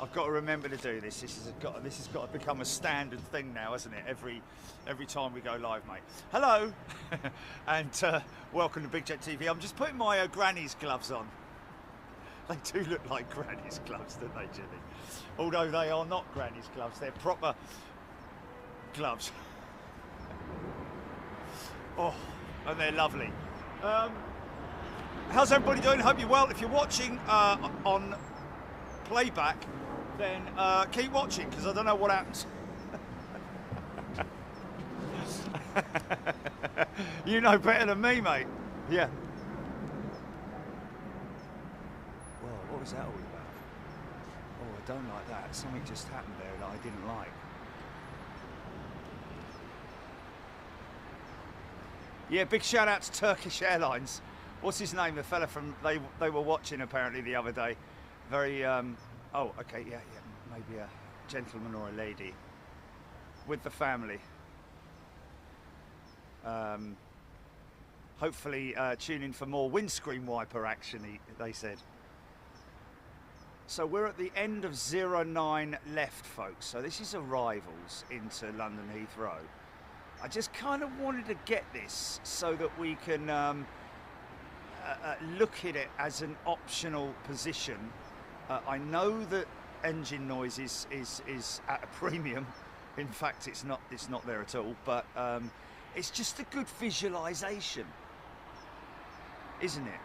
I've got to remember to do this. This has got to become a standard thing now, hasn't it? Every time we go live, mate. Hello, and welcome to Big Jet TV. I'm just putting my granny's gloves on. They do look like granny's gloves, don't they, Jimmy? Although they are not granny's gloves, they're proper gloves. Oh, and they're lovely. How's everybody doing? Hope you're well. If you're watching on playback, then keep watching, because I don't know what happens. You know better than me, mate. Yeah. Well, what was that all about? Oh, I don't like that. Something just happened there that I didn't like. Yeah, big shout out to Turkish Airlines. What's his name? The fella from they were watching apparently the other day. Very oh, okay, yeah, maybe a gentleman or a lady with the family. Hopefully tune in for more windscreen wiper action, they said. So we're at the end of 09 left, folks. So this is arrivals into London Heathrow. I just kind of wanted to get this so that we can look at it as an optional position. I know that engine noise is at a premium. In fact, it's not there at all. But it's just a good visualization, isn't it?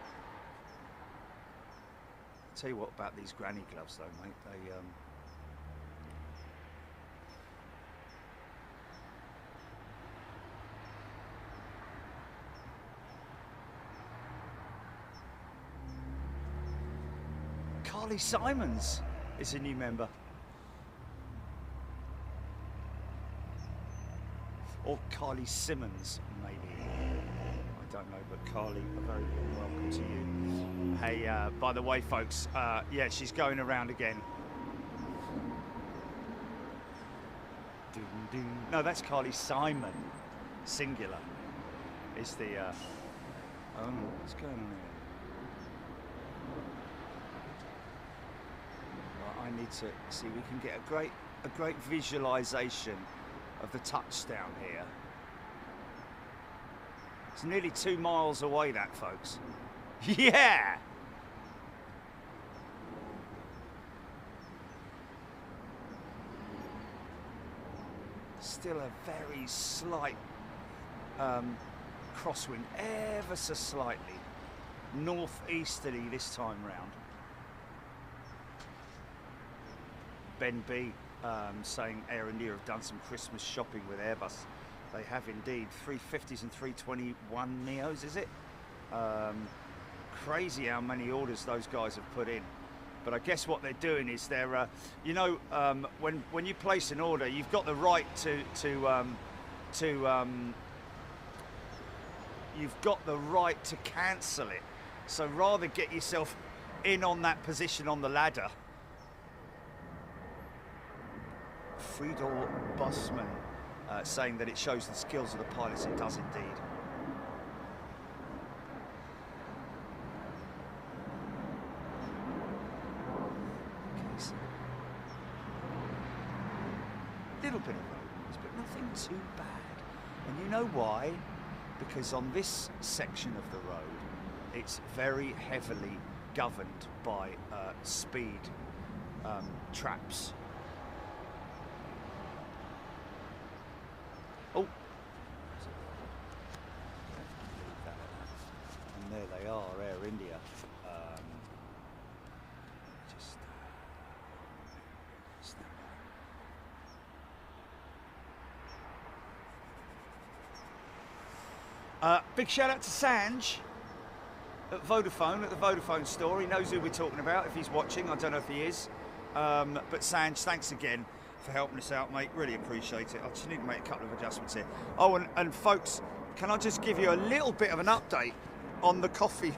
Tell you what about these granny gloves, though, mate. They Carly Simons is a new member. Or Carly Simmons, maybe. I don't know, but Carly, a very warm welcome to you. Hey, by the way, folks, yeah, she's going around again. No, that's Carly Simon, singular. Is the, oh, what's going on here? I need to see, we can get a great visualization of the touchdown here. It's nearly 2 miles away, that, folks. Yeah! Still a very slight crosswind, ever so slightly northeasterly this time round. Ben B saying Air India have done some Christmas shopping with Airbus. They have indeed. 350s and 321 Neos, is it? Crazy how many orders those guys have put in. But I guess what they're doing is they're, you know, when you place an order, you've got the right you've got the right to cancel it. So rather get yourself in on that position on the ladder. Friedel Bossman saying that it shows the skills of the pilots. It does indeed. Okay, so little bit of road, but nothing too bad. And you know why? Because on this section of the road, it's very heavily governed by speed traps. Oh, and there they are, Air India. Just stand by. Big shout out to Sanj at Vodafone, at the Vodafone store. He knows who we're talking about if he's watching. I don't know if he is. But Sanj, thanks again for helping us out, mate. Really appreciate it. I just need to make a couple of adjustments here. Oh, and folks, can I just give you a little bit of an update on the coffee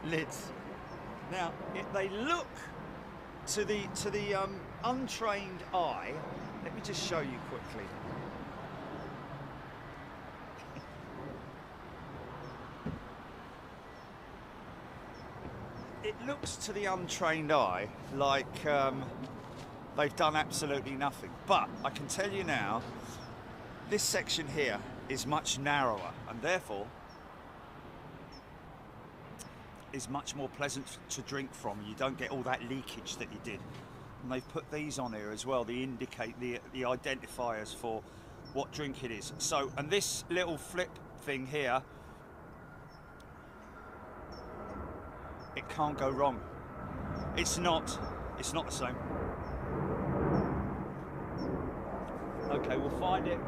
lids? Now, they look to the untrained eye. Let me just show you quickly. it looks to the untrained eye like they've done absolutely nothing. But I can tell you now, this section here is much narrower and therefore is much more pleasant to drink from. You don't get all that leakage that you did. And they've put these on here as well. They indicate the identifiers for what drink it is. So, and this little flip thing here, it can't go wrong. It's not the same. Okay, we'll find it.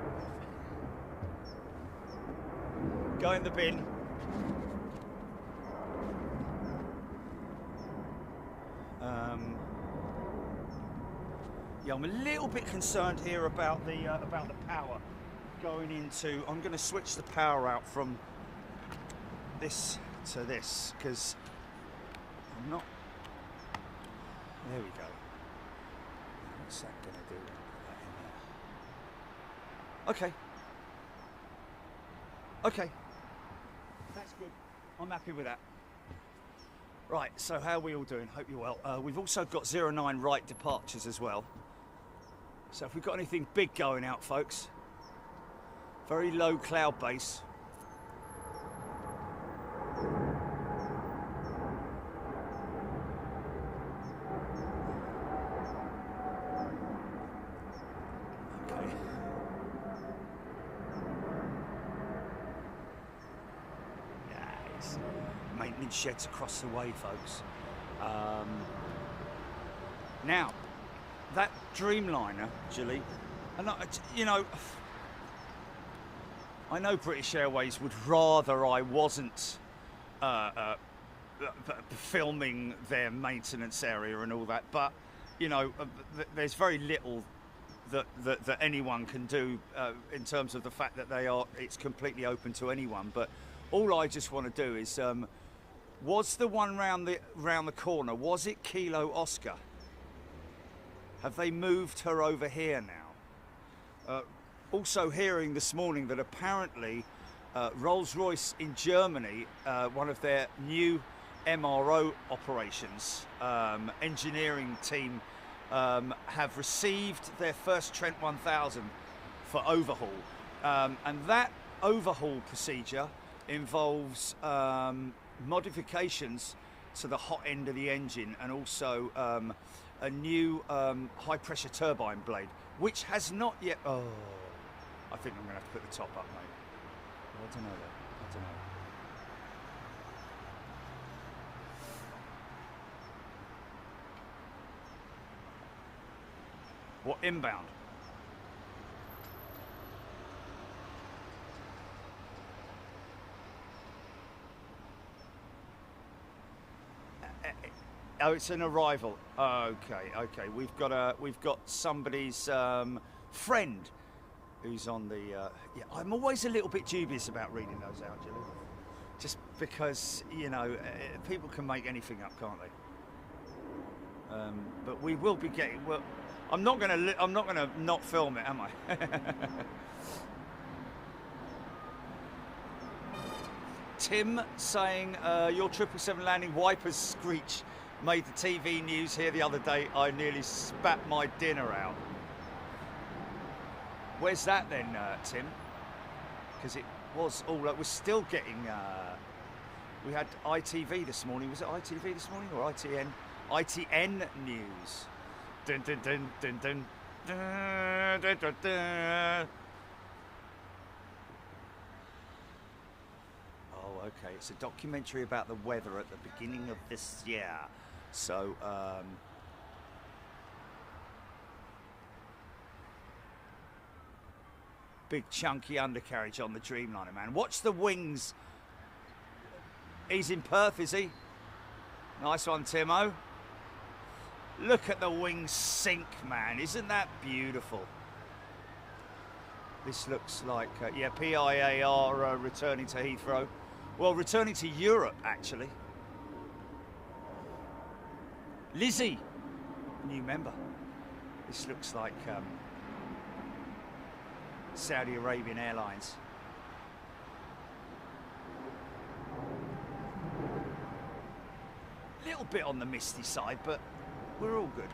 Go in the bin. Yeah, I'm a little bit concerned here about the power going into. I'm going to switch the power out from this to this because I'm not. There we go. What's that going to do? Put that in there. Okay. Okay. That's good. I'm happy with that. Right, so how are we all doing? Hope you're well. We've also got 09 right departures as well. So if we've got anything big going out, folks, very low cloud base. Okay. Nice. Maintenance sheds across the way, folks. Now, that Dreamliner, Julie, and you know, I know British Airways would rather I wasn't filming their maintenance area and all that, but you know, there's very little that anyone can do in terms of the fact that it's completely open to anyone. But all I just want to do is, was the one round the corner, was it Kilo Oscar? Have they moved her over here now? Also hearing this morning that apparently Rolls-Royce in Germany, one of their new MRO operations, engineering team, have received their first Trent 1000 for overhaul. And that overhaul procedure involves modifications to the hot end of the engine and also a new high pressure turbine blade, which has not yet. Oh, I think I'm going to have to put the top up, mate. Well, I don't know that. I don't know. What, inbound? Oh, it's an arrival. Okay. We've got somebody's friend who's on the. Yeah, I'm always a little bit dubious about reading those out, Julie. Just because, you know, people can make anything up, can't they? But we will be getting. Well, I'm not gonna not film it, am I? Tim saying your 777 landing wipers screech made the TV news here the other day. I nearly spat my dinner out. Where's that then, Tim? Because it was all. We're still getting. We had ITV this morning. Was it ITV this morning or ITN? ITN news. Dun dun dun dun dun dun dun dun dun. Oh, okay. It's a documentary about the weather at the beginning of this year. So, big chunky undercarriage on the Dreamliner, man. Watch the wings. He's in Perth, is he? Nice one, Timo. Look at the wings sink, man. Isn't that beautiful? This looks like, yeah, PIAR returning to Heathrow. Well, returning to Europe, actually. Lizzie, new member. This looks like Saudi Arabian Airlines. little bit on the misty side, but we're all good.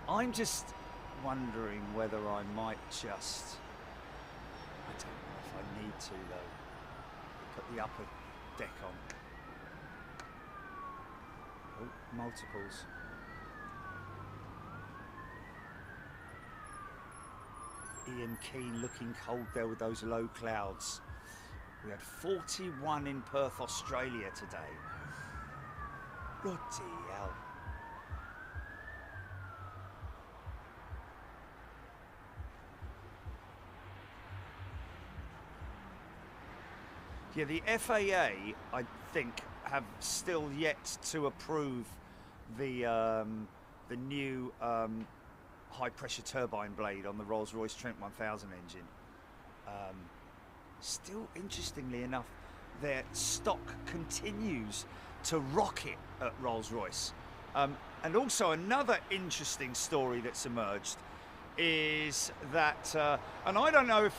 I'm just wondering whether I might just, I don't know if I need to though, put the upper deck on. Oh, multiples. Ian Keane looking cold there with those low clouds. We had 41 in Perth, Australia today. Bloody hell. Yeah, the FAA, I think, have still yet to approve the new high pressure turbine blade on the Rolls-Royce Trent 1000 engine. Still, interestingly enough, their stock continues to rocket at Rolls-Royce. And also another interesting story that's emerged is that, and I don't know if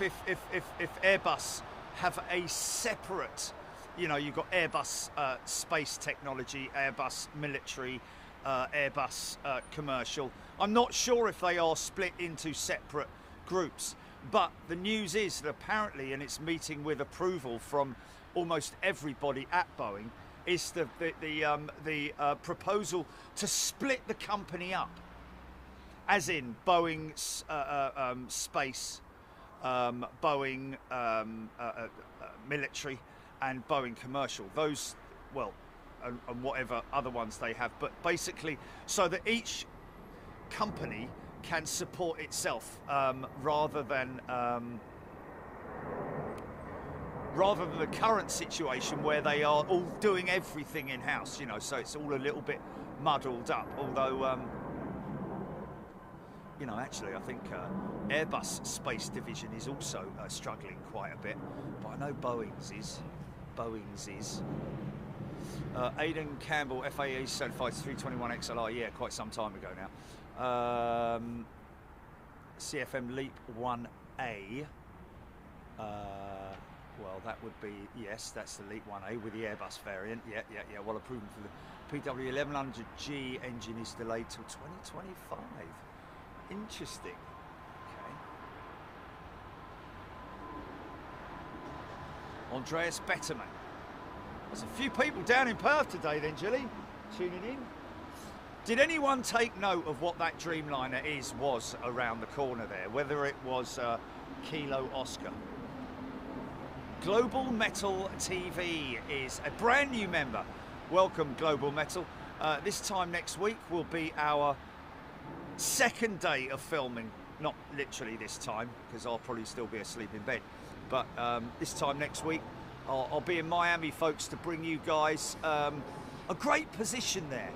Airbus have a separate, you know, you've got Airbus space technology, Airbus military, Airbus commercial. I'm not sure if they are split into separate groups, but the news is that apparently, and it's meeting with approval from almost everybody at Boeing, is the proposal to split the company up, as in Boeing space, Boeing military, and Boeing commercial. Those, well, and whatever other ones they have, but basically so that each company can support itself, rather than the current situation where they are all doing everything in-house, you know, so it's all a little bit muddled up. Although, you know, actually I think Airbus space division is also struggling quite a bit, but I know Boeing's is. Aidan Campbell, FAA certified 321 XLR, yeah, quite some time ago now. CFM Leap 1A, well, that would be, yes, that's the Leap 1A with the Airbus variant. Yeah, well, approval for the PW1100G engine is delayed till 2025. Interesting. Okay. Andreas Betterman. There's a few people down in Perth today then, Gilly, tuning in. Did anyone take note of what that Dreamliner was around the corner there? Whether it was Kilo Oscar. Global Metal TV is a brand new member. Welcome, Global Metal. This time next week will be our second day of filming. Not literally this time, because I'll probably still be asleep in bed. But this time next week, I'll be in Miami, folks, to bring you guys a great position there.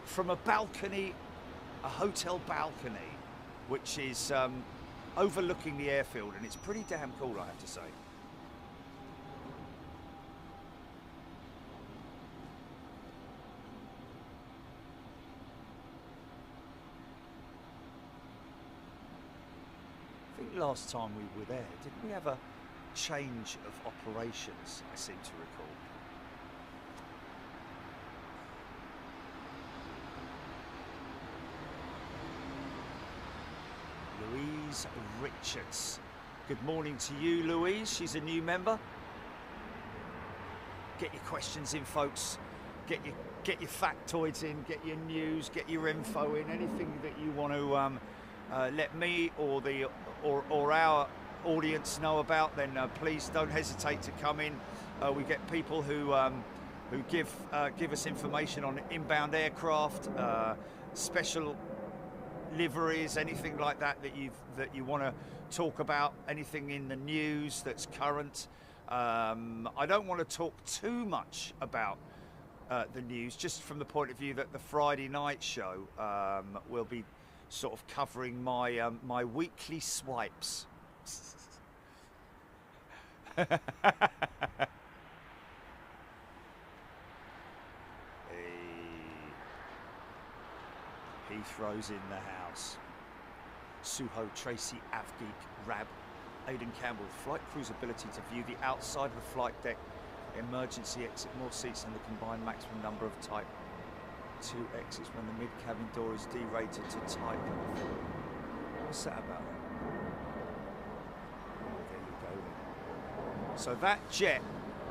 From a balcony, a hotel balcony, which is overlooking the airfield, and it's pretty damn cool, I have to say. I think last time we were there, didn't we have a change of operations, I seem to recall. Louise Richards. Good morning to you, Louise. She's a new member. Get your questions in, folks. Get your factoids in, get your news, get your info in, anything that you want to let me or our audience know about, then please don't hesitate to come in. We get people who give us information on inbound aircraft, special liveries, anything like that you want to talk about, anything in the news that's current. I don't want to talk too much about the news, just from the point of view that the Friday night show will be sort of covering my my weekly swipes. Heathrow's in the house. Suho, Tracy, Avgeek, Rab, Aidan Campbell. Flight crew's ability to view the outside of the flight deck Emergency exit, more seats than the combined maximum number of type 2 exits when the mid-cabin door is derated to type. What's that about? Oh, there you go then. So that jet,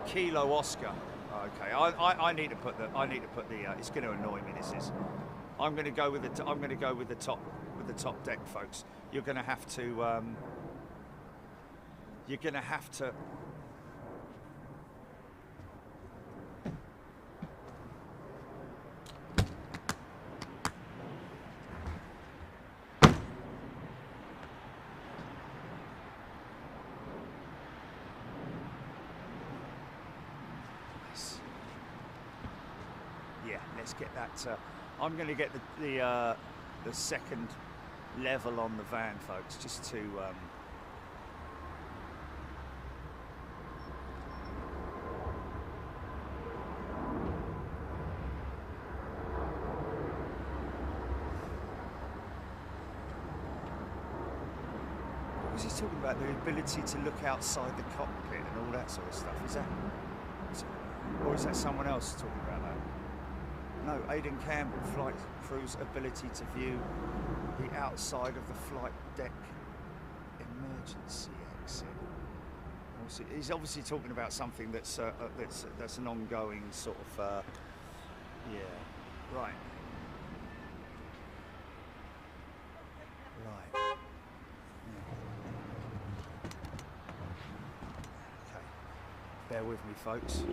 Kilo Oscar. Okay, I need to put the it's going to annoy me. This is. I'm going to go with the top deck, folks. You're going to have to. You're going to have to. Let's get that. I'm going to get the second level on the van, folks, just to. What was he talking about? The ability to look outside the cockpit and all that sort of stuff. Is that, or is that someone else talking about that? No, Aidan Campbell, flight crew's ability to view the outside of the flight deck emergency exit. He's obviously talking about something that's an ongoing sort of yeah, right. Okay, bear with me, folks.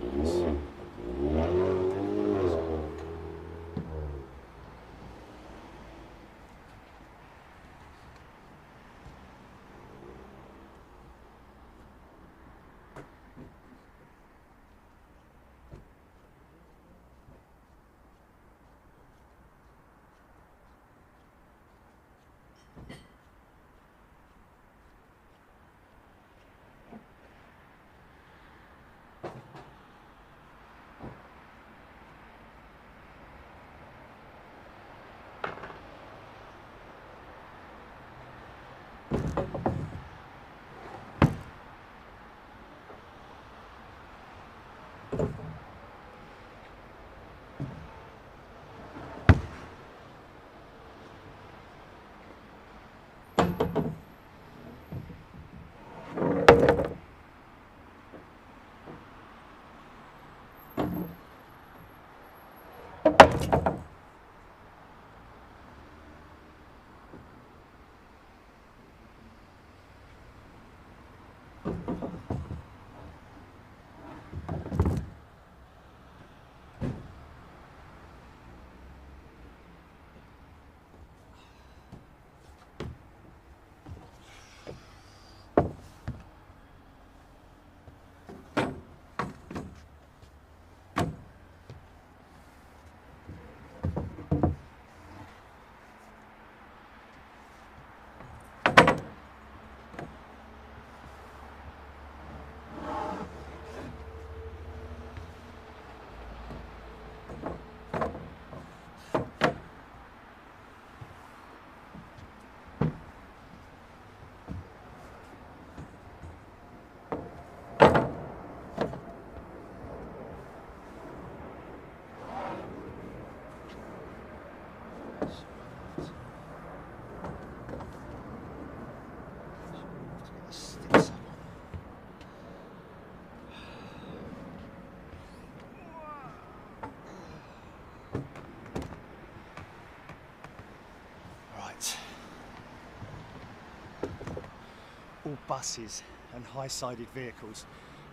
All buses and high-sided vehicles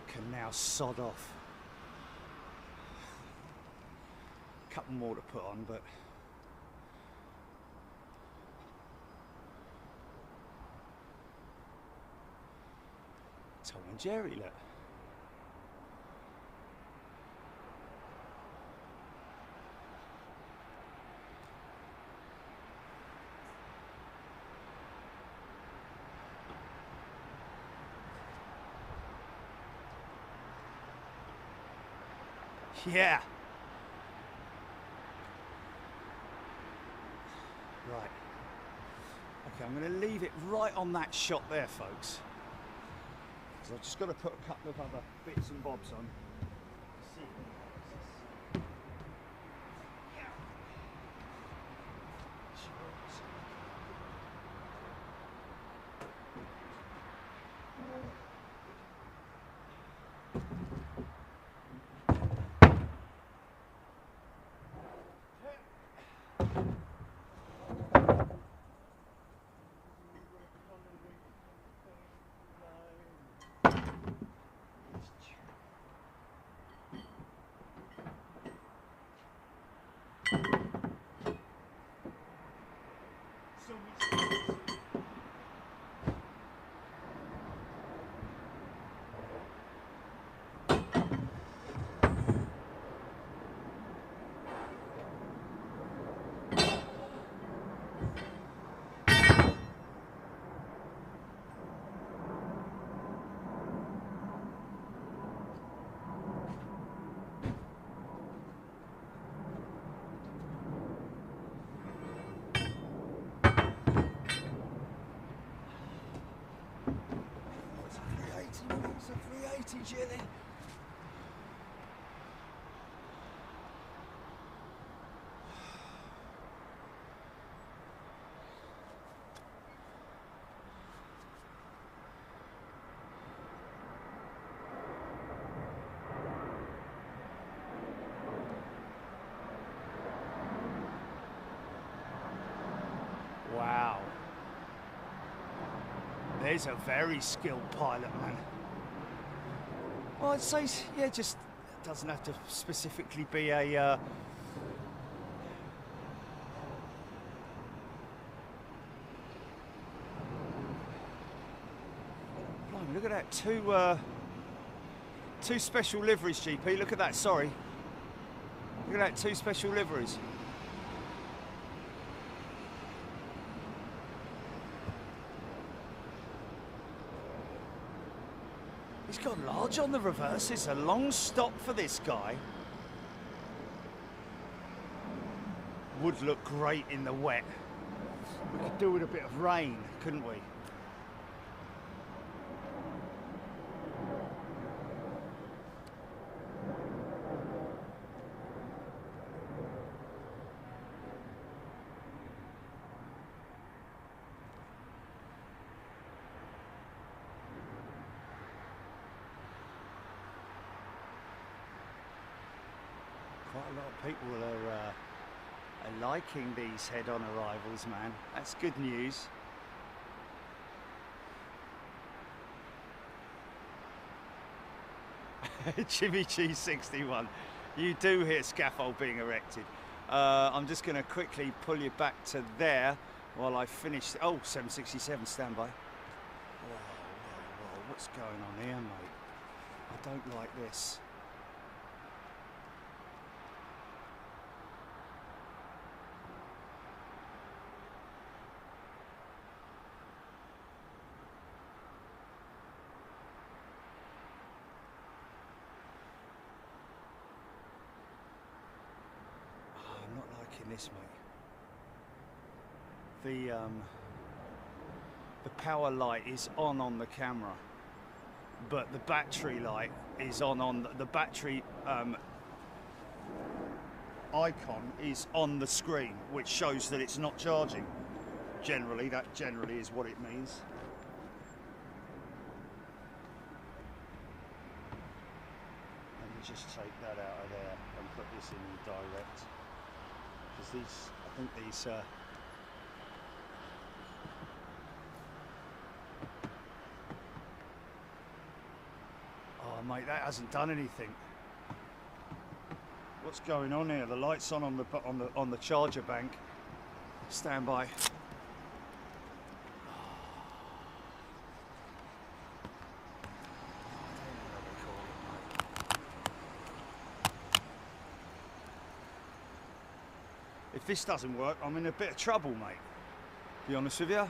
can now sod off. A couple more to put on, but Tom and Jerry, look. Yeah. Right. Okay, I'm going to leave it right on that shot there, folks. Because I've just got to put a couple of other bits and bobs on. It's a 380 Jilly. Wow. There's a very skilled pilot, man. Well, I'd say, yeah, just doesn't have to specifically be a blimey, look at that, two special liveries, GP. Look at that, sorry. Look at that, two special liveries. He's got large on the reverse. It's a long stop for this guy. Would look great in the wet. We could do with a bit of rain, couldn't we? Quite a lot of people are liking these head-on arrivals, man. That's good news. Jimmy G61, you do hear scaffold being erected. I'm just going to quickly pull you back to there while I finish. Oh, 767, stand by. Whoa, what's going on here, mate? I don't like this. This, mate. The power light is on the camera, but the battery light is on the battery icon is on the screen, which shows that it's not charging. Generally, that generally is what it means. Let me just take that out of there and put this in direct. Because these, I think these oh mate, that hasn't done anything. What's going on here? The light's on the charger bank. Stand by. If this doesn't work, I'm in a bit of trouble, mate. Be honest with you.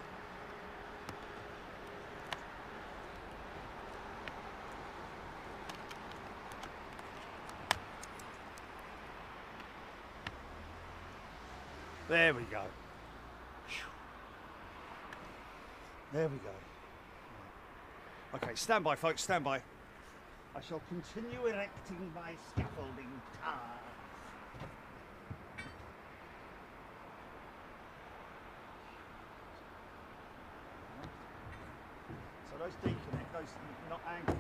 There we go. There we go. Okay, stand by, folks, stand by. I shall continue erecting my scaffolding tower. So those D-connect, those not angle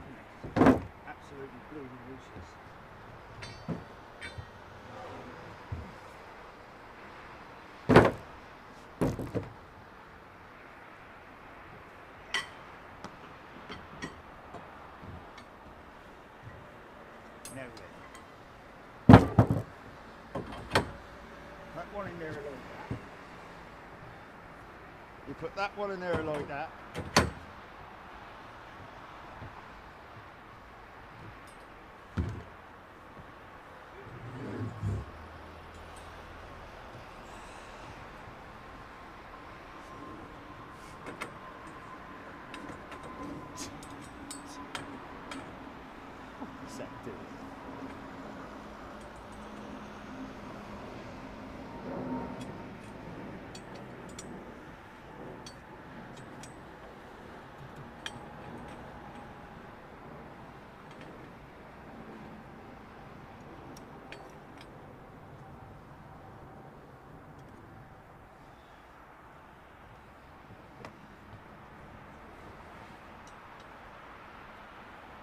connectors, absolutely bleeding useless. Now that one in there like that. You put that one in there like that.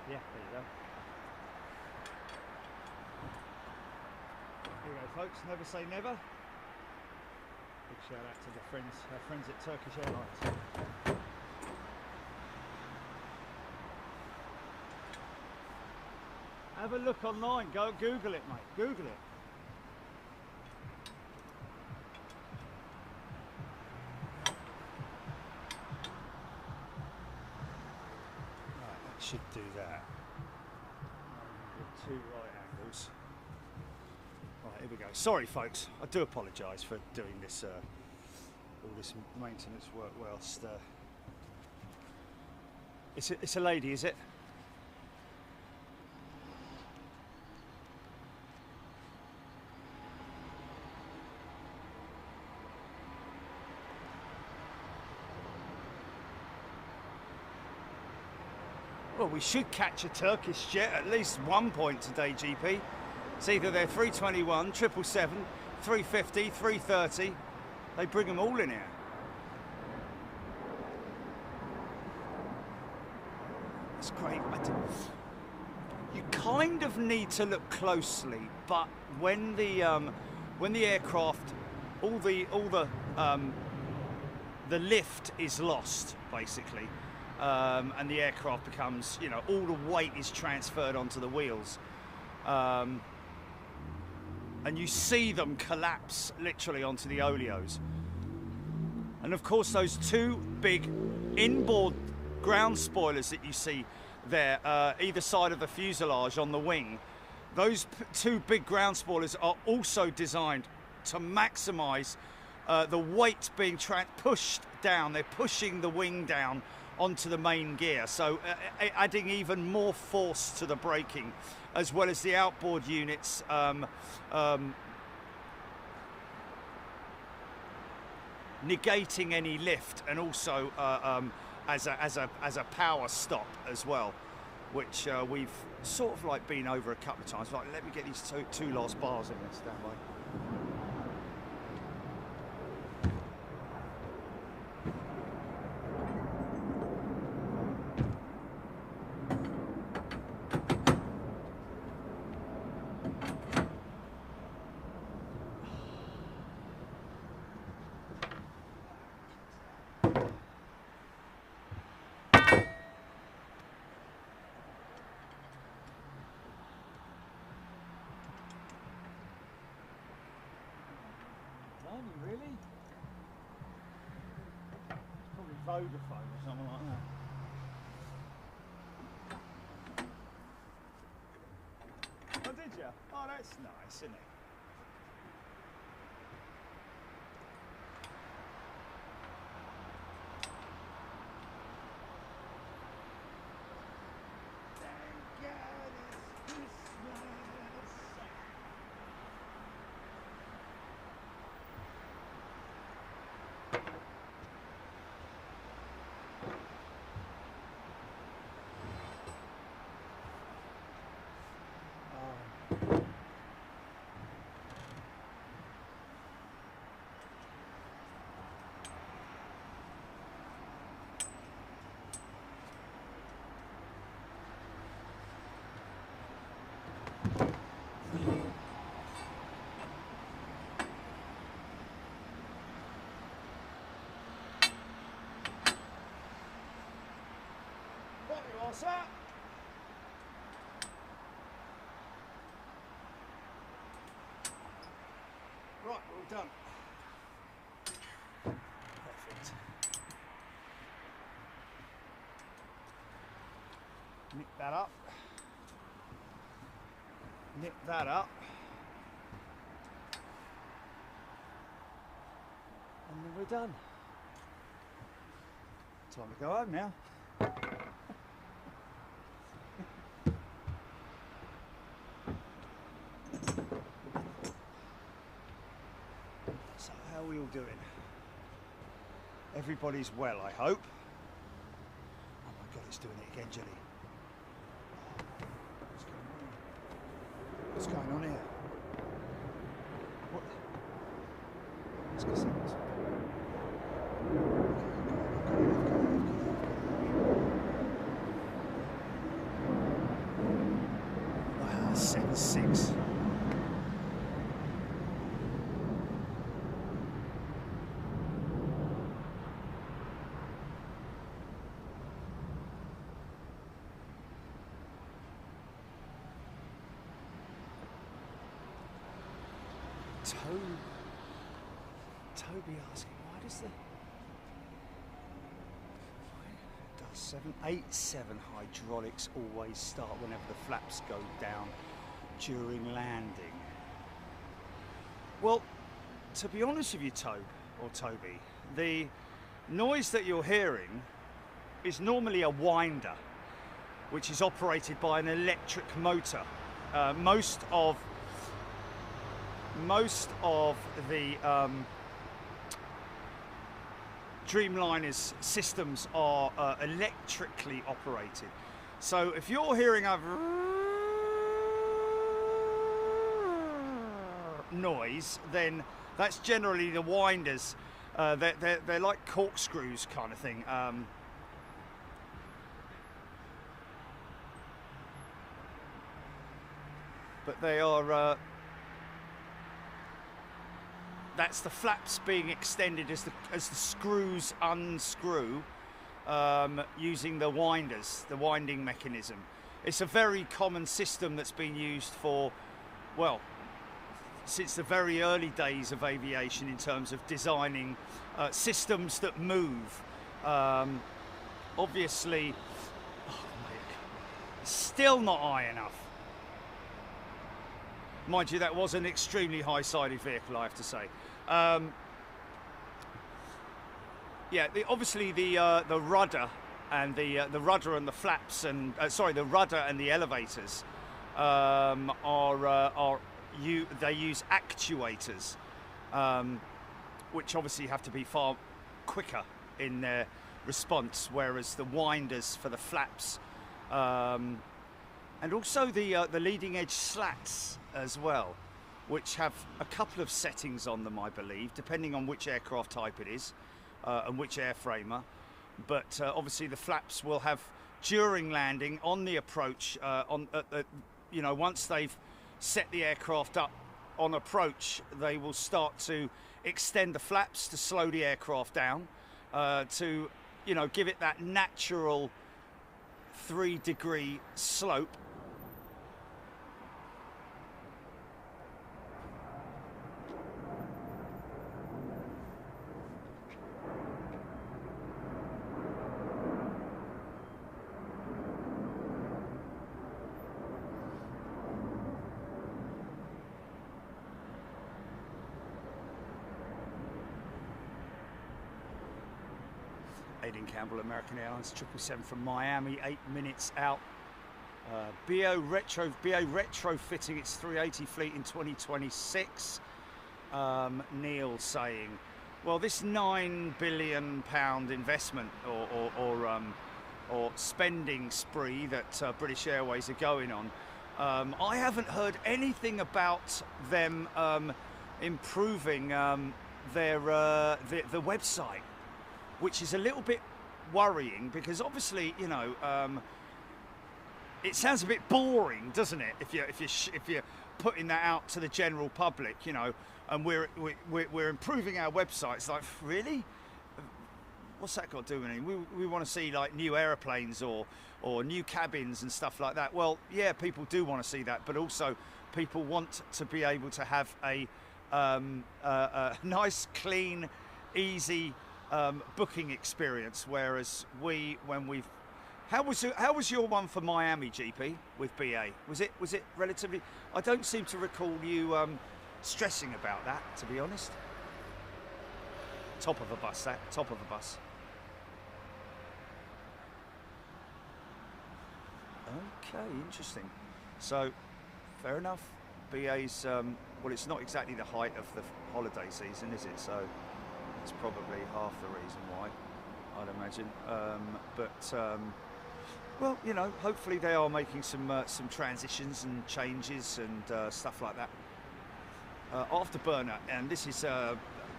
Yeah, there you go. Here we go, folks. Never say never. Big shout out to the friends, our friends at Turkish Airlines. Have a look online. Go Google it, mate. Google it. Should do that. Two right angles. Right, here we go. Sorry, folks. I do apologise for doing this, all this maintenance work whilst. It's a lady, is it? Well, we should catch a Turkish jet at least one point today, GP. It's either their 321, 777, 350, 330. They bring them all in here. It's great. You kind of need to look closely, but when the aircraft, all the lift is lost, basically. And the aircraft becomes, you know, all the weight is transferred onto the wheels. And you see them collapse literally onto the oleos. And of course, those two big inboard ground spoilers that you see there, either side of the fuselage on the wing, those two big ground spoilers are also designed to maximize the weight being pushed down. They're pushing the wing down onto the main gear, so adding even more force to the braking, as well as the outboard units negating any lift, and also as a power stop as well, which we've sort of like been over a couple of times. Like, let me get these two last bars in this standby. Really? It's probably Vodafone or something like that. Oh, did you? Oh, that's nice, isn't it? What's that? Right, we're all done. Perfect. Nip that up. Nip that up. And then we're done. Time to go home now. So how are we all doing? Everybody's well, I hope. Oh my God, it's doing it again, Jenny. What's going on here? What? Let's go see this. Wow, 7-6. Toby asking, why does the 787 hydraulics always start whenever the flaps go down during landing? Well, to be honest with you, Toby, the noise that you're hearing is normally a winder, which is operated by an electric motor. Most of the Dreamliner's systems are electrically operated. So if you're hearing a noise, then that's generally the winders. They're like corkscrews kind of thing. But they are that's the flaps being extended as the screws unscrew using the winders, the winding mechanism. It's a very common system that's been used for, well, since the very early days of aviation in terms of designing systems that move. Obviously, oh mate, still not high enough. Mind you, that was an extremely high-sided vehicle, I have to say. Yeah, obviously the rudder and the rudder and the flaps and the rudder and the elevators they use actuators, which obviously have to be far quicker in their response, whereas the winders for the flaps and also the leading edge slats as well, which have a couple of settings on them, I believe, depending on which aircraft type it is and which airframer. But obviously the flaps will have, during landing, on the approach, you know, once they've set the aircraft up on approach, they will start to extend the flaps to slow the aircraft down, to, you know, give it that natural 3-degree slope. Aidan Campbell, American Airlines 777 from Miami, 8 minutes out. BA retrofitting its 380 fleet in 2026. Neil saying, well, this £9 billion investment or spending spree that British Airways are going on, I haven't heard anything about them improving the website, which is a little bit worrying, because obviously, you know, it sounds a bit boring, doesn't it? If you're putting that out to the general public, you know, and we're improving our website. It's like, really? what's that got to do with anything? We want to see like new aeroplanes or new cabins and stuff like that. Well, yeah, people do want to see that, but also people want to be able to have a nice, clean, easy booking experience. Whereas how was your one for Miami, GP, with BA? Was it relatively? I don't seem to recall you stressing about that, to be honest. Top of a bus, top of a bus. Okay, interesting. So, fair enough. BA's, well, it's not exactly the height of the holiday season, is it? So, it's probably half the reason why, I'd imagine. Well, you know, hopefully they are making some transitions and changes and stuff like that. Afterburner, and this is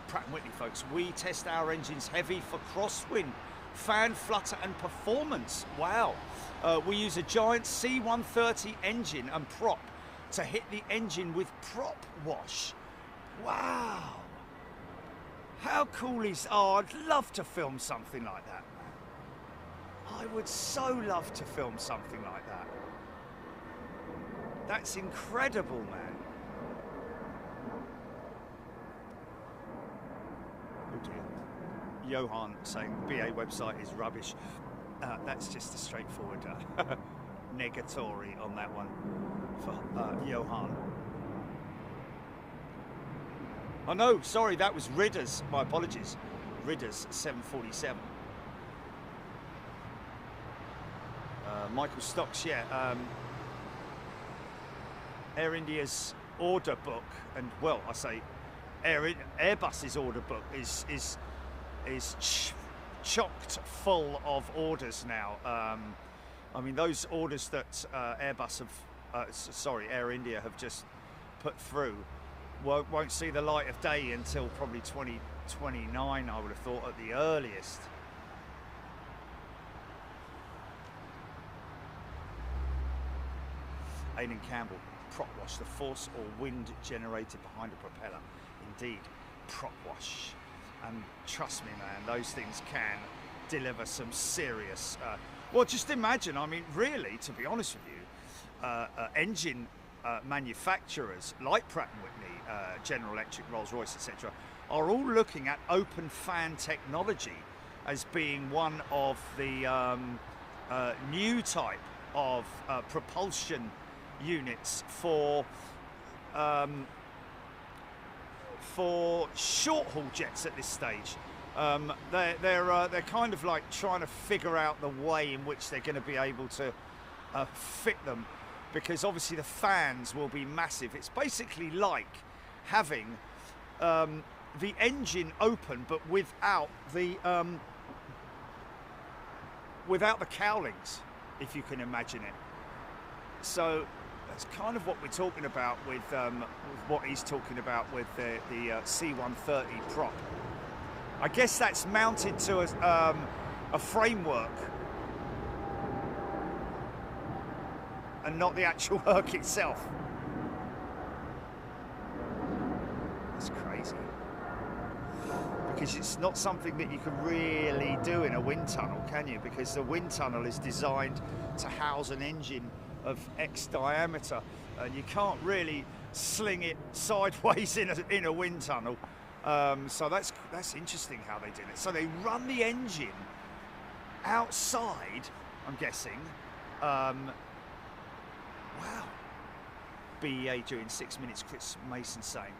Pratt & Whitney, folks. We test our engines heavy for crosswind, fan flutter and performance. Wow. We use a giant C130 engine and prop to hit the engine with prop wash. Wow. How cool is... Oh, I'd love to film something like that, man. I would so love to film something like that. That's incredible, man. Johan saying BA website is rubbish. That's just a straightforward negatory on that one for Johan. Oh no, sorry, that was Ridder's. My apologies. Ridder's 747. Michael Stocks, yeah. Air India's order book, and well, I say Airbus's order book is chocked full of orders now. I mean, those orders that Air India have just put through won't see the light of day until probably 2029, I would have thought, at the earliest. Aidan Campbell, prop wash, the force or wind generated behind a propeller. Indeed, prop wash. And trust me, man, those things can deliver some serious... well, just imagine, I mean, really, to be honest with you, engine manufacturers like Pratt & Whitney, General Electric, Rolls-Royce, etc., are all looking at open fan technology as being one of the new type of propulsion units for short-haul jets at this stage. They're kind of like trying to figure out the way in which they're going to be able to fit them, because obviously the fans will be massive. It's basically like having the engine open but without the cowlings, if you can imagine it. So that's kind of what we're talking about with what he's talking about with the C130 prop. I guess that's mounted to a framework and not the actual work itself. That's crazy. Because it's not something that you can really do in a wind tunnel, can you? Because the wind tunnel is designed to house an engine of X diameter, and you can't really sling it sideways in a wind tunnel. So that's interesting how they did it. So they run the engine outside, I'm guessing. Wow. BEA doing 6 minutes, Chris Mason saying.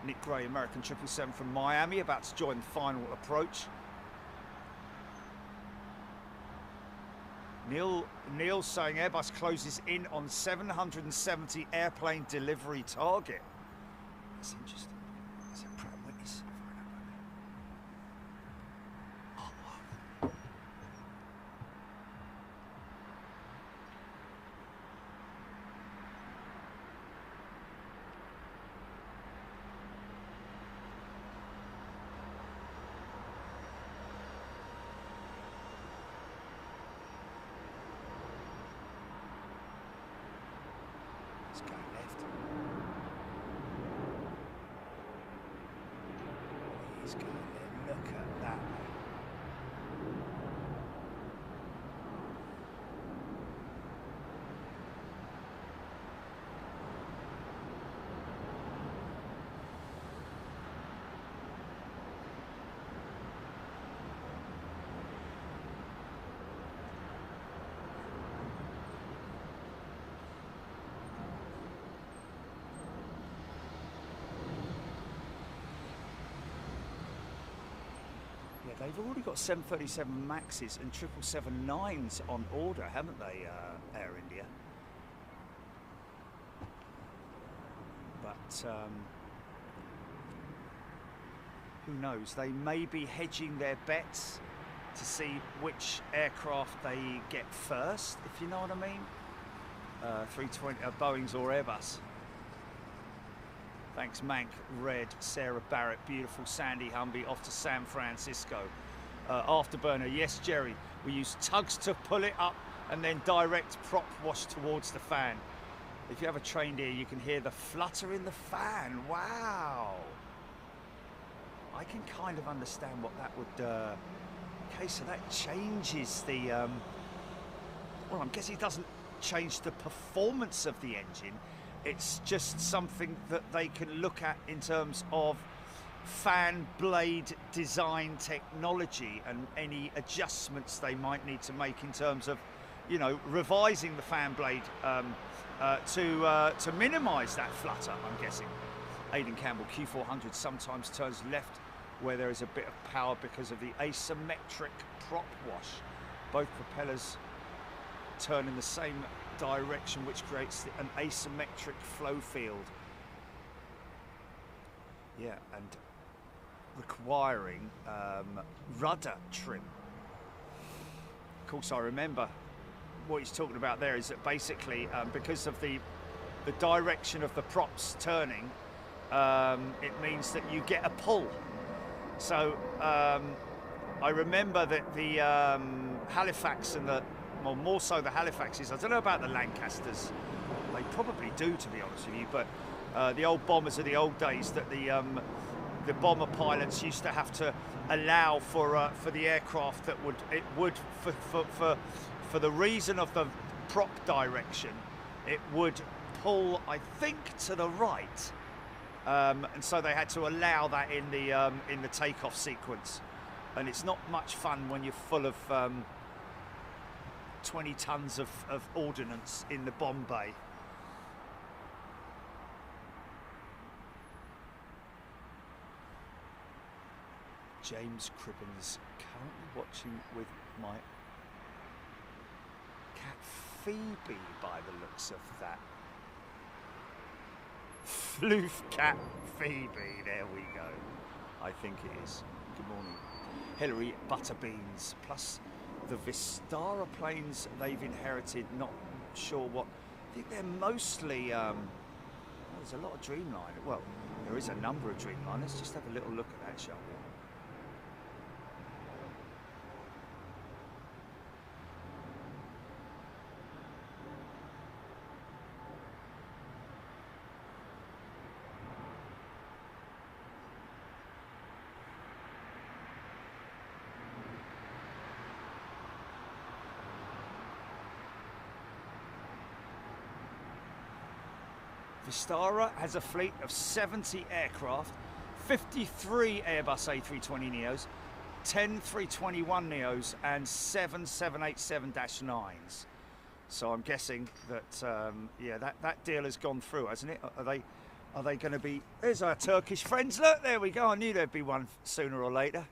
Nick Gray, American 777 from Miami, about to join the final approach. Neil saying Airbus closes in on 770 airplane delivery target. That's interesting. That's a Pratt & Whitney's. Oh, wow. It's going left. He's going Look at that. They've already got 737 Maxes and 777-9s on order, haven't they, Air India? But who knows? They may be hedging their bets to see which aircraft they get first, if you know what I mean. 320 Boeing's or Airbus. Thanks, Mank, Red, Sarah Barrett, beautiful Sandy Humby, off to San Francisco. Afterburner, yes, Jerry. We use tugs to pull it up and then direct prop wash towards the fan. If you have a trained ear, you can hear the flutter in the fan. Wow. I can kind of understand what that would... okay, so that changes the... well, I'm guessing it doesn't change the performance of the engine. It's just something that they can look at in terms of fan blade design technology and any adjustments they might need to make in terms of, you know, revising the fan blade to minimise that flutter, I'm guessing. Aidan Campbell, Q400 sometimes turns left where there is a bit of power because of the asymmetric prop wash. Both propellers turn in the same direction, which creates an asymmetric flow field. Yeah, and requiring rudder trim. Of course, I remember what he's talking about there is that basically because of the direction of the props turning, it means that you get a pull. So I remember that the Halifax and the, well, more so the Halifaxes, I don't know about the Lancasters, they probably do, to be honest with you, but the old bombers of the old days, that the bomber pilots used to have to allow for the aircraft that would for the reason of the prop direction, it would pull, I think, to the right, and so they had to allow that in the takeoff sequence, and it's not much fun when you're full of 20 tons of ordnance in the bomb bay. James Cribbins, currently watching with my cat Phoebe by the looks of that. Floof cat Phoebe, there we go. I think it is. Good morning. Hillary Butterbeans, plus the Vistara planes they've inherited, not sure what. I think they're mostly, there's a lot of Dreamliner. Well, there is a number of Dreamliners. Let's just have a little look at that, shall we? Vistara has a fleet of 70 aircraft, 53 Airbus A320neos, 10 321neos, and 7 787-9s. So I'm guessing that yeah, that deal has gone through, hasn't it? Are they going to be? There's our Turkish friends. Look, there we go. I knew there'd be one sooner or later.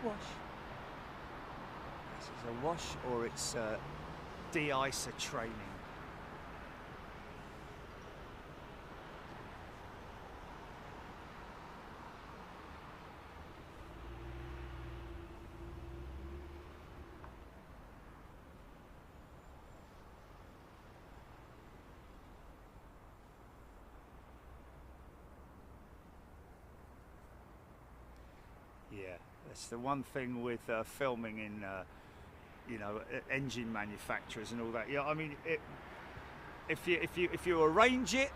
Wash. This is a wash, or it's de-icer training. That's the one thing with filming in, you know, engine manufacturers and all that. Yeah, I mean, if you arrange it,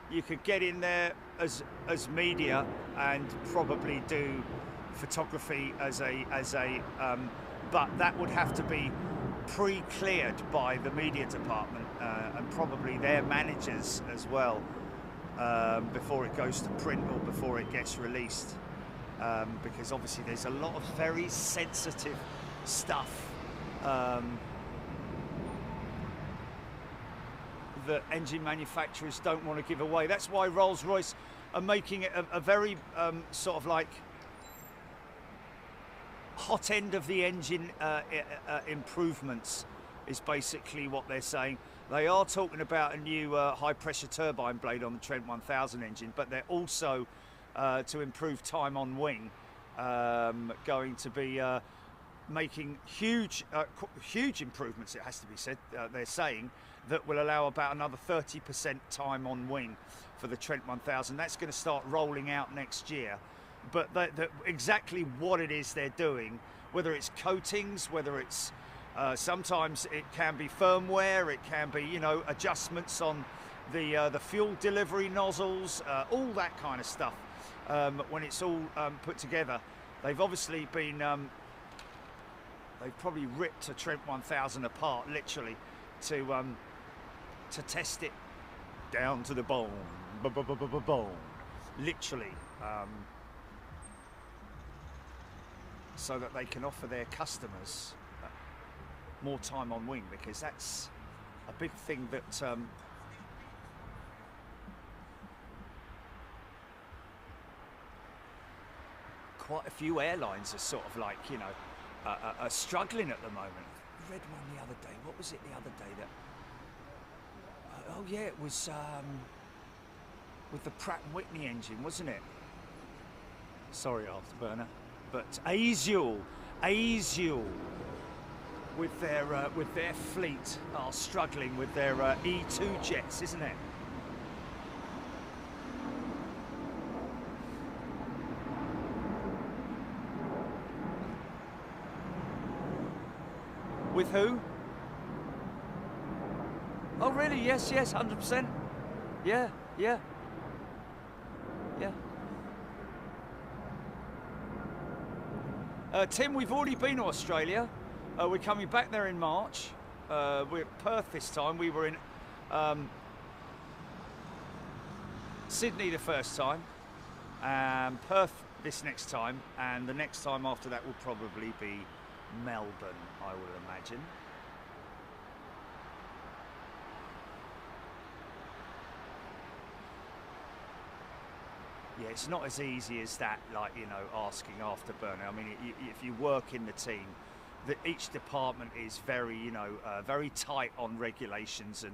you could get in there as media and probably do photography but that would have to be pre-cleared by the media department and probably their managers as well before it goes to print or before it gets released, because obviously there's a lot of very sensitive stuff that engine manufacturers don't want to give away. That's why Rolls-Royce are making it a very sort of like hot end of the engine improvements is basically what they're saying. They are talking about a new high pressure turbine blade on the Trent 1000 engine, but they're also to improve time on wing going to be making huge improvements, it has to be said, they're saying, that will allow about another 30% time on wing for the Trent 1000. That's going to start rolling out next year. But exactly what it is they're doing, whether it's coatings, whether it's sometimes it can be firmware, it can be, you know, adjustments on the fuel delivery nozzles, all that kind of stuff. When it's all put together, they've obviously been they've probably ripped a Trent 1000 apart, literally, to test it down to the bone, literally, so that they can offer their customers more time on wing, because that's a big thing that quite a few airlines are sort of like, you know, are struggling at the moment. I read one the other day. What was it the other day that? Oh yeah, it was with the Pratt & Whitney engine, wasn't it? Sorry, Afterburner, but ASUL with their fleet are struggling with their E2 jets, isn't it? With who? Oh really? Yes, 100%. Yeah. Tim, we've already been to Australia. We're coming back there in March. We're at Perth this time. We were in Sydney the first time, and Perth this next time, and the next time after that will probably be Melbourne, I would imagine. Yeah, it's not as easy as that, like, you know, asking Afterburner. I mean, if you work in the team, each department is very, you know, very tight on regulations,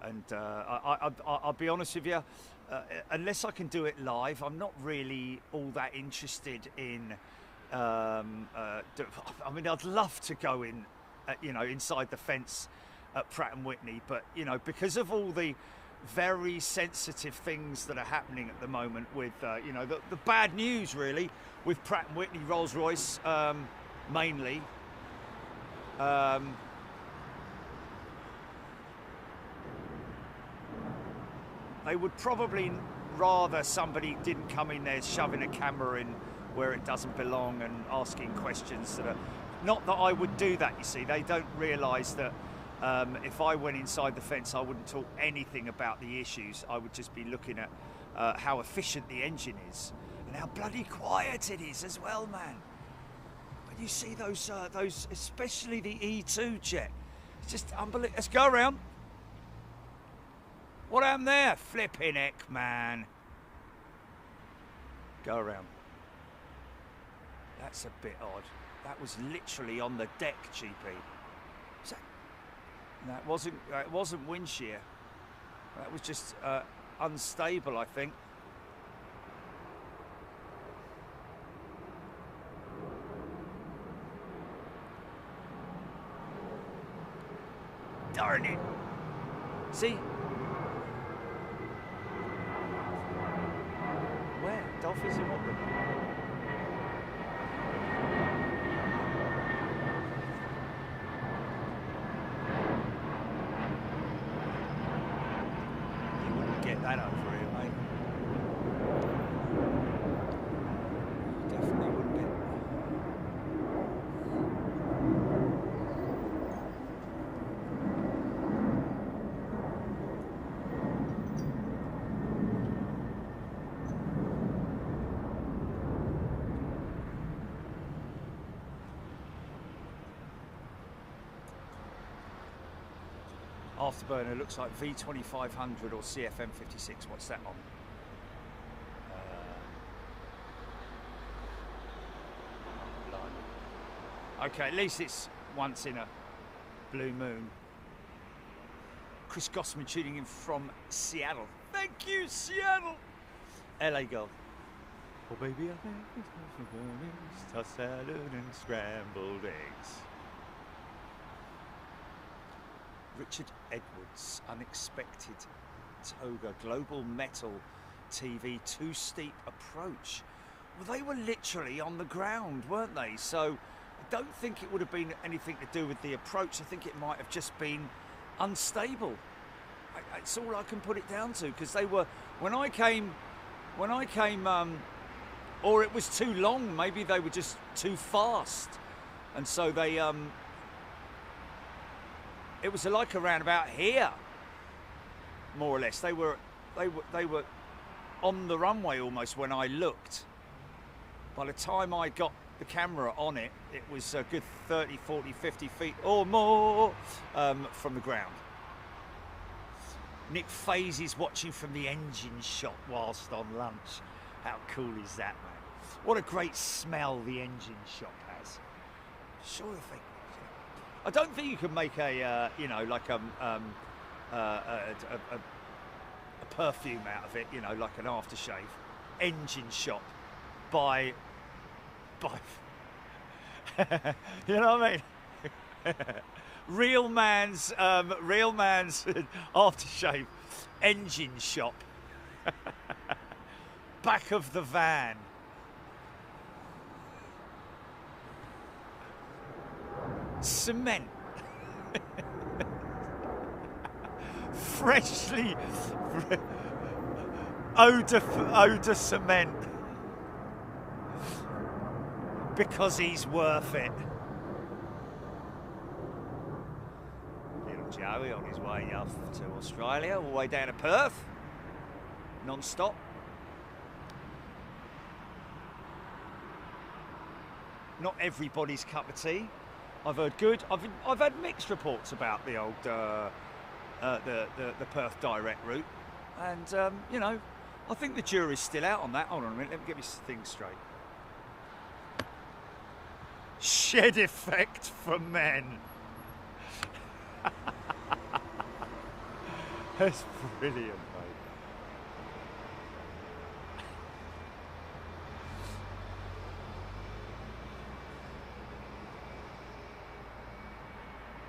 and I'll be honest with you, unless I can do it live, I'm not really all that interested in. I mean, I'd love to go in, you know, inside the fence at Pratt & Whitney, but, you know, because of all the very sensitive things that are happening at the moment with, you know, the bad news really with Pratt & Whitney, Rolls-Royce mainly. They would probably rather somebody didn't come in there shoving a camera in where it doesn't belong and asking questions that are... Not that I would do that, you see. They don't realise that if I went inside the fence, I wouldn't talk anything about the issues. I would just be looking at how efficient the engine is and how bloody quiet it is as well, man. But you see those, especially the E2 jet. It's just unbelievable. Let's go around. What happened there? Flipping heck, man. Go around. That's a bit odd. That was literally on the deck, GP. That wasn't wind shear. That was just unstable, I think. Darn it! See? Where? Dolphins in what room? get that over here, mate. Definitely wouldn't get. Afterburner looks like V2500 or CFM56. What's that on? Okay, at least it's once in a blue moon. Chris Gossman tuning in from Seattle. Thank you, Seattle. LA Golf. Oh baby, I think it's tossed salad and scrambled eggs. Richard Edwards, unexpected toga, global metal TV, too steep approach. Well, they were literally on the ground, weren't they? So I don't think it would have been anything to do with the approach. I think it might have just been unstable. It's all I can put it down to, because they were, when I came, or it was too long, maybe they were just too fast. And so they, it was like around about here, more or less. They were on the runway almost when I looked. By the time I got the camera on it, it was a good 30, 40, 50 feet or more from the ground. Nick Faze is watching from the engine shop whilst on lunch. How cool is that, man? What a great smell the engine shop has. Sure thing. I don't think you can make a, you know, like a perfume out of it, you know, like an aftershave. Engine shop by you know what I mean? real man's aftershave. Engine shop. Back of the van. Cement. Freshly odor cement. Because he's worth it. Little Joey on his way off to Australia, all the way down to Perth, non-stop. Not everybody's cup of tea. I've heard good. I've had mixed reports about the old the Perth direct route, and you know, I think the jury's still out on that. Hold on a minute, let me get this thing straight. Shed effect for men. That's brilliant, mate.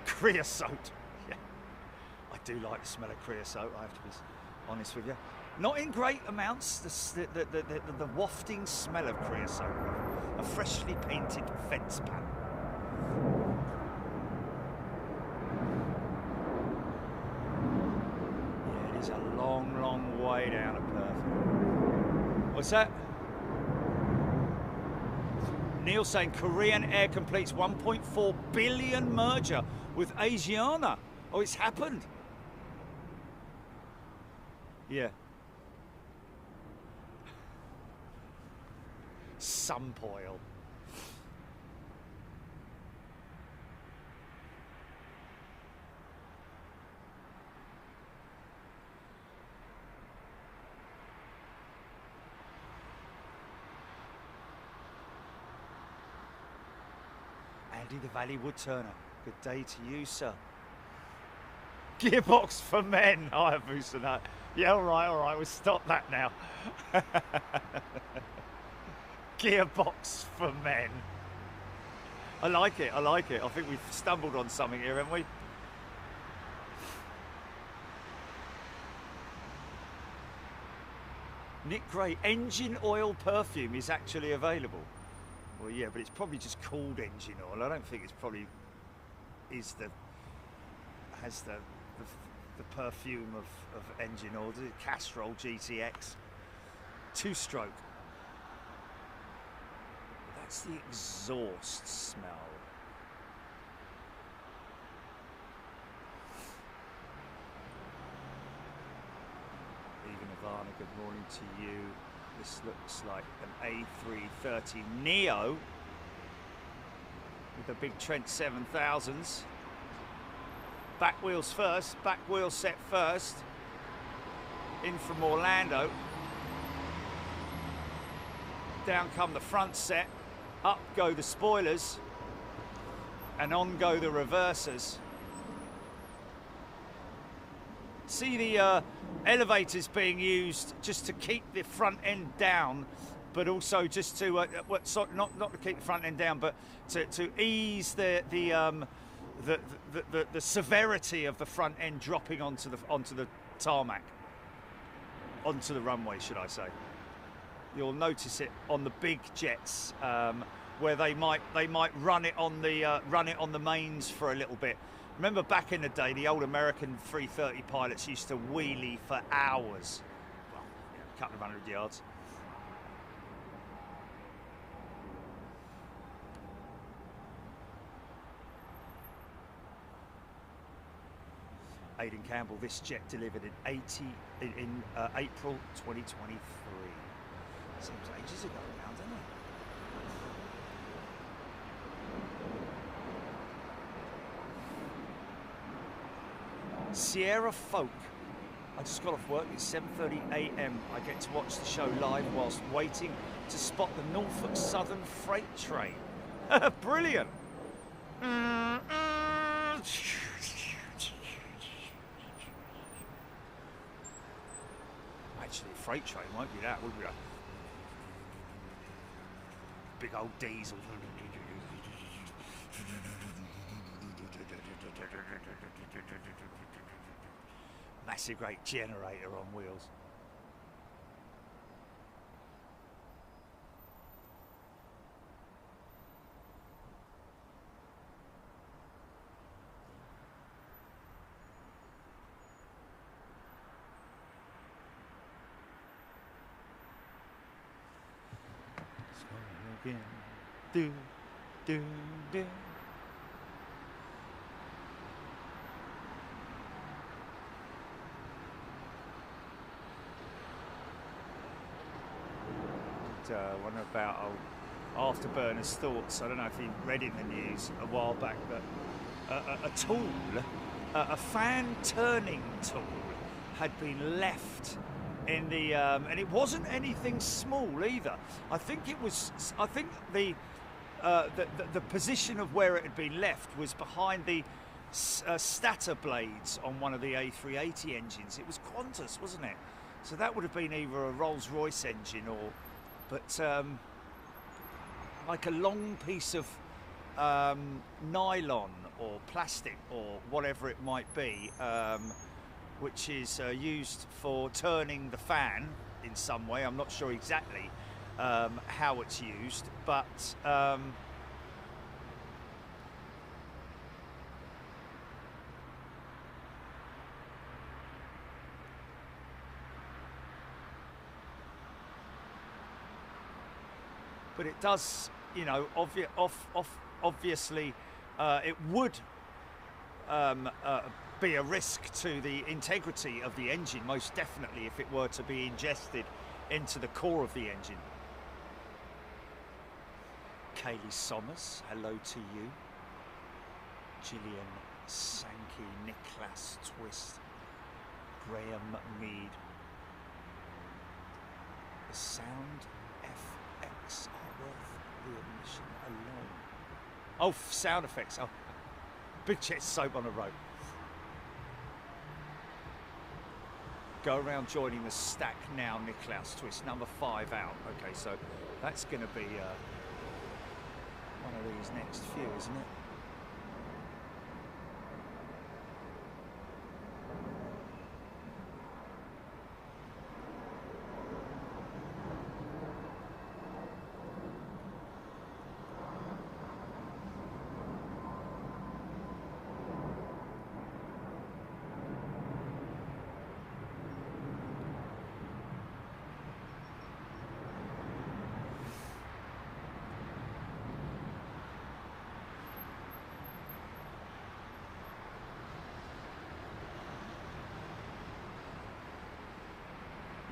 Creosote. Yeah, I do like the smell of creosote, I have to be honest with you. Not in great amounts, the wafting smell of creosote. A freshly painted fence panel. Yeah, it is a long, long way down to Perth. What's that? Neil saying Korean Air completes 1.4 billion merger with Asiana. Oh, it's happened. Yeah. Sumpoil. Andy the Valley Woodturner. Good day to you, sir. Gearbox for men. AIRBUS. Yeah, all right, we'll stop that now. Gearbox for men. I like it. I think we've stumbled on something here, haven't we? Nick Gray, engine oil perfume is actually available. Well, yeah, but it's probably just called engine oil. I don't think it's probably has the the perfume of engine oil. Castrol GTX 2-stroke. That's the exhaust smell. Even Ivana, good morning to you. This looks like an A330 Neo with the big Trent 7000s. Back wheels first, back wheel set first. In from Orlando. Down come the front set. Up go the spoilers. And on go the reversers. See the elevators being used just to keep the front end down, but also just to not to keep the front end down, but to ease the severity of the front end dropping onto the tarmac, onto the runway, should I say. You'll notice it on the big jets where they might run it on the mains for a little bit. Remember back in the day, the old American 330 pilots used to wheelie for hours. Well, a couple of 100 yards. Aidan Campbell, this jet delivered in April 2023. Seems ages ago now, doesn't it? Sierra Folk. I just got off work. It's 7:30 a.m. I get to watch the show live whilst waiting to spot the Norfolk Southern freight train. Brilliant. Actually, a freight train won't be that, would we? Big old diesel. Massive great generator on wheels. So again, do, do, do. One about Afterburner's thoughts. I don't know if you read in the news a while back that a tool, a fan turning tool, had been left in the and it wasn't anything small either. I think the position of where it had been left was behind the stator blades on one of the A380 engines. It was Qantas, wasn't it? So that would have been either a Rolls-Royce engine or. But like a long piece of nylon or plastic or whatever it might be, which is used for turning the fan in some way. I'm not sure exactly how it's used, but but it does, you know, obviously it would be a risk to the integrity of the engine, most definitely, if it were to be ingested into the core of the engine. Kaylee Sommers, hello to you. Gillian Sankey, Niklas Twist, Graham Mead. The sound FX are worth the admission alone. Oh, sound effects. Oh, big chest soap on the road. Go around joining the stack now, Niklas Twist. Number 5 out. Okay, so that's going to be one of these next few, isn't it?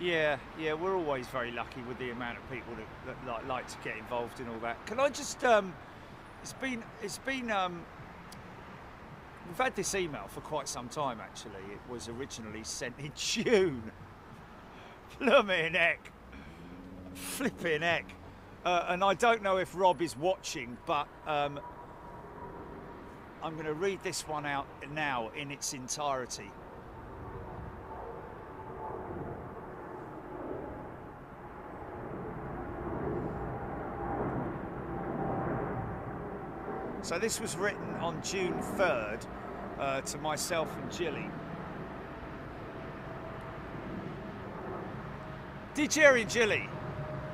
Yeah, we're always very lucky with the amount of people that like to get involved in all that. Can I just, it's been, we've had this email for quite some time actually. It was originally sent in June. Flipping heck. Flipping heck. And I don't know if Rob is watching, but I'm going to read this one out now in its entirety. So this was written on June 3rd to myself and Jilly. Dear Jerry and Jilly,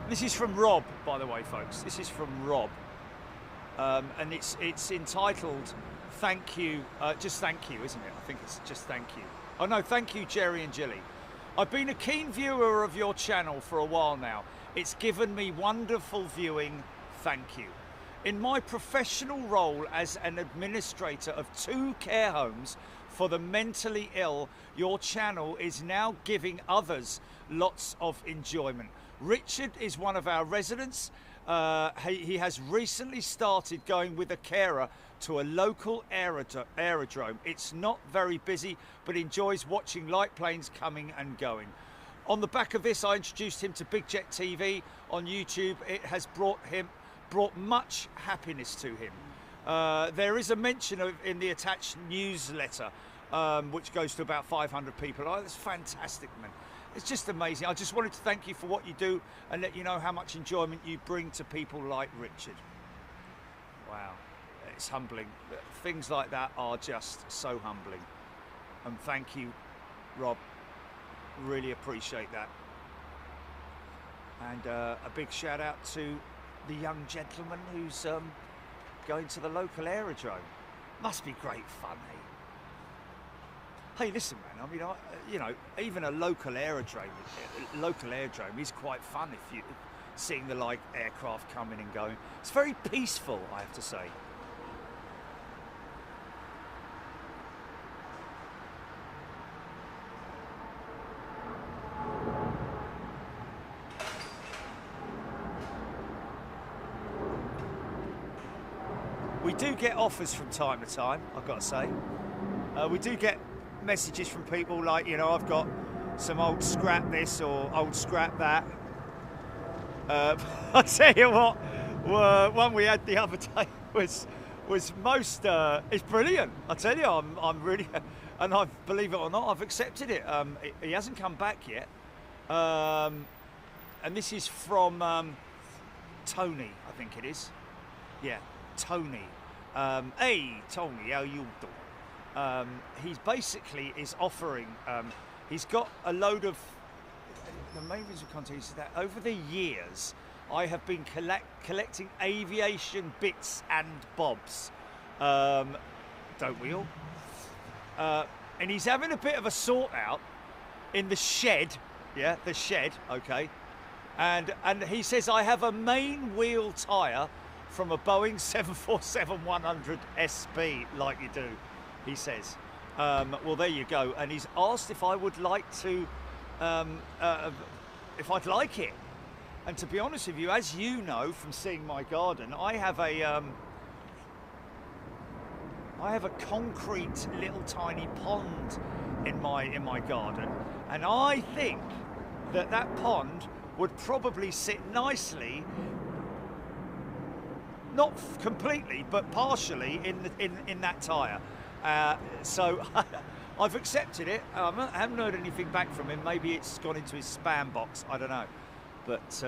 this is from Rob, by the way, folks. This is from Rob, and it's entitled "Thank You." Just thank you, isn't it? I think it's just thank you. Oh no, thank you, Jerry and Jilly. I've been a keen viewer of your channel for a while now. It's given me wonderful viewing. Thank you. In my professional role as an administrator of 2 care homes for the mentally ill, your channel is now giving others lots of enjoyment. Richard is one of our residents. He has recently started going with a carer to a local aerodrome. It's not very busy, but enjoys watching light planes coming and going. On the back of this, I introduced him to Big Jet TV on YouTube. It has brought much happiness to him. There is a mention of in the attached newsletter, which goes to about 500 people. Oh, that's fantastic, man. It's just amazing. I just wanted to thank you for what you do and let you know how much enjoyment you bring to people like Richard. Wow, it's humbling. Things like that are just so humbling. And thank you, Rob. Really appreciate that. And a big shout out to the young gentleman who's going to the local aerodrome. Must be great fun, hey? Hey, listen, man. I mean, you know, even a local aerodrome is quite fun if you seeing the like aircraft coming and going. It's very peaceful, I have to say. We do get offers from time to time, I've got to say. We do get messages from people like, you know, I've got some old scrap this or old scrap that. I'll tell you what, one we had the other day was most, it's brilliant. I tell you, I'm really, and I believe it or not, I've accepted it. He hasn't come back yet. And this is from Tony, I think it is. Yeah. Tony. Hey Tony, how you doing? He's basically is offering, he's got a load of, the main reason for content is that over the years I have been collecting aviation bits and bobs, don't we all? And he's having a bit of a sort out in the shed, yeah, the shed, okay, and he says I have a main wheel tyre from a Boeing 747-100 SB, like you do, he says. Well, there you go. And he's asked if I would like to, if I'd like it. And to be honest with you, as you know from seeing my garden, I have a concrete little tiny pond in my garden, and I think that pond would probably sit nicely. Not completely, but partially in that tyre. So I've accepted it. I haven't heard anything back from him. Maybe it's gone into his spam box. I don't know. But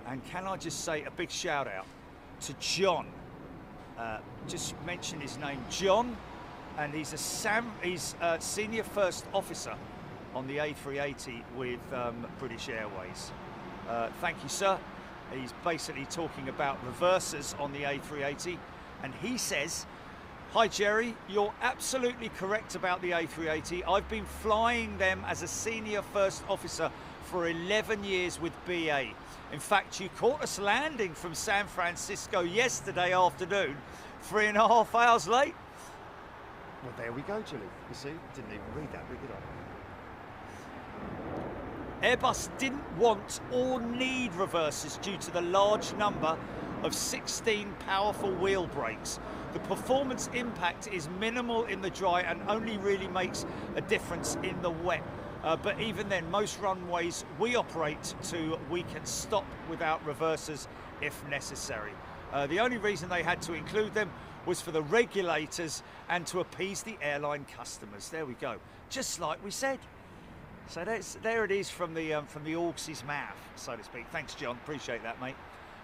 and can I just say a big shout out to John? Just mention his name, John, and he's a senior first officer on the A380 with British Airways. Thank you, sir. He's basically talking about reversers on the A380, and he says, hi Jerry, you're absolutely correct about the A380. I've been flying them as a senior first officer for 11 years with BA. In fact, you caught us landing from San Francisco yesterday afternoon, 3.5 hours late. Well, there we go, Julie. You see, didn't even read that, did I? Airbus didn't want or need reversers due to the large number of 16 powerful wheel brakes. The performance impact is minimal in the dry and only really makes a difference in the wet. But even then, most runways we operate to, we can stop without reversers if necessary. The only reason they had to include them was for the regulators and to appease the airline customers. There we go, just like we said. So there it is from the Orcs' mouth, so to speak. Thanks, John. Appreciate that, mate.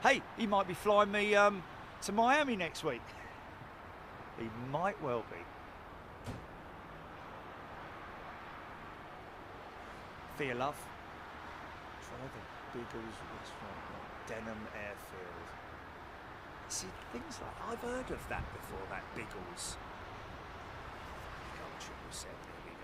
Hey, he might be flying me to Miami next week. He might well be. Fear love. Try the Biggles restaurant, Denham Airfield. See, things like, I've heard of that before, that Biggles. Gold 777, there we go.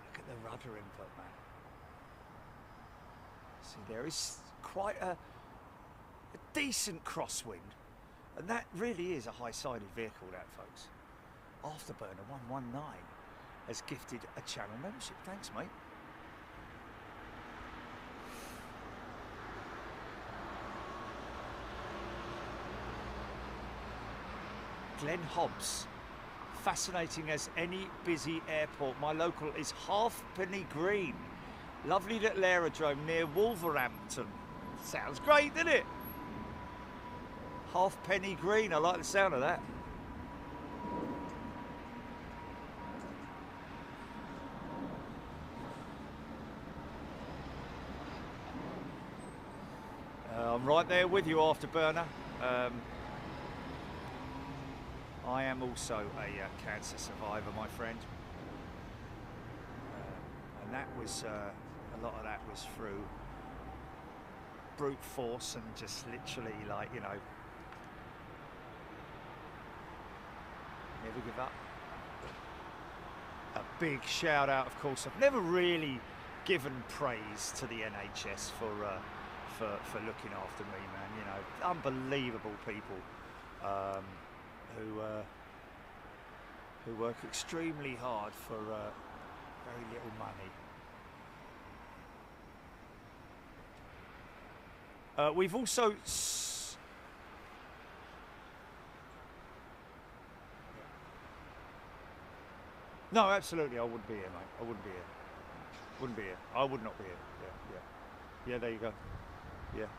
Look at the rudder input, man. See, there is quite a decent crosswind, and that really is a high-sided vehicle, that, folks. Afterburner 119 has gifted a channel membership. Thanks, mate. Glen Hobbs. Fascinating as any busy airport. My local is Halfpenny Green. Lovely little aerodrome near Wolverhampton. Sounds great, doesn't it? Halfpenny Green, I like the sound of that. I'm right there with you, Afterburner. I am also a cancer survivor, my friend. And that was, a lot of that was through brute force and just literally, like, you know, never give up. A big shout out, of course. I've never really given praise to the NHS for looking after me, man. You know, unbelievable people who work extremely hard for very little money. We've also no, absolutely, I wouldn't be here, mate. I wouldn't be here. Wouldn't be here. I would not be here. Yeah. There you go. Yeah,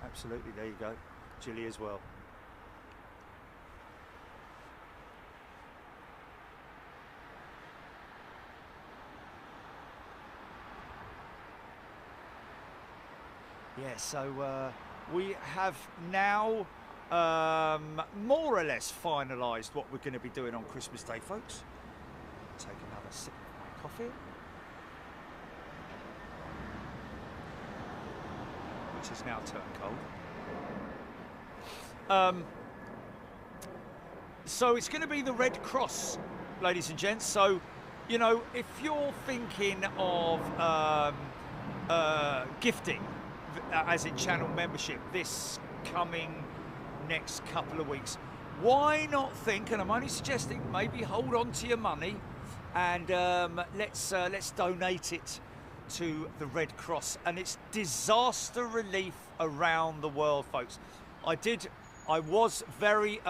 absolutely. There you go. Chile as well. Yeah, so we have now more or less finalised what we're going to be doing on Christmas Day, folks. Take another sip of my coffee, which has now turned cold. So it's going to be the Red Cross, ladies and gents. So, you know, if you're thinking of gifting, as in channel membership, this coming next couple of weeks, why not think, and I'm only suggesting, maybe hold on to your money and let's donate it to the Red Cross and its disaster relief around the world, folks. I was very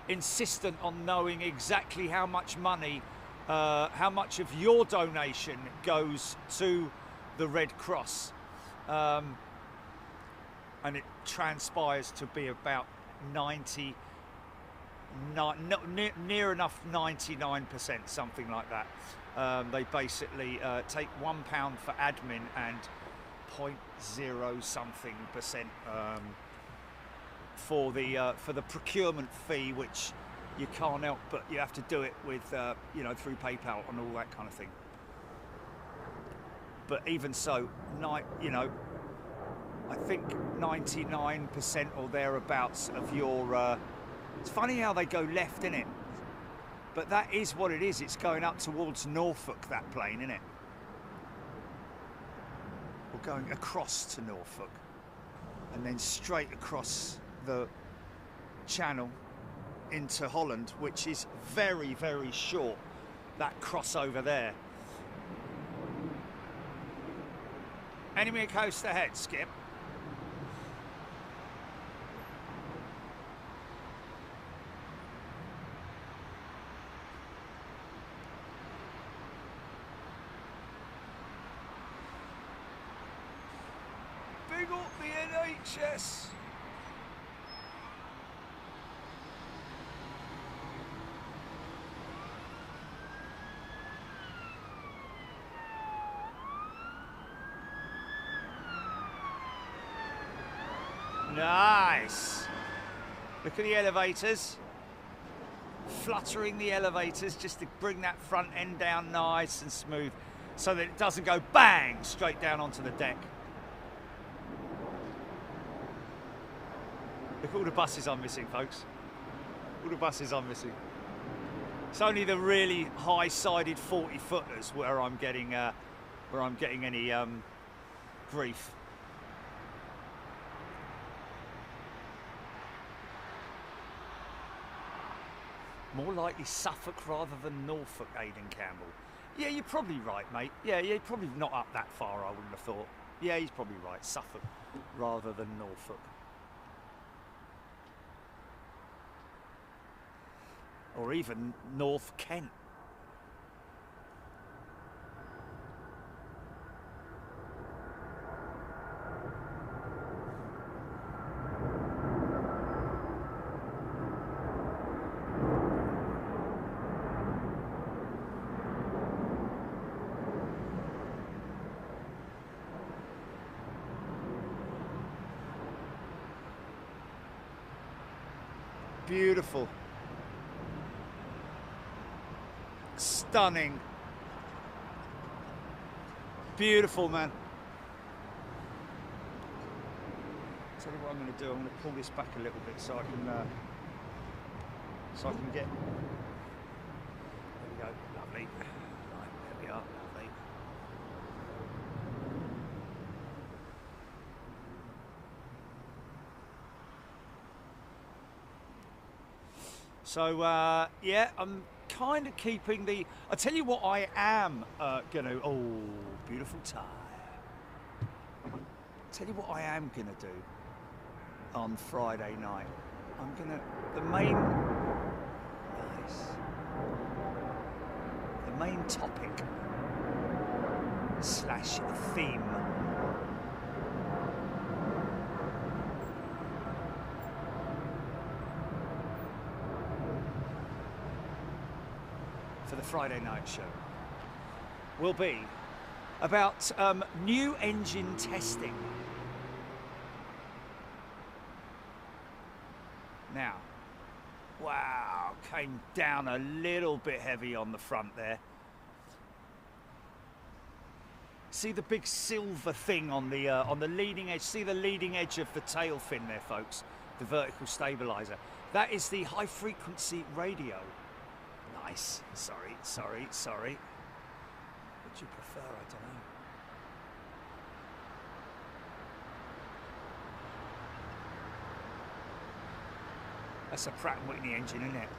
insistent on knowing exactly how much money, how much of your donation goes to the Red Cross. And it transpires to be about 99, near enough 99%, something like that. They basically take £1 for admin and 0.0 something percent for the procurement fee, which you can't help but you have to do it with you know, through PayPal and all that kind of thing. But even so, you know, I think 99% or thereabouts of your... it's funny how they go left, isn't it? But that is what it is. It's going up towards Norfolk, that plane, isn't it? Or going across to Norfolk. And then straight across the channel into Holland, which is very, very short, that crossover there. Enemy coast ahead, Skip. Big up the NHS. Nice. Look at the elevators. Fluttering the elevators just to bring that front end down nice and smooth so that it doesn't go bang straight down onto the deck. Look at all the buses I'm missing, folks. All the buses I'm missing. It's only the really high-sided 40-footers where I'm getting any grief. More likely Suffolk rather than Norfolk, Aidan Campbell. Yeah, you're probably right, mate. Yeah, you're probably not up that far, I wouldn't have thought. Yeah, he's probably right. Suffolk rather than Norfolk. Or even North Kent. Beautiful. Stunning. Beautiful, man. Tell you what I'm going to do. I'm going to pull this back a little bit so I can get. There we go. Lovely. Right, there we are. Lovely. So yeah, I'm kind of keeping the. I tell you what, I am gonna. Oh, beautiful tie. Tell you what, I am gonna do on Friday night. I'm gonna the main. Nice. The main topic slash theme. For the Friday night show will be about new engine testing. Now, wow, came down a little bit heavy on the front there. See the big silver thing on the leading edge? See the leading edge of the tail fin there, folks? The vertical stabilizer. That is the high frequency radio. Nice. Sorry. Would you prefer? I don't know. That's a Pratt & Whitney engine, isn't it?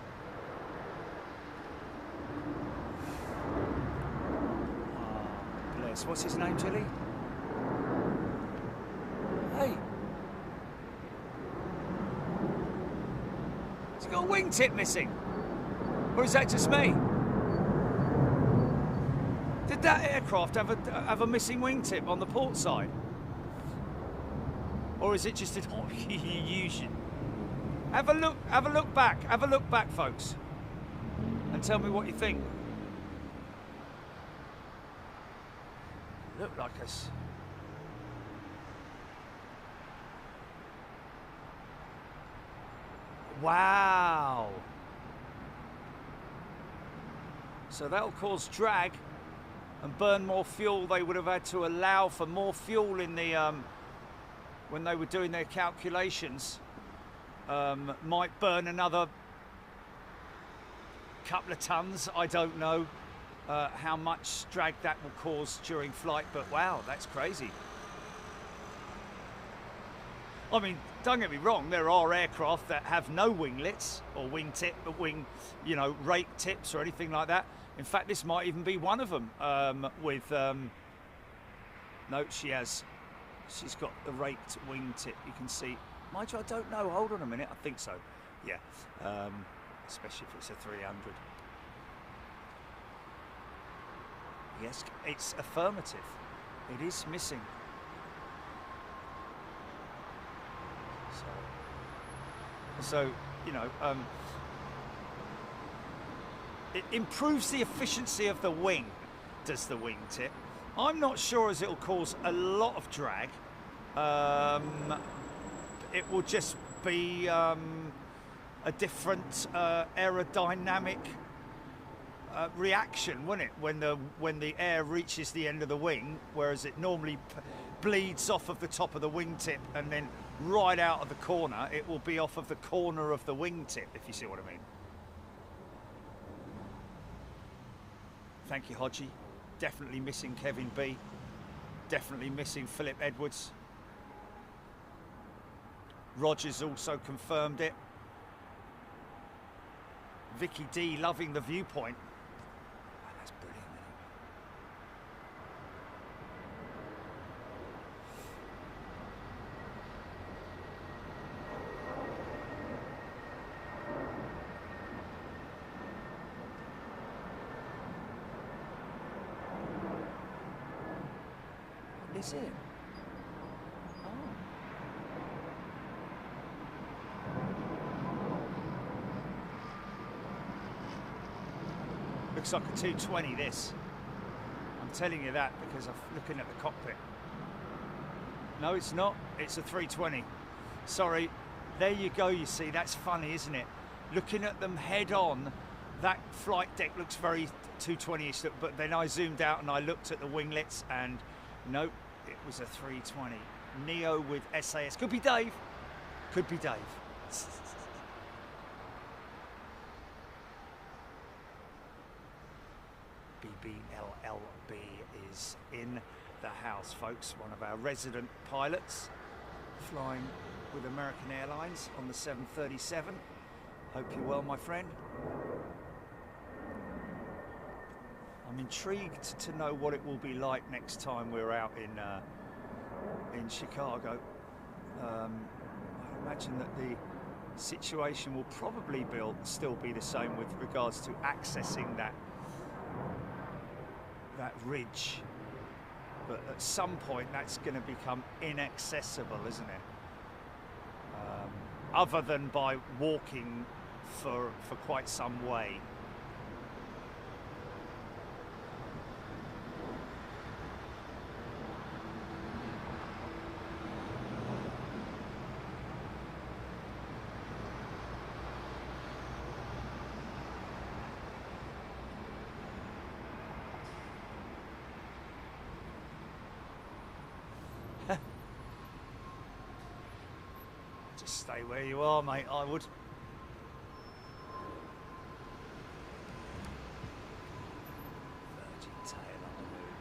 Oh, bless. What's his name, Tilly? Hey. Has he got a wingtip missing? Or is that just me? Did that aircraft have a missing wingtip on the port side? Or is it just an illusion? Have a look back, folks. And tell me what you think. Look like us. Wow. So that'll cause drag and burn more fuel. They would have had to allow for more fuel in the when they were doing their calculations, might burn another couple of tons. I don't know how much drag that will cause during flight, but wow, that's crazy. I mean, don't get me wrong, there are aircraft that have no winglets or wingtip, you know, rake tips or anything like that. In fact, this might even be one of them with, no, she's got the raked wingtip, you can see. Mind you, I don't know, hold on a minute, I think so, yeah, especially if it's a 300. Yes, it's affirmative, it is missing. So, you know, it improves the efficiency of the wing, does the wingtip. I'm not sure as it'll cause a lot of drag. It will just be a different aerodynamic reaction, won't it, when the air reaches the end of the wing, whereas it normally bleeds off of the top of the wingtip and then right out of the corner, it will be off of the corner of the wingtip, if you see what I mean. Thank you, Hodgie. Definitely missing Kevin B. Definitely missing Philip Edwards. Rogers also confirmed it. Vicky D loving the viewpoint. Oh, that's brilliant. Is it? Oh. Looks like a 220 this. I'm telling you that because I'm looking at the cockpit. No, it's not. It's a 320. Sorry. There you go, you see. That's funny, isn't it? Looking at them head on, that flight deck looks very 220-ish, but then I zoomed out and I looked at the winglets and nope. It was a 320. Neo with SAS. Could be Dave. Could be Dave. BBLLB is in the house, folks. One of our resident pilots flying with American Airlines on the 737. Hope you're well, my friend. I'm intrigued to know what it will be like next time we're out in Chicago. I imagine that the situation will probably still be the same with regards to accessing that ridge, but at some point that's going to become inaccessible, isn't it? Other than by walking for quite some way. Just stay where you are, mate, I would. Virgin tail on the moon.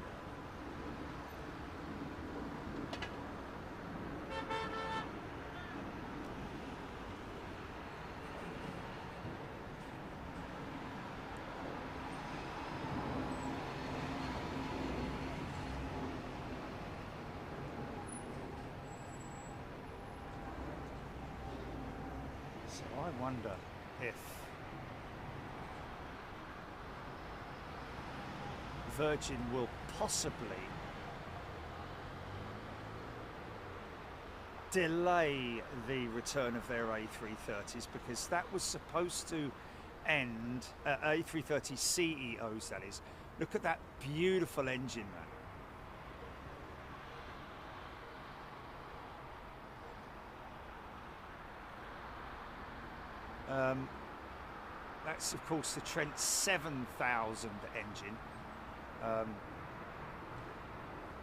So I wonder if Virgin will possibly delay the return of their A330s, because that was supposed to end, A330 CEOs that is. Look at that beautiful engine, man. That's of course the Trent 7000 engine,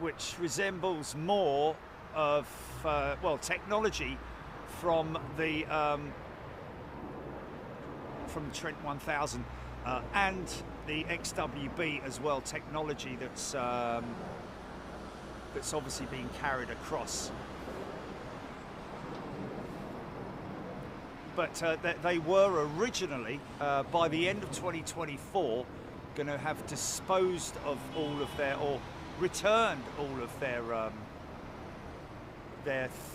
which resembles more of well, technology from the Trent 1000 and the XWB as well. Technology that's obviously being carried across. But they were originally, by the end of 2024, going to have disposed of all of their, or returned all of their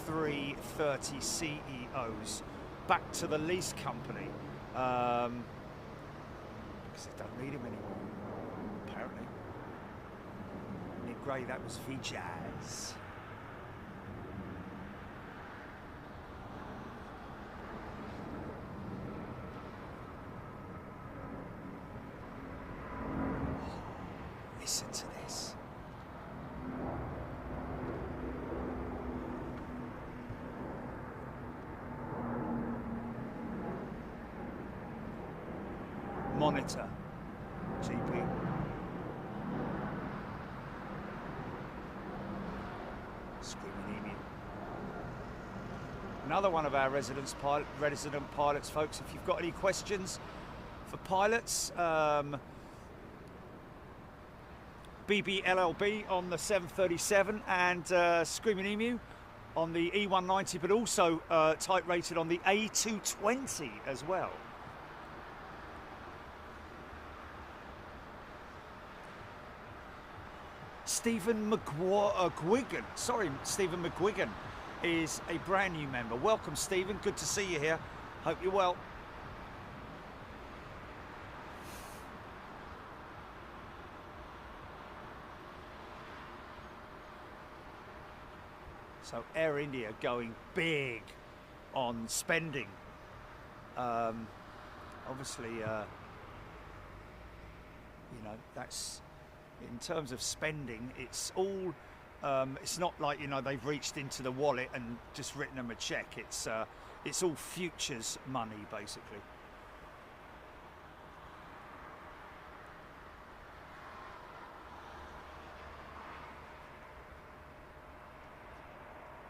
330 CEOs back to the lease company, because they don't need them anymore, apparently. Nick Gray, that was VJazz. Listen to this. Monitor, GP. Screaming emu. Another one of our resident pilots, folks. If you've got any questions for pilots, BBLLB on the 737 and Screaming Emu on the E190, but also type rated on the A220 as well. Stephen McGuigan, Stephen McGuigan is a brand new member. Welcome, Stephen. Good to see you here. Hope you're well. So Air India going big on spending. Obviously, you know, that's in terms of spending. It's all. It's not like, you know, they've reached into the wallet and just written them a check. It's all futures money, basically.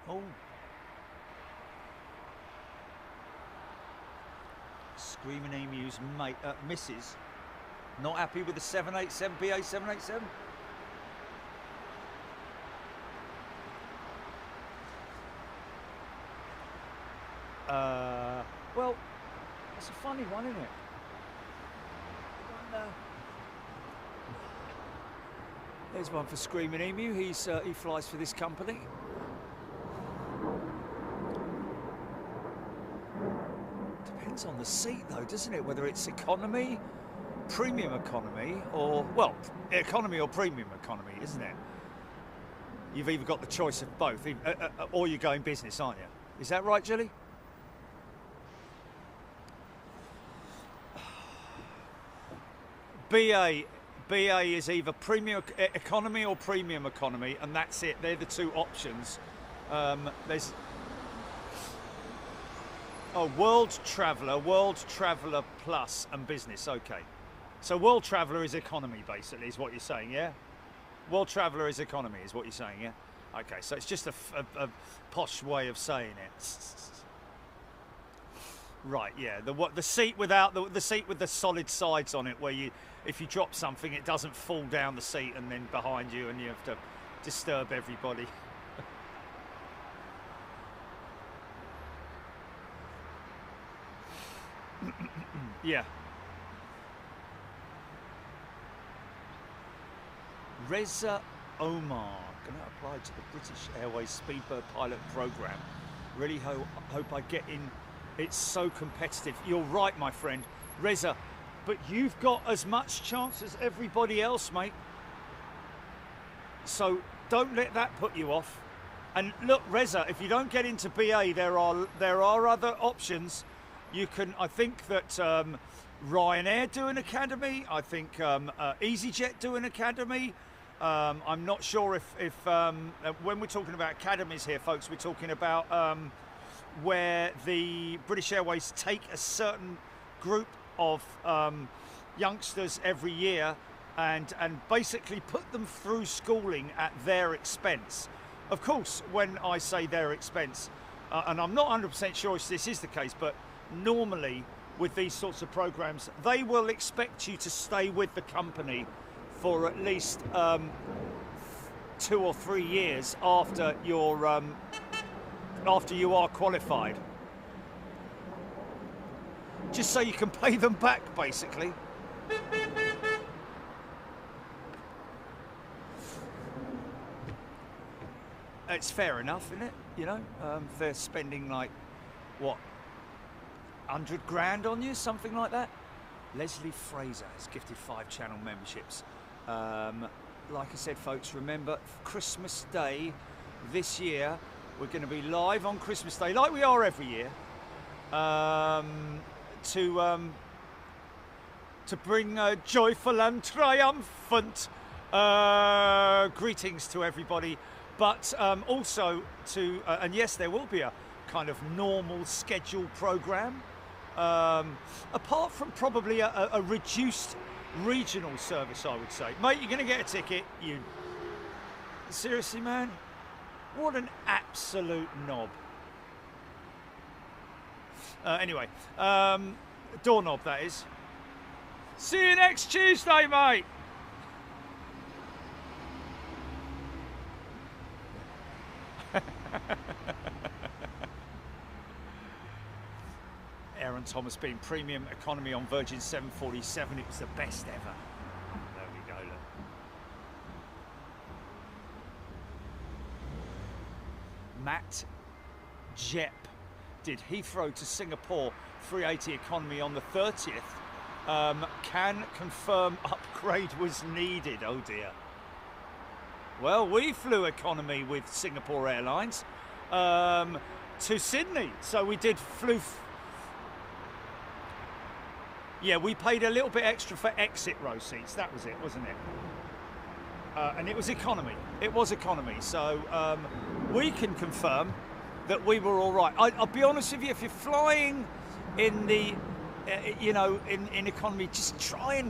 Oh. Screaming Emu's mate, Mrs. Not happy with the 787 BA 787? Well, it's a funny one, isn't it? There's one for Screaming Emu. He flies for this company. Depends on the seat, though, doesn't it? Whether it's economy, premium economy, or, well, economy or premium economy, isn't it? You've either got the choice of both, or you're going business, aren't you? Is that right, Julie? BA is either premium economy or premium economy, and that's it. They're the two options. There's World Traveller Plus, and Business. Okay, so World Traveller is economy, basically, is what you're saying, yeah? World Traveller is economy, is what you're saying, yeah? Okay, so it's just a posh way of saying it. Right, yeah. The seat without the seat with the solid sides on it, where if you drop something, it doesn't fall down the seat and then behind you, and you have to disturb everybody. Yeah. Reza Omar, going to apply to the British Airways Speedbird pilot program. Really hope I get in. It's so competitive. You're right, my friend, Reza, but you've got as much chance as everybody else, mate. So don't let that put you off. And look, Reza, if you don't get into BA, there are other options. You can, I think that Ryanair do an academy. I think EasyJet do an academy. I'm not sure if when we're talking about academies here, folks, we're talking about where the British Airways take a certain group of youngsters every year and basically put them through schooling at their expense. Of course, when I say their expense, and I'm not 100% sure if this is the case, but normally with these sorts of programs, they will expect you to stay with the company for at least 2 or 3 years after you are qualified, just so you can pay them back, basically. It's fair enough, isn't it? You know, if they're spending like, what, 100 grand on you, something like that. Leslie Fraser has gifted 5 channel memberships. Like I said, folks, remember Christmas Day this year. We're going to be live on Christmas Day, like we are every year, to bring joyful and triumphant greetings to everybody. But also to, and yes, there will be a kind of normal scheduled program, apart from probably a reduced regional service, I would say. Mate, you're going to get a ticket. You seriously, man? What an absolute knob. Anyway, doorknob, that is. See you next Tuesday, mate. Aaron Thomas being premium economy on Virgin 747, it was the best ever. There we go, look. Matt Jepp did Heathrow to Singapore 380 economy on the 30th. Can confirm upgrade was needed. Oh dear. Well, we flew economy with Singapore Airlines to Sydney, so we flew. Yeah, we paid a little bit extra for exit row seats. That was it, wasn't it? And it was economy. It was economy. So we can confirm that we were all right. I'll be honest with you, if you're flying in the, in economy, just try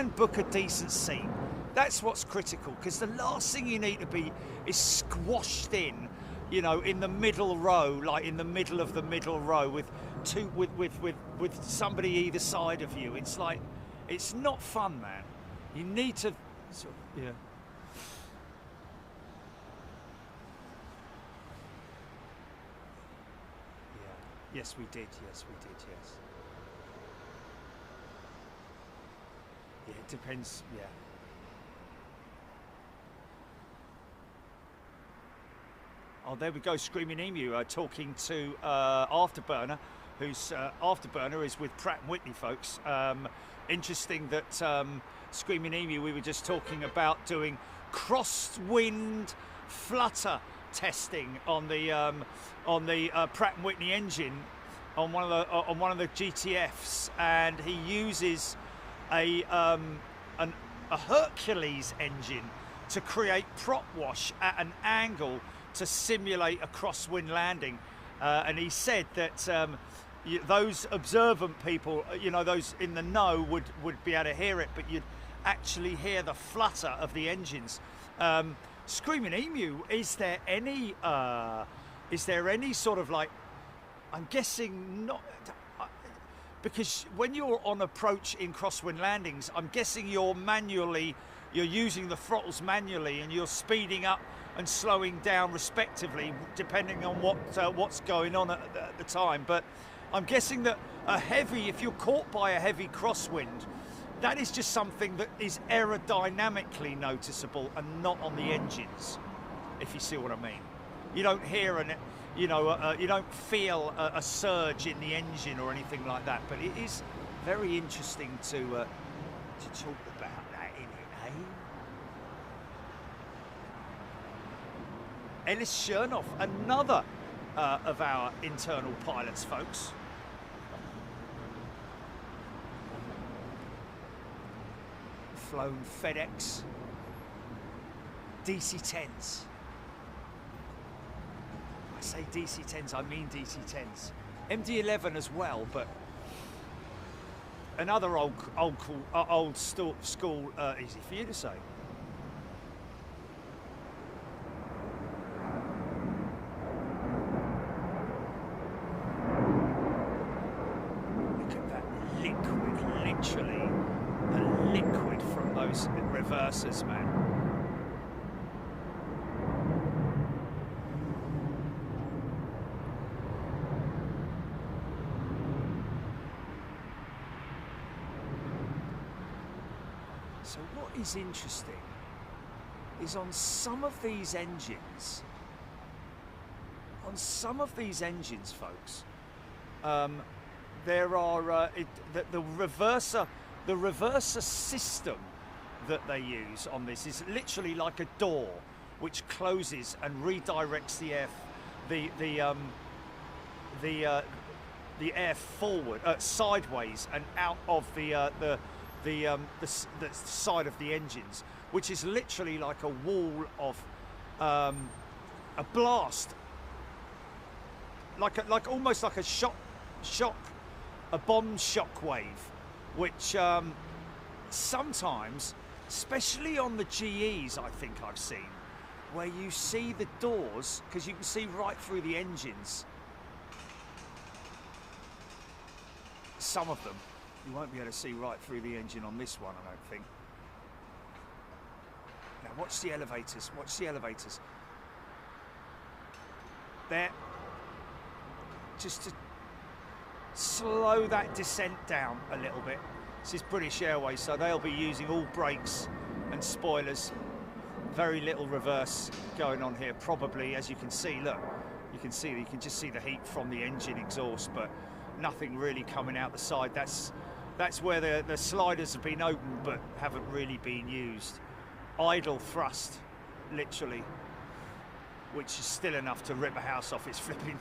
and book a decent seat. That's what's critical, because the last thing you need to be is squashed in, in the middle row, like in the middle of the middle row with somebody either side of you. It's like, it's not fun, man. You need to, yeah. Yeah. Yes, we did. Yes, we did. Yes. Yeah, it depends. Yeah. Oh, there we go, Screaming Emu talking to Afterburner, whose Afterburner is with Pratt & Whitney, folks. Interesting that Screaming Emu, we were just talking about doing crosswind flutter testing on the Pratt & Whitney engine on one of the GTFs, and he uses a Hercules engine to create prop wash at an angle to simulate a crosswind landing, and he said that those observant people, those in the know would be able to hear it, but you'd actually hear the flutter of the engines. Screaming Emu, is there any sort of like, I'm guessing not, because when you're on approach in crosswind landings, I'm guessing you're using the throttles manually, and you're speeding up and slowing down respectively depending on what's going on at the time. But I'm guessing that if you're caught by a heavy crosswind, that is just something that is aerodynamically noticeable and not on the engines, if you see what I mean. You don't hear you don't feel a surge in the engine or anything like that. But it is very interesting to talk about that, isn't it, eh? Ellis Chernoff, another of our internal pilots, folks. Flown FedEx DC-10s. I say DC-10s, I mean DC-10s. MD-11 as well, but another old school, easy for you to say. reversers, man. So what is interesting is on some of these engines, folks, there are the reverser system that they use on this is literally like a door which closes and redirects the air forward, sideways and out of the side of the engines, which is literally like a wall of a blast, almost like a bomb shock wave, which sometimes, especially on the GEs, I think I've seen, where you see the doors, because you can see right through the engines. Some of them. You won't be able to see right through the engine on this one, I don't think. Now watch the elevators, There. Just to slow that descent down a little bit. This is British Airways, so they'll be using all brakes and spoilers. Very little reverse going on here, probably, as you can see. Look, you can just see the heat from the engine exhaust, but nothing really coming out the side. That's where the sliders have been opened but haven't really been used. Idle thrust, literally, which is still enough to rip a house off its flipping.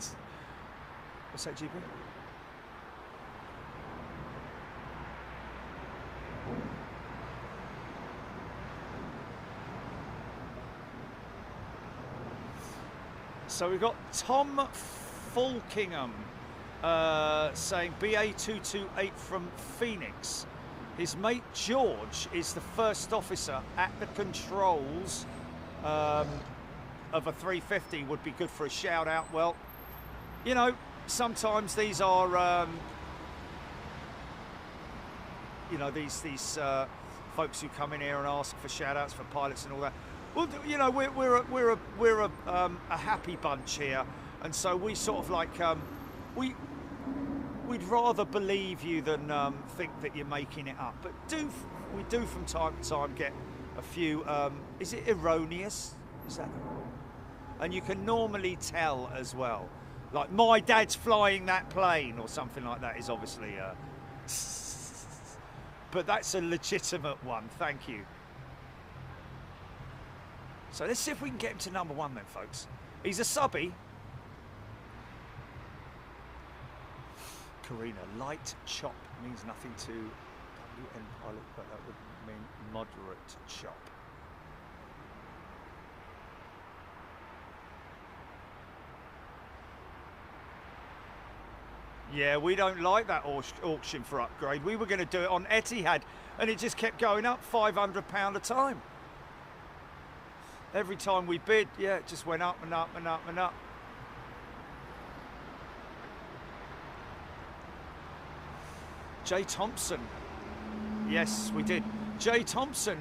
What's that, GP? So we've got Tom Falkingham saying BA228 from Phoenix. His mate George is the first officer at the controls of a 350. Would be good for a shout out. Well, you know, sometimes these are, you know, these folks who come in here and ask for shout outs for pilots and all that. Well, you know, we're a happy bunch here, and so we sort of like we'd rather believe you than think that you're making it up. But we do from time to time get a few. Is it erroneous? Is that? And you can normally tell as well. Like, my dad's flying that plane or something like that is obviously. But that's a legitimate one. Thank you. So let's see if we can get him to number one then, folks. He's a subby. Karina, light chop means nothing to WN pilot, but that would mean moderate chop. Yeah, we don't like that auction for upgrade. We were going to do it on Etihad, and it just kept going up, £500 a time. Every time we bid, yeah, it just went up and up and up and up. Jay Thompson. Yes, we did. Jay Thompson,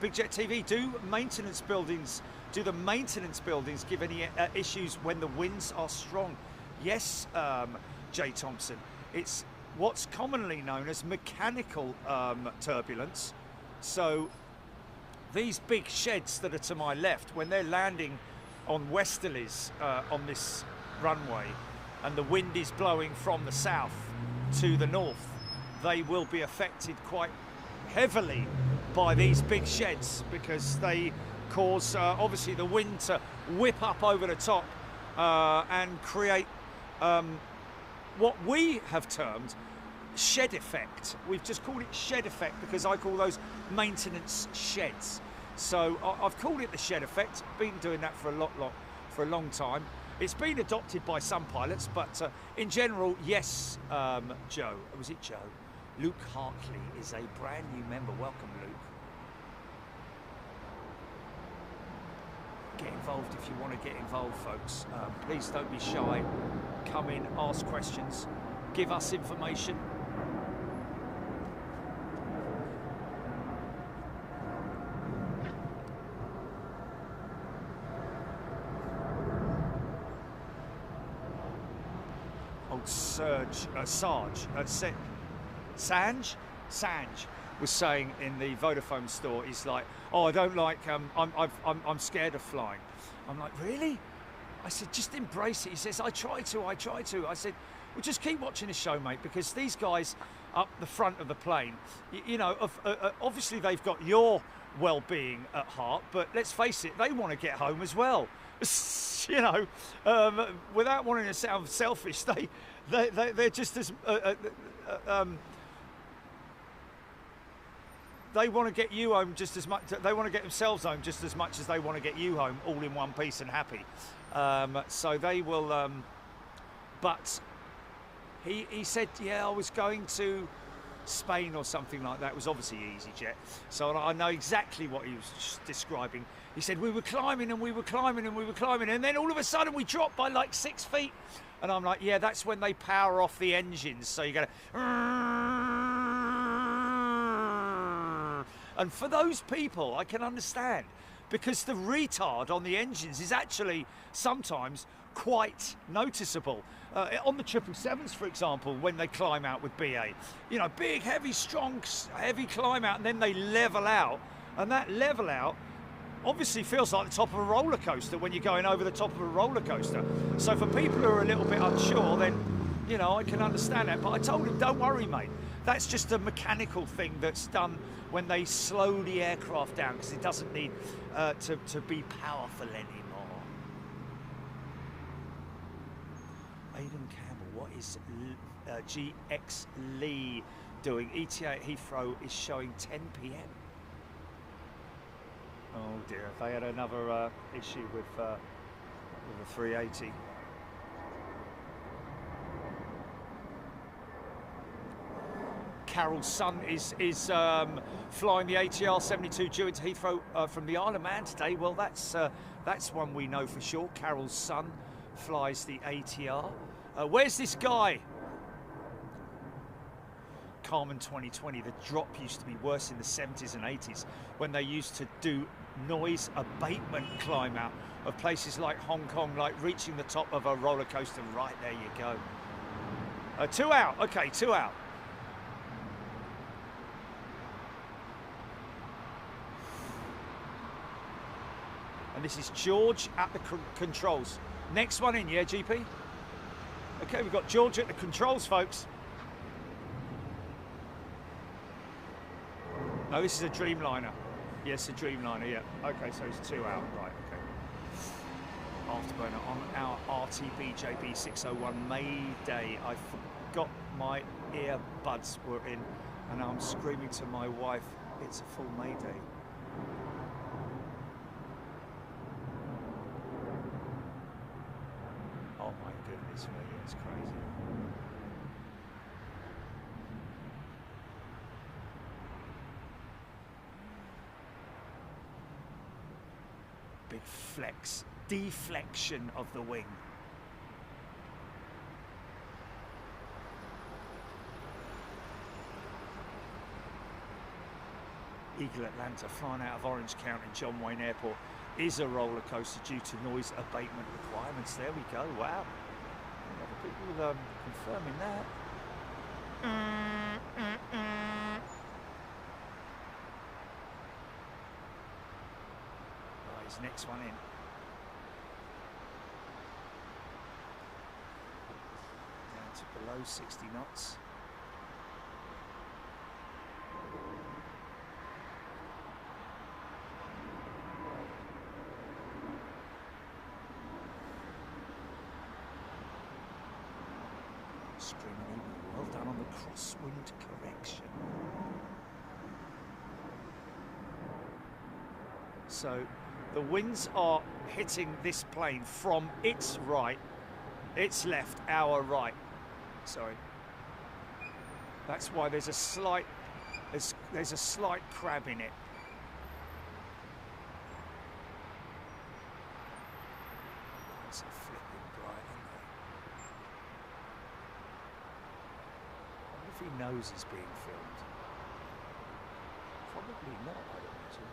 Big Jet TV, do the maintenance buildings give any issues when the winds are strong? Yes, Jay Thompson. It's what's commonly known as mechanical turbulence. So these big sheds that are to my left, when they're landing on westerlies on this runway and the wind is blowing from the south to the north, they will be affected quite heavily by these big sheds because they cause obviously the wind to whip up over the top and create what we have termed shed effect. We've just called it shed effect because I call those maintenance sheds. So I've called it the shed effect. Been doing that for a long time. It's been adopted by some pilots, but in general, yes. Joe, was it Joe? Luke Hartley is a brand new member. Welcome, Luke. Get involved if you want to get involved, folks. Please don't be shy. Come in, ask questions, give us information. old Sanj was saying in the Vodafone store, he's like, oh, I don't like, I'm scared of flying. I'm like, really? I said, just embrace it. He says, I try to. I said, well, just keep watching the show, mate, because these guys up the front of the plane, you know, obviously they've got your well-being at heart, but let's face it, they want to get home as well. You know, without wanting to sound selfish, they're just as they want to get you home just as much. They want to get themselves home just as much as they want to get you home, all in one piece and happy. So they will. But he said, yeah, I was going to Spain or something like that. It was obviously EasyJet. So I know exactly what he was describing. He said we were climbing and we were climbing and we were climbing, and then all of a sudden we dropped by like 6 feet. And I'm like, yeah, that's when they power off the engines. So you go. And for those people, I can understand, because the retard on the engines is actually sometimes quite noticeable. On the 777s, for example, when they climb out with BA, you know, big, heavy, strong, heavy climb out, and then they level out. And that level out obviously feels like the top of a roller coaster when you're going over the top of a roller coaster. So for people who are a little bit unsure, then, you know, I can understand that. But I told him, don't worry, mate. That's just a mechanical thing that's done when they slow the aircraft down, because it doesn't need to be powerful anymore. Aidan Campbell, what is GX Lee doing? ETA at Heathrow is showing 10 p.m. Oh dear, they had another issue with the 380. Carol's son is flying the ATR 72 due into Heathrow from the Isle of Man today. Well, that's one we know for sure. Carol's son flies the ATR. Where's this guy? Carmen 2020. The drop used to be worse in the 70s and 80s when they used to do noise abatement climb out of places like Hong Kong, like reaching the top of a roller coaster. Right, there you go. 2 out. Okay, 2 out. And this is George at the controls. Next one in, yeah, GP? Okay, we've got George at the controls, folks. No, this is a Dreamliner. Yes, a Dreamliner, yeah. Okay, so it's 2 out, right, okay. Afterburner on our RTB JB601 Mayday. I forgot my earbuds were in, and I'm screaming to my wife, it's a full Mayday. Oh my goodness me, it's crazy. Big flex, deflection of the wing. Eagle Atlanta flying out of Orange County John Wayne Airport is a roller coaster due to noise abatement requirements. There we go. Wow. Other people confirming that. Oh, his next one in. Down to below 60 knots. Well done on the crosswind correction. So the winds are hitting this plane from its right, its left, our right. Sorry. That's why there's a slight crab in it. It's a flipping bright, isn't it? If he knows he's being filmed. Probably not, I'd imagine.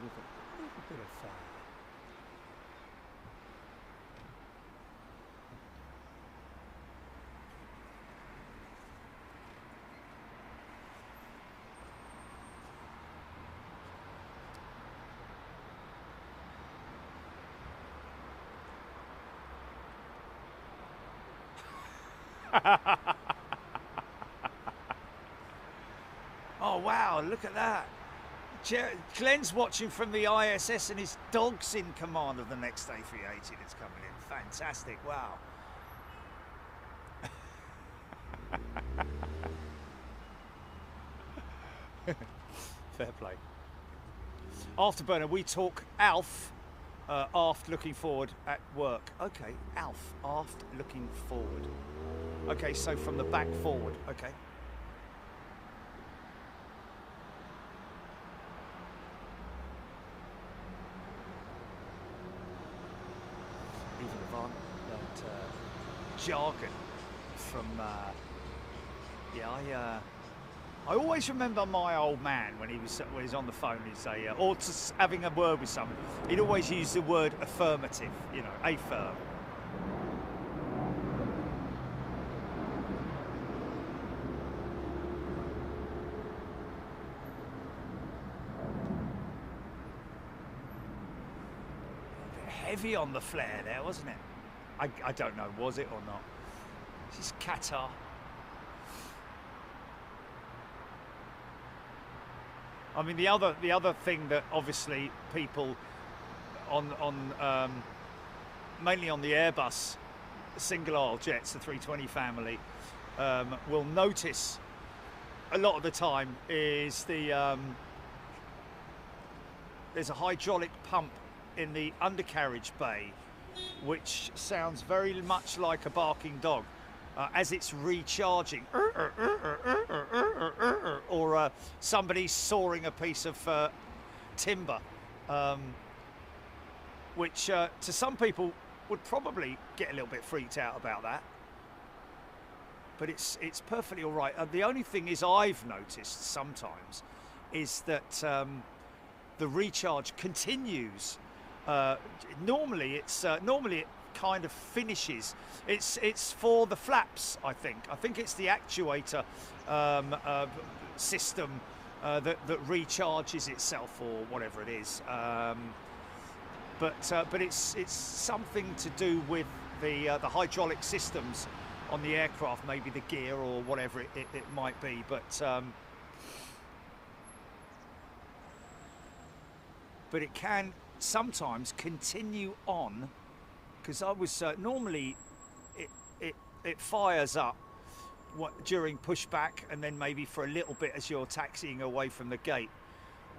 little bit of Oh wow, look at that. Glenn's watching from the ISS and his dog's in command of the next A380 that's coming in. Fantastic, wow. Fair play. Afterburner, we talk ALF, aft looking forward at work. Okay, ALF, aft looking forward. Okay, so from the back forward, okay. Even if I learned jargon from, I always remember my old man when he was on the phone. He'd say, or just having a word with someone, he'd always use the word affirmative, you know, affirm. A bit heavy on the flare there, wasn't it? I don't know, was it or not? This is Qatar. I mean, the other thing that obviously people on mainly on the Airbus single aisle jets, the 320 family, will notice a lot of the time is the there's a hydraulic pump in the undercarriage bay, which sounds very much like a barking dog. As it's recharging, or somebody sawing a piece of timber, which to some people would probably get a little bit freaked out about that. But it's perfectly all right. The only thing is I've noticed sometimes is that the recharge continues. Normally it kind of finishes. It's for the flaps, I think. I think it's the actuator system that recharges itself or whatever it is. But it's something to do with the hydraulic systems on the aircraft, maybe the gear or whatever it might be. But it can sometimes continue on. Because I was normally it fires up during pushback and then maybe for a little bit as you're taxiing away from the gate,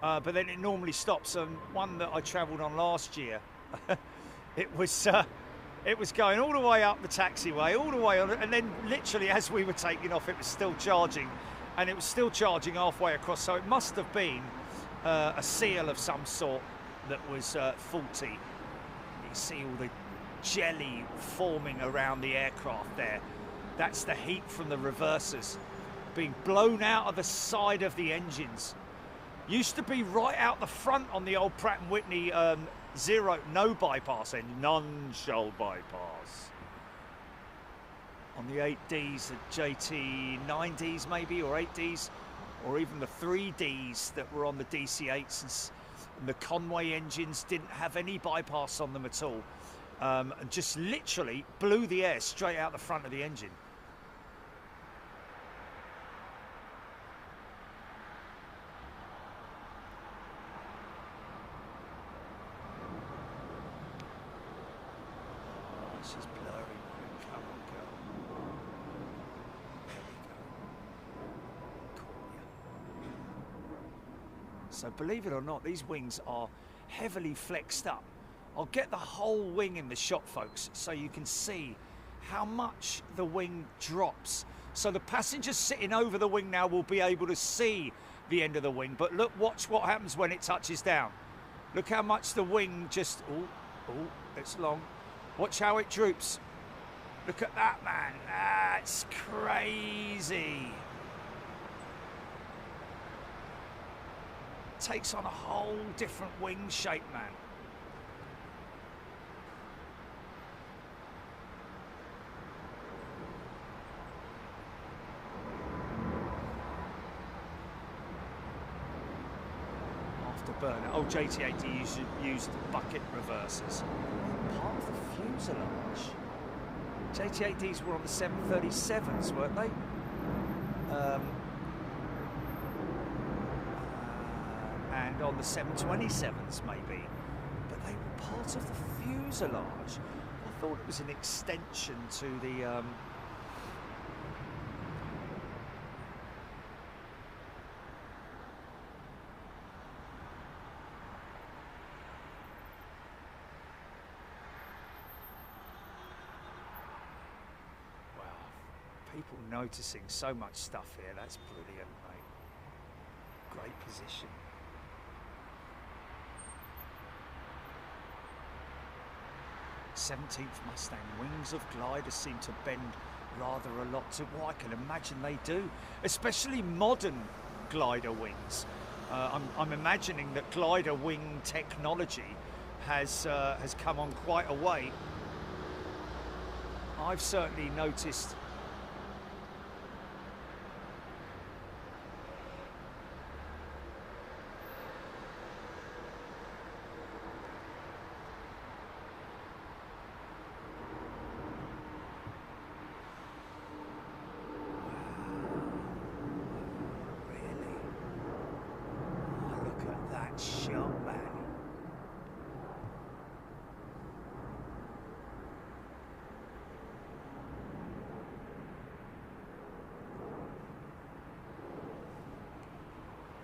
but then it normally stops. And one that I travelled on last year, it was going all the way up the taxiway, all the way on, and then literally as we were taking off, it was still charging, and it was still charging halfway across. So it must have been a seal of some sort that was faulty. You see all the jelly forming around the aircraft there. That's the heat from the reversers being blown out of the side of the engines. Used to be right out the front on the old Pratt & Whitney no bypass engine, none shall bypass. On the 8Ds, the JT 9Ds maybe, or 8Ds, or even the 3Ds that were on the DC-8s, and the Conway engines didn't have any bypass on them at all. And just literally blew the air straight out the front of the engine. Oh, she's blurry. Come on, girl. There we go. Cool. So believe it or not, these wings are heavily flexed up. I'll get the whole wing in the shot, folks, so you can see how much the wing drops. So the passengers sitting over the wing now will be able to see the end of the wing. But look, watch what happens when it touches down. Look how much the wing just, oh, it's long. Watch how it droops. Look at that, man. That's crazy. takes on a whole different wing shape, man. Afterburner. Oh, JT80 used bucket reversers. Part of the fuselage. JT80s were on the 737s, weren't they? And on the 727s, maybe. But they were part of the fuselage. I thought it was an extension to the... People noticing so much stuff here. That's brilliant, mate. Great position. '17th Mustang wings of gliders seem to bend rather a lot to what I can imagine they do, especially modern glider wings. I'm imagining that glider wing technology has come on quite a way. I've certainly noticed.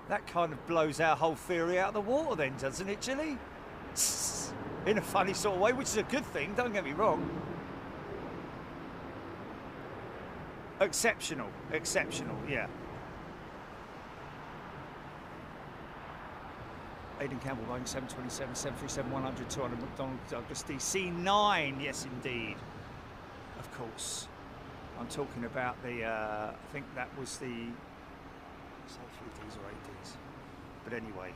That kind of blows our whole theory out of the water then, doesn't it, Chile? In a funny sort of way, which is a good thing, don't get me wrong. Exceptional, yeah. Aidan Campbell, Boeing 727, 737-100, 200, McDonnell Douglas DC-9, yes indeed. Of course. I'm talking about the, I think that was the... A380s or 8Ds. But anyway,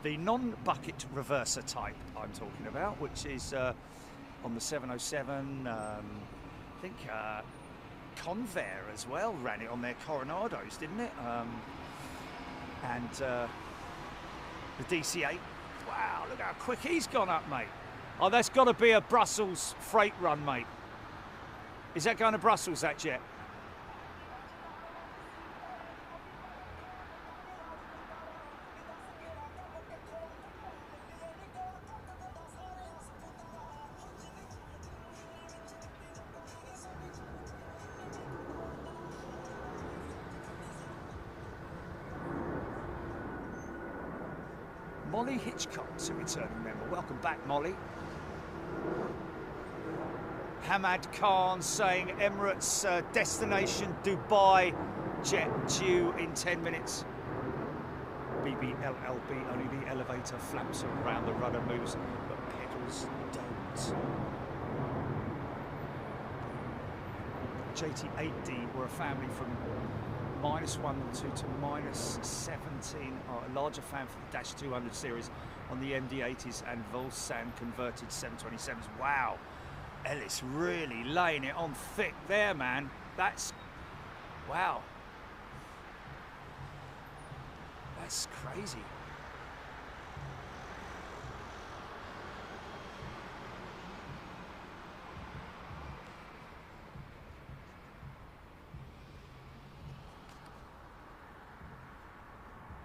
the non-bucket reverser type I'm talking about, which is on the 707, I think Convair as well ran it on their Coronados, didn't it? And the DC-8, wow, look how quick he's gone up, mate. Oh, that's got to be a Brussels freight run, mate. Is that going to Brussels, that jet? Molly Hitchcock's a returning member. Welcome back, Molly. Hamad Khan saying Emirates destination Dubai, jet due in 10 minutes. BBLLB, only the elevator flaps around, the rudder moves, but pedals don't. JT8D were a family from -1 to -17, a larger fan for the Dash 200 series on the MD-80s and Volsan converted 727s. Wow, Ellis really laying it on thick there, man. That's, wow. That's crazy.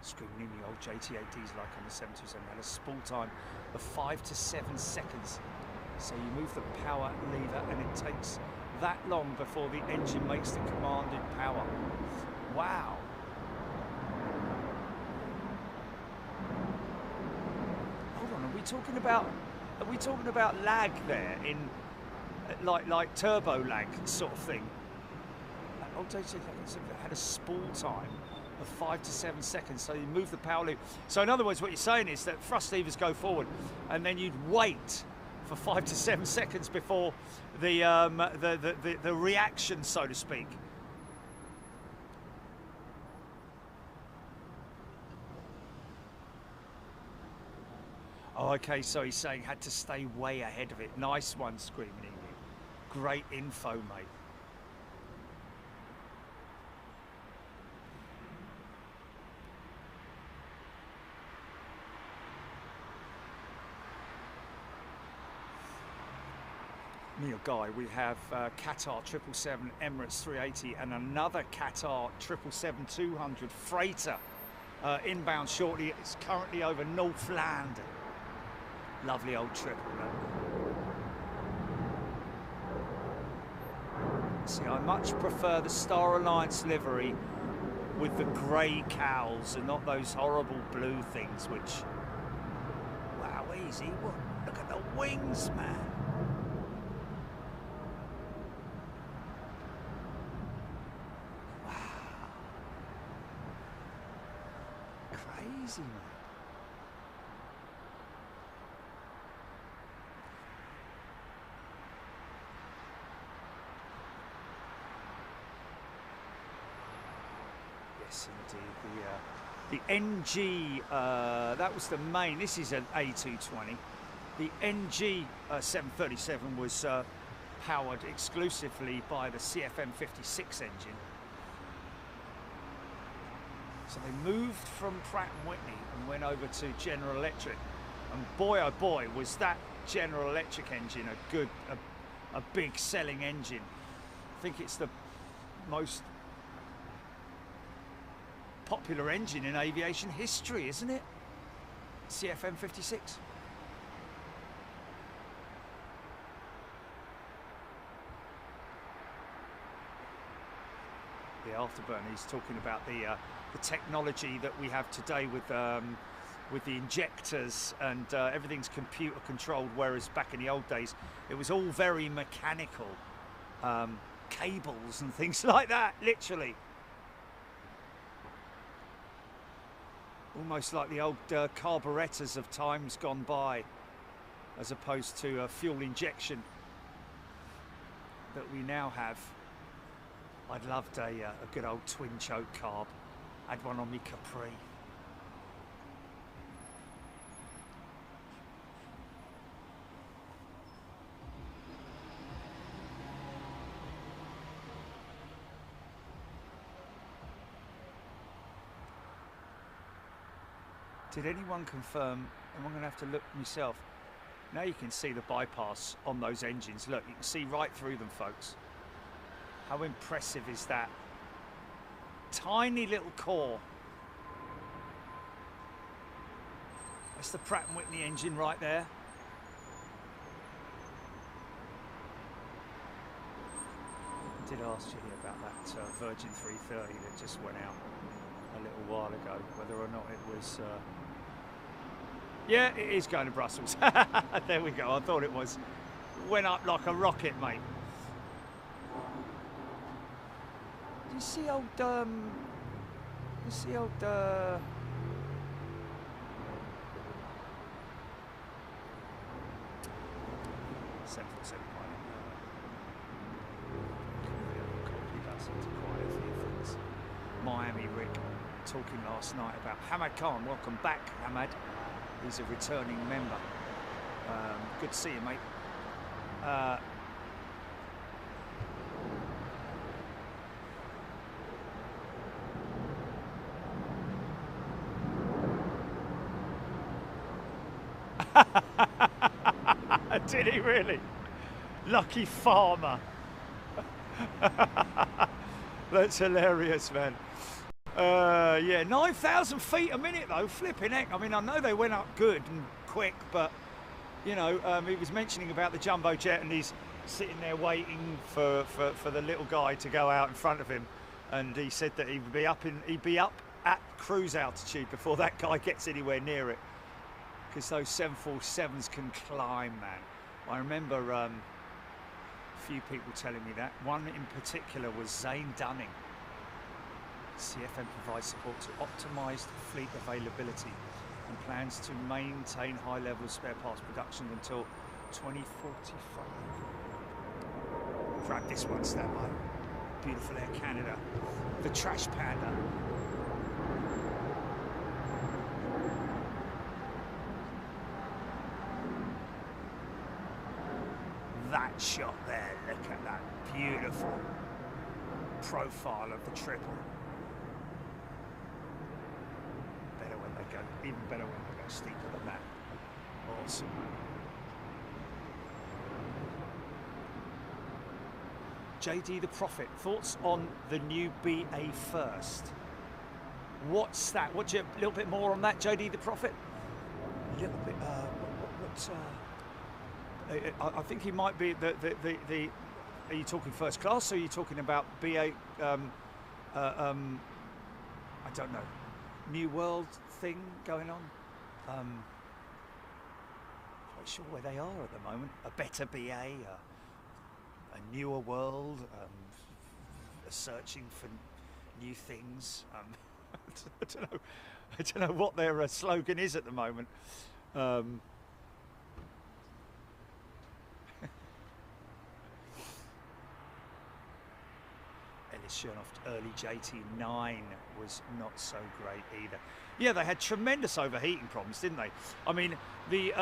Screaming the old JT8Ds like on the 727 had a spool time of 5 to 7 seconds. So you move the power lever and it takes that long before the engine makes the commanded power. Wow. Hold on, are we talking about lag there in like turbo lag sort of thing? Old JT8 had a spool time of 5 to 7 seconds, so you move the power lever. So in other words, what you're saying is that thrust levers go forward, and then you'd wait for 5 to 7 seconds before the reaction, so to speak. Oh, okay, so he's saying had to stay way ahead of it. Nice one, Screaming Eagle. Great info, mate. Neil Guy, we have Qatar 777, Emirates 380 and another Qatar 777-200 freighter inbound shortly. It's currently over North Land. Lovely old trip. See, I much prefer the Star Alliance livery with the grey cowls and not those horrible blue things which... Wow, easy. Look at the wings, man. Crazy, man. Yes, indeed. The NG, that was the main. This is an A220. The NG 737 was powered exclusively by the CFM56 engine. So they moved from Pratt & Whitney and went over to General Electric. And boy, oh boy, was that General Electric engine a big selling engine. I think it's the most popular engine in aviation history, isn't it? CFM56. The afterburner, he's talking about the technology that we have today with the injectors and everything's computer controlled, whereas back in the old days it was all very mechanical, cables and things like that, literally. Almost like the old carburetors of times gone by, as opposed to fuel injection that we now have. I'd loved a good old twin choke carb. Had one on me Capri. Did anyone confirm, and I'm going to have to look myself, now you can see the bypass on those engines. Look, you can see right through them, folks. How impressive is that? Tiny little core. That's the Pratt & Whitney engine right there. I did ask you about that Virgin 330 that just went out a little while ago, whether or not it was... Yeah, it is going to Brussels. There we go, I thought it was. Went up like a rocket, mate. You see old, you see old, 747 Miami Rick talking last night about Hamad Khan. Welcome back, Hamad. He's a returning member. Good to see you, mate. Did he really? Lucky farmer. That's hilarious, man. Yeah, 9,000 feet a minute though, flipping heck. I mean, I know they went up good and quick, but you know, he was mentioning about the jumbo jet, and he's sitting there waiting for the little guy to go out in front of him, and he said that he'd be up at cruise altitude before that guy gets anywhere near it, because those 747s can climb, man. I remember a few people telling me that. One in particular was Zane Dunning. CFM provides support to optimised fleet availability and plans to maintain high level of spare parts production until 2045. Grab this one, stand by. Beautiful Air Canada. The Trash Panda. shot there. Look at that beautiful profile of the triple. Better when they go, even better when they go steeper than that. Awesome. JD the Prophet, thoughts on the new BA first? What's that? What's a little bit more on that, JD the Prophet? A little bit. I think he might be the. Are you talking first class, or are you talking about BA? I don't know. New world thing going on. Quite sure where they are at the moment. A better BA, a newer world, searching for new things. I don't know what their slogan is at the moment. Early JT9 was not so great either. Yeah, they had tremendous overheating problems, didn't they? I mean, the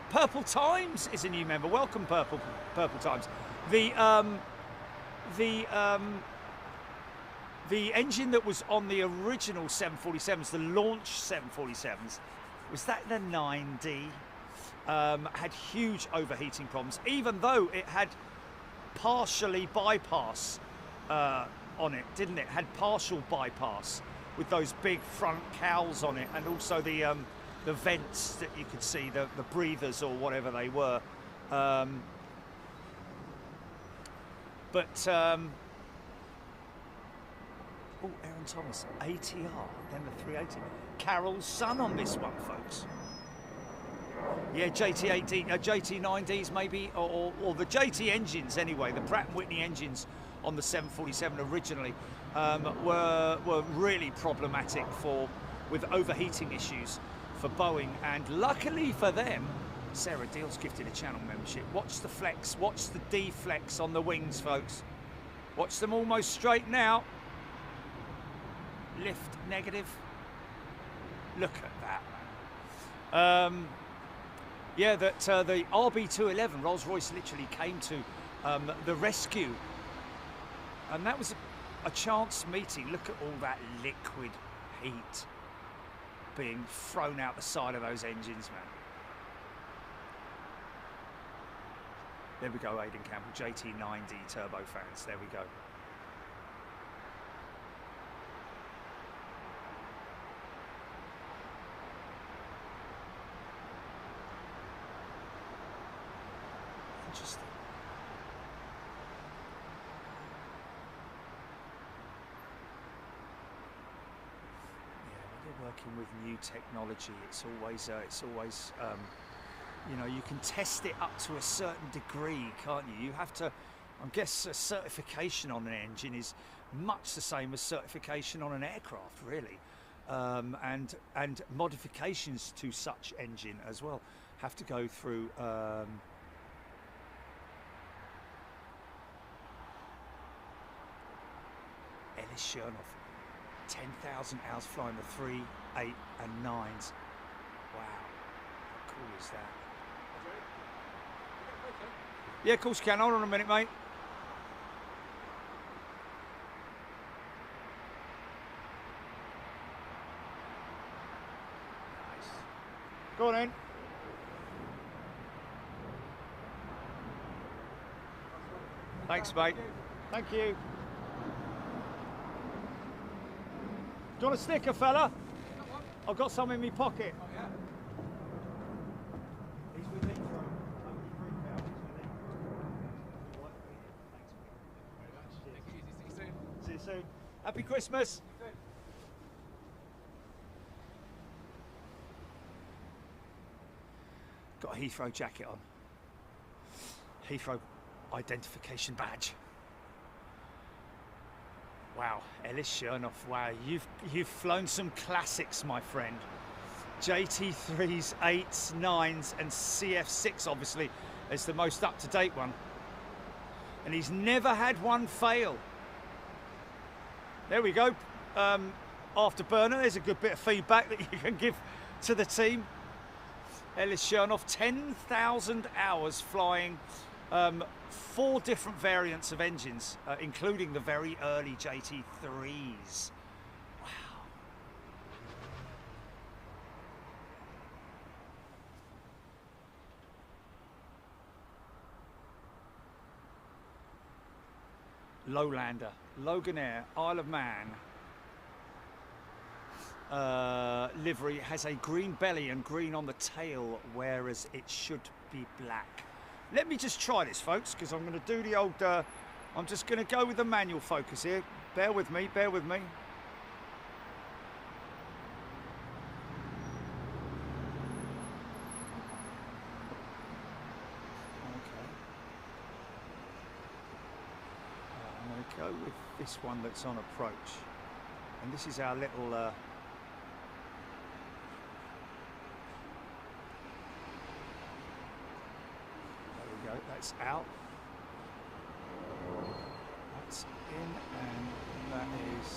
Purple Times is a new member. Welcome, Purple Times. The engine that was on the original 747s, the launch 747s, was that the 9D? Had huge overheating problems, even though it had partially bypass on it, didn't it? Had partial bypass with those big front cowls on it, and also the vents that you could see, the breathers or whatever they were. Oh, Aaron Thomas, ATR, then the 380. Carol's son on this one, folks. Yeah, JT9Ds maybe, or the JT engines anyway, the Pratt & Whitney engines on the 747 originally were really problematic with overheating issues for Boeing, and luckily for them, Sarah Deal's gifted a channel membership. Watch the flex, watch the D-flex on the wings, folks. Watch them almost straight now. Lift negative. Look at that. Yeah, that the RB211, Rolls-Royce literally came to the rescue. And that was a chance meeting. Look at all that liquid heat being thrown out the side of those engines, man. There we go, Aidan Campbell, JT9D turbo fans, there we go. Interesting. Yeah, when you're working with new technology, it's always you know, you can test it up to a certain degree, can't you? You have to, I guess, a certification on an engine is much the same as certification on an aircraft, really, and modifications to such engine as well have to go through. Ellis Chernoff, 10,000 hours flying the 3, 8 and 9s. Wow, how cool is that? Yeah, of course you can. Hold on a minute, mate. Nice. Go on in. Thanks, mate. Thank you. Do you want a sticker, fella? I've got some in my pocket. Oh, yeah. He's with Heathrow. See you soon. Happy Christmas. Got a Heathrow jacket on. Heathrow identification badge. Wow, Ellis Chernoff, wow, you've flown some classics, my friend. JT3s, 8s, 9s, and CF6 obviously is the most up-to-date one. And he's never had one fail. There we go. Afterburner, there's a good bit of feedback that you can give to the team. Chernoff, 10,000 hours flying 4 different variants of engines, including the very early JT3s. Wow. Lowlander, Loganair, Isle of Man. Livery has a green belly and green on the tail, whereas it should be black. Let me just try this, folks, because I'm going to do the old, I'm just going to go with the manual focus here. Bear with me, bear with me. Okay. I'm going to go with this one that's on approach. And this is our little... there we go, that's out. That's in, and that is...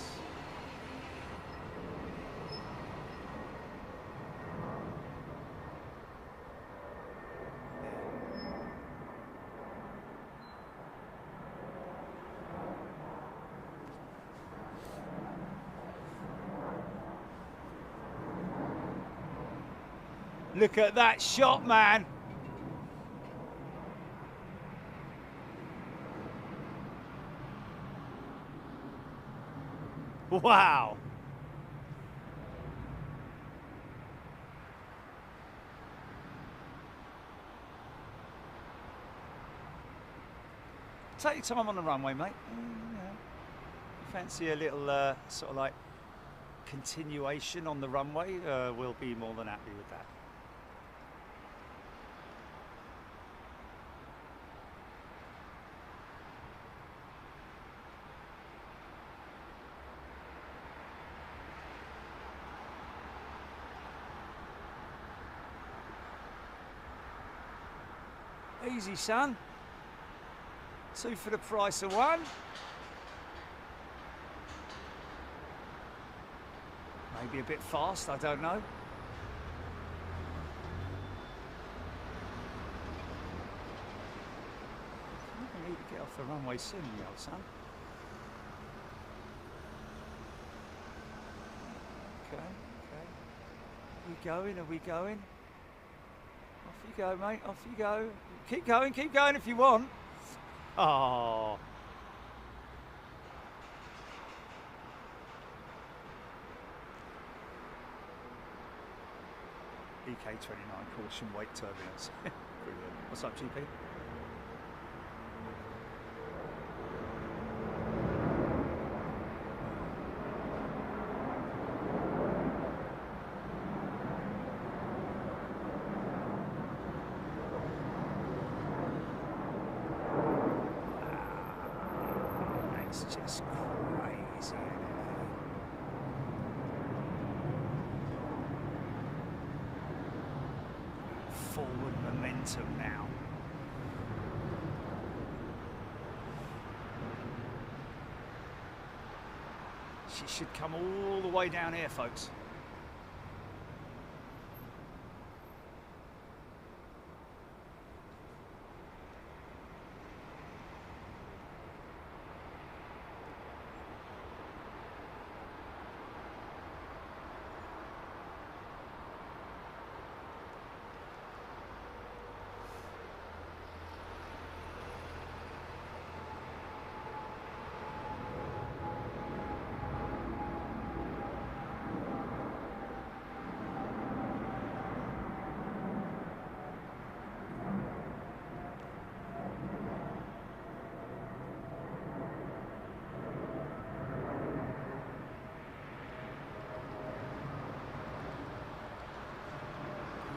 Look at that shot, man. Wow. Take your time on the runway, mate. Fancy a little sort of like continuation on the runway? We'll be more than happy with that. Easy, son. 2 for the price of 1. Maybe a bit fast, I don't know. I need to get off the runway soon, you old son. Okay, okay. Are we going? Are we going? Off you go, mate. Off you go. Keep going if you want. Oh. EK29 caution wake turbulence. Brilliant. What's up, GP? Just crazy. Forward momentum now. She should come all the way down here, folks.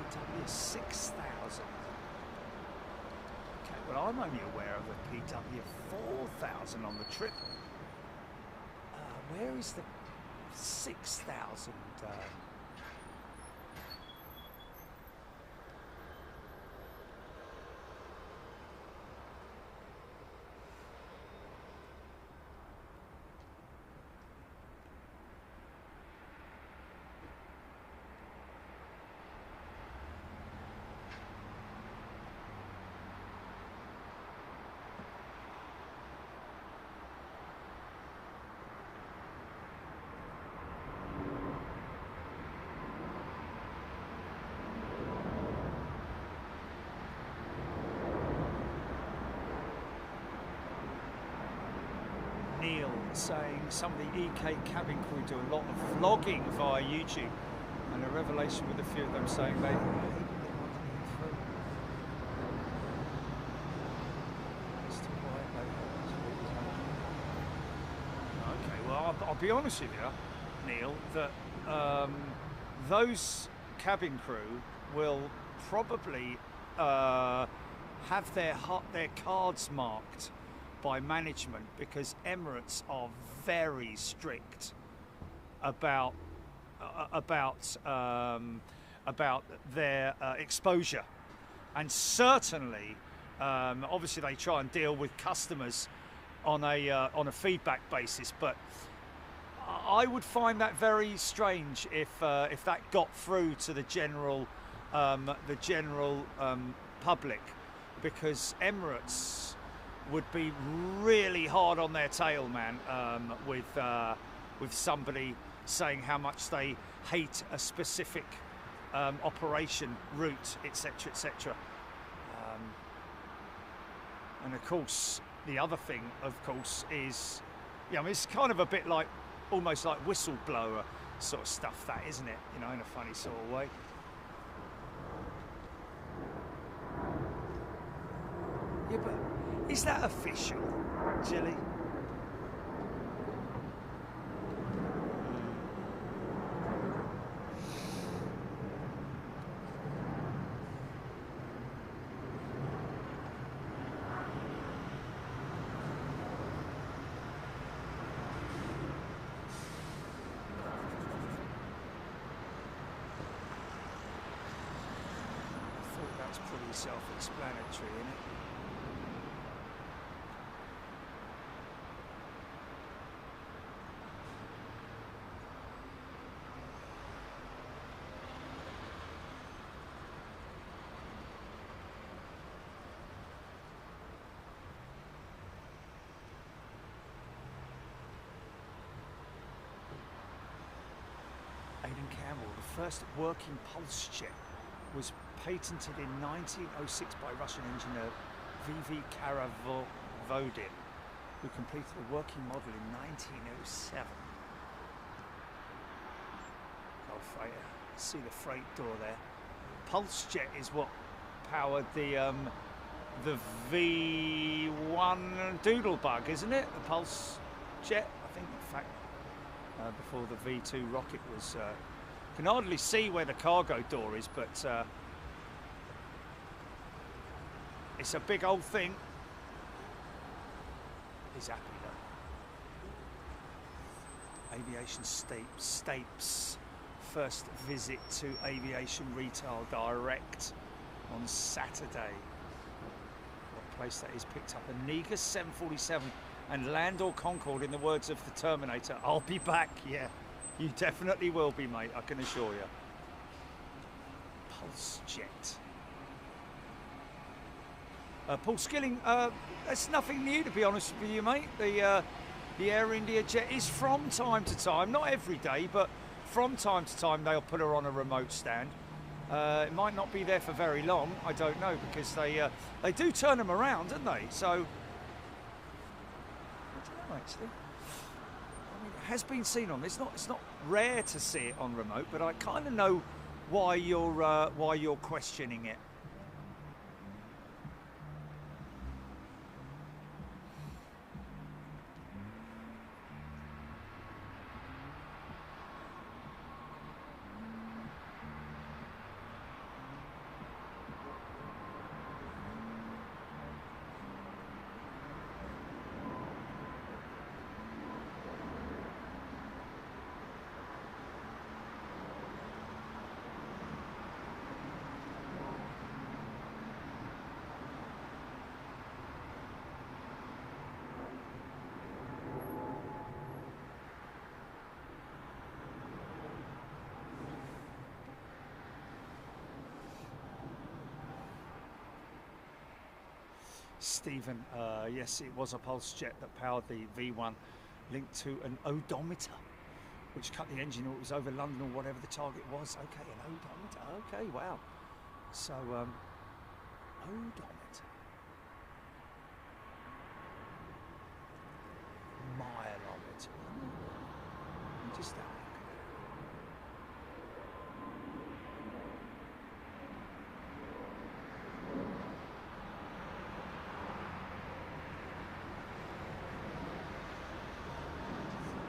PW 6000. Okay, well, I'm only aware of a PW 4000 on the triple. Where is the 6000? Neil saying some of the EK cabin crew do a lot of vlogging via YouTube, and a revelation with a few of them saying they I'll be honest with you, Neil, that those cabin crew will probably have their cards marked by management, because Emirates are very strict about their exposure, and certainly, obviously, they try and deal with customers on a feedback basis, but I would find that very strange if that got through to the general public, because Emirates would be really hard on their tail, man, with somebody saying how much they hate a specific operation route, etc., etc. And of course, the other thing, of course, is, I mean, it's kind of a bit like, almost like whistleblower sort of stuff, that, isn't it? You know, in a funny sort of way. Yeah, but is that official, Jilly? Pretty self-explanatory, isn't it? Aidan Campbell, the first working pulse jet was patented in 1906 by Russian engineer V.V. Karavodin, who completed a working model in 1907. Oh, freighter. See the freight door there. Pulse jet is what powered the V1 Doodlebug, isn't it? The pulse jet, I think, in fact, before the V2 rocket was. Can hardly see where the cargo door is, but it's a big old thing. He's happy though. Aviation Stapes first visit to Aviation Retail Direct on Saturday. What place that is, picked up a Negus 747 and Landor Concorde, in the words of the Terminator. I'll be back, yeah. You definitely will be, mate, I can assure you. Pulse jet. Paul Skilling, that's nothing new, to be honest with you, mate. The Air India jet is from time to time, not every day, but from time to time they'll put her on a remote stand. It might not be there for very long, I don't know, because they do turn them around, don't they? So, I don't know, actually. Has been seen on. It's not rare to see it on remote, but I kind of know why you're questioning it. Stephen, yes, it was a pulse jet that powered the V1, linked to an odometer, which cut the engine, or it was over London, or whatever the target was. Okay, an odometer. Okay, wow. So, odometer.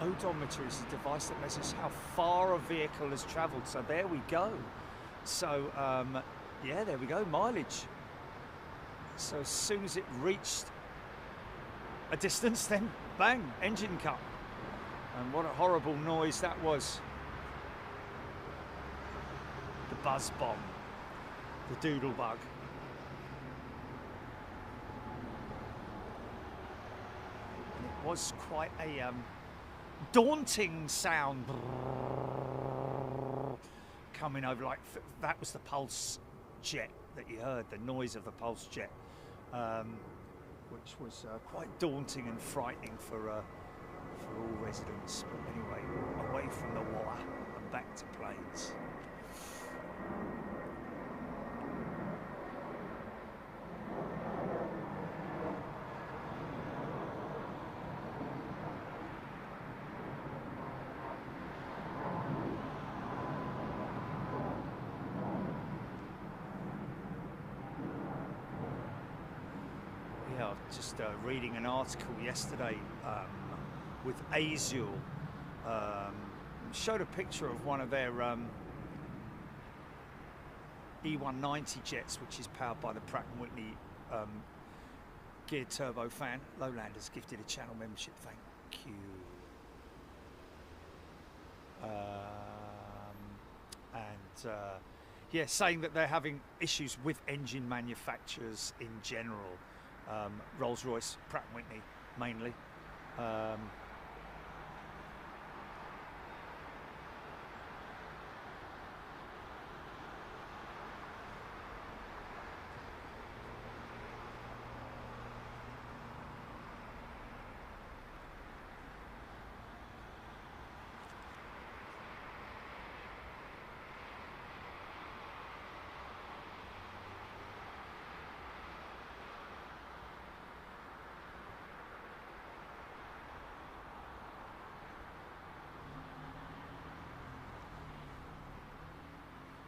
Odometer is a device that measures how far a vehicle has travelled. So there we go. So yeah, there we go, mileage. So as soon as it reached a distance, then bang, engine cut. And what a horrible noise that was. The buzz bomb, the doodle bug. And it was quite a daunting sound coming over, like that was the pulse jet that you heard, the noise of the pulse jet, which was quite daunting and frightening for all residents. But anyway, away from the war and back to planes. Just reading an article yesterday with Azul, showed a picture of one of their E190 jets, which is powered by the Pratt & Whitney geared turbofan. Lowlanders gifted a channel membership, thank you. Yeah, saying that they're having issues with engine manufacturers in general. Rolls-Royce, Pratt & Whitney mainly.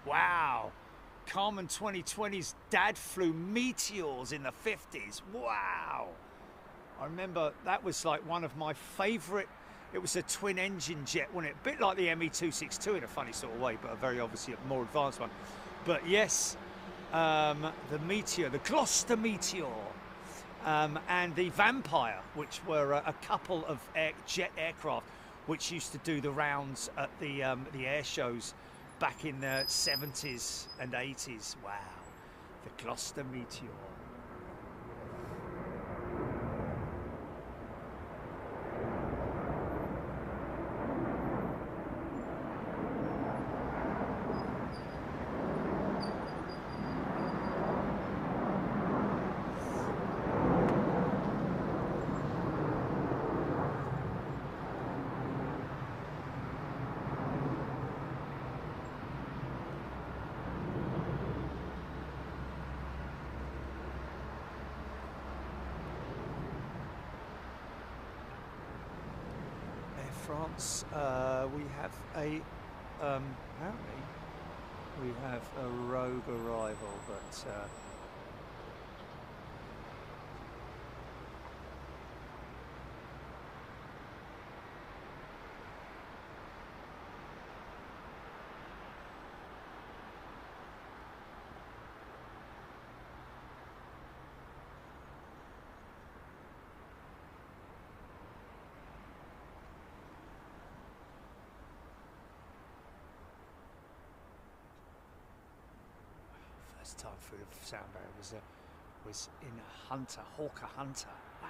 Wow, Carmen 2020's dad flew Meteors in the 50s. Wow. I remember that was like one of my favourite. It was a twin engine jet, wasn't it? A bit like the ME262 in a funny sort of way, but a very obviously a more advanced one. But yes, the Meteor, the Gloucester Meteor, and the Vampire, which were a couple of jet aircraft which used to do the rounds at the air shows back in the 70s and 80s. Wow, the Gloucester Meteor. France, we have a apparently we have a rogue arrival, but time through the sound barrier was in a Hunter, Hawker Hunter. Wow.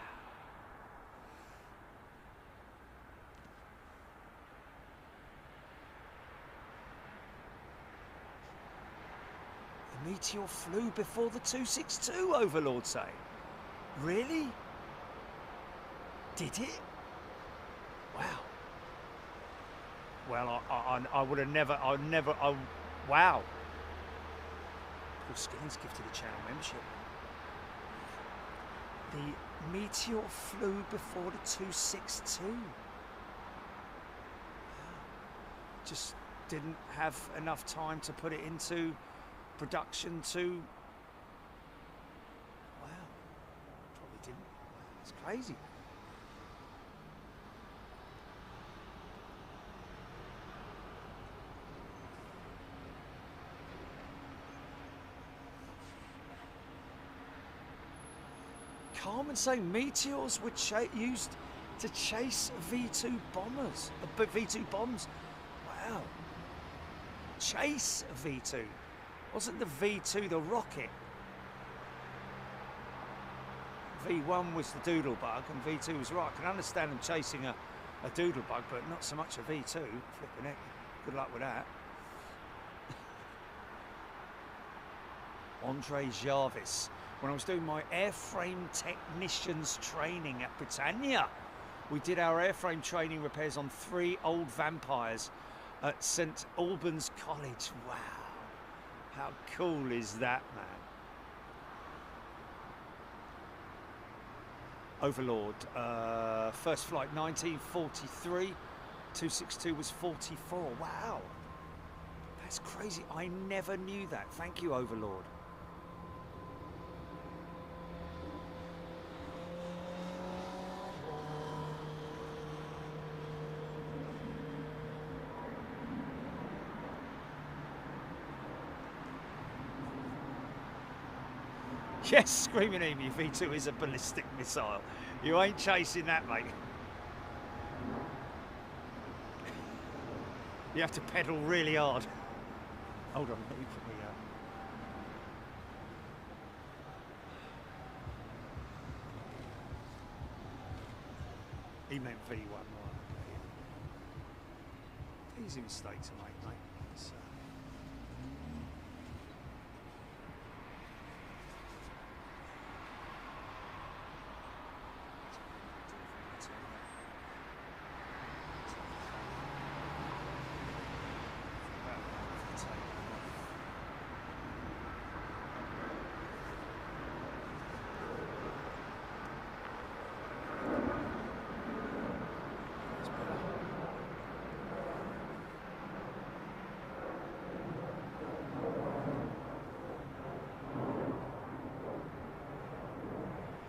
The Meteor flew before the 262, Overlord say. Really? Did it? Wow. Well, I would have never, wow. Skilling's gifted a channel membership. The Meteor flew before the 262. Just didn't have enough time to put it into production to. Wow, probably didn't. It's crazy. Carmen saying meteors were used to chase V2 bombers, V2 bombs. Wow. Chase V2. Wasn't the V2 the rocket? V1 was the doodlebug and V2 was right. I can understand them chasing a doodlebug, but not so much a V2. Flipping it. Good luck with that. Andre Jarvis. When I was doing my airframe technicians training at Britannia, we did our airframe training repairs on 3 old Vampires at St Albans College. Wow. How cool is that, man? Overlord, first flight 1943, 262 was 44. Wow, that's crazy. I never knew that. Thank you, Overlord. Yes, Screaming Emu, V2 is a ballistic missile. You ain't chasing that, mate. You have to pedal really hard. Hold on, let me put me He meant V1, right? Easy mistake to make, mate.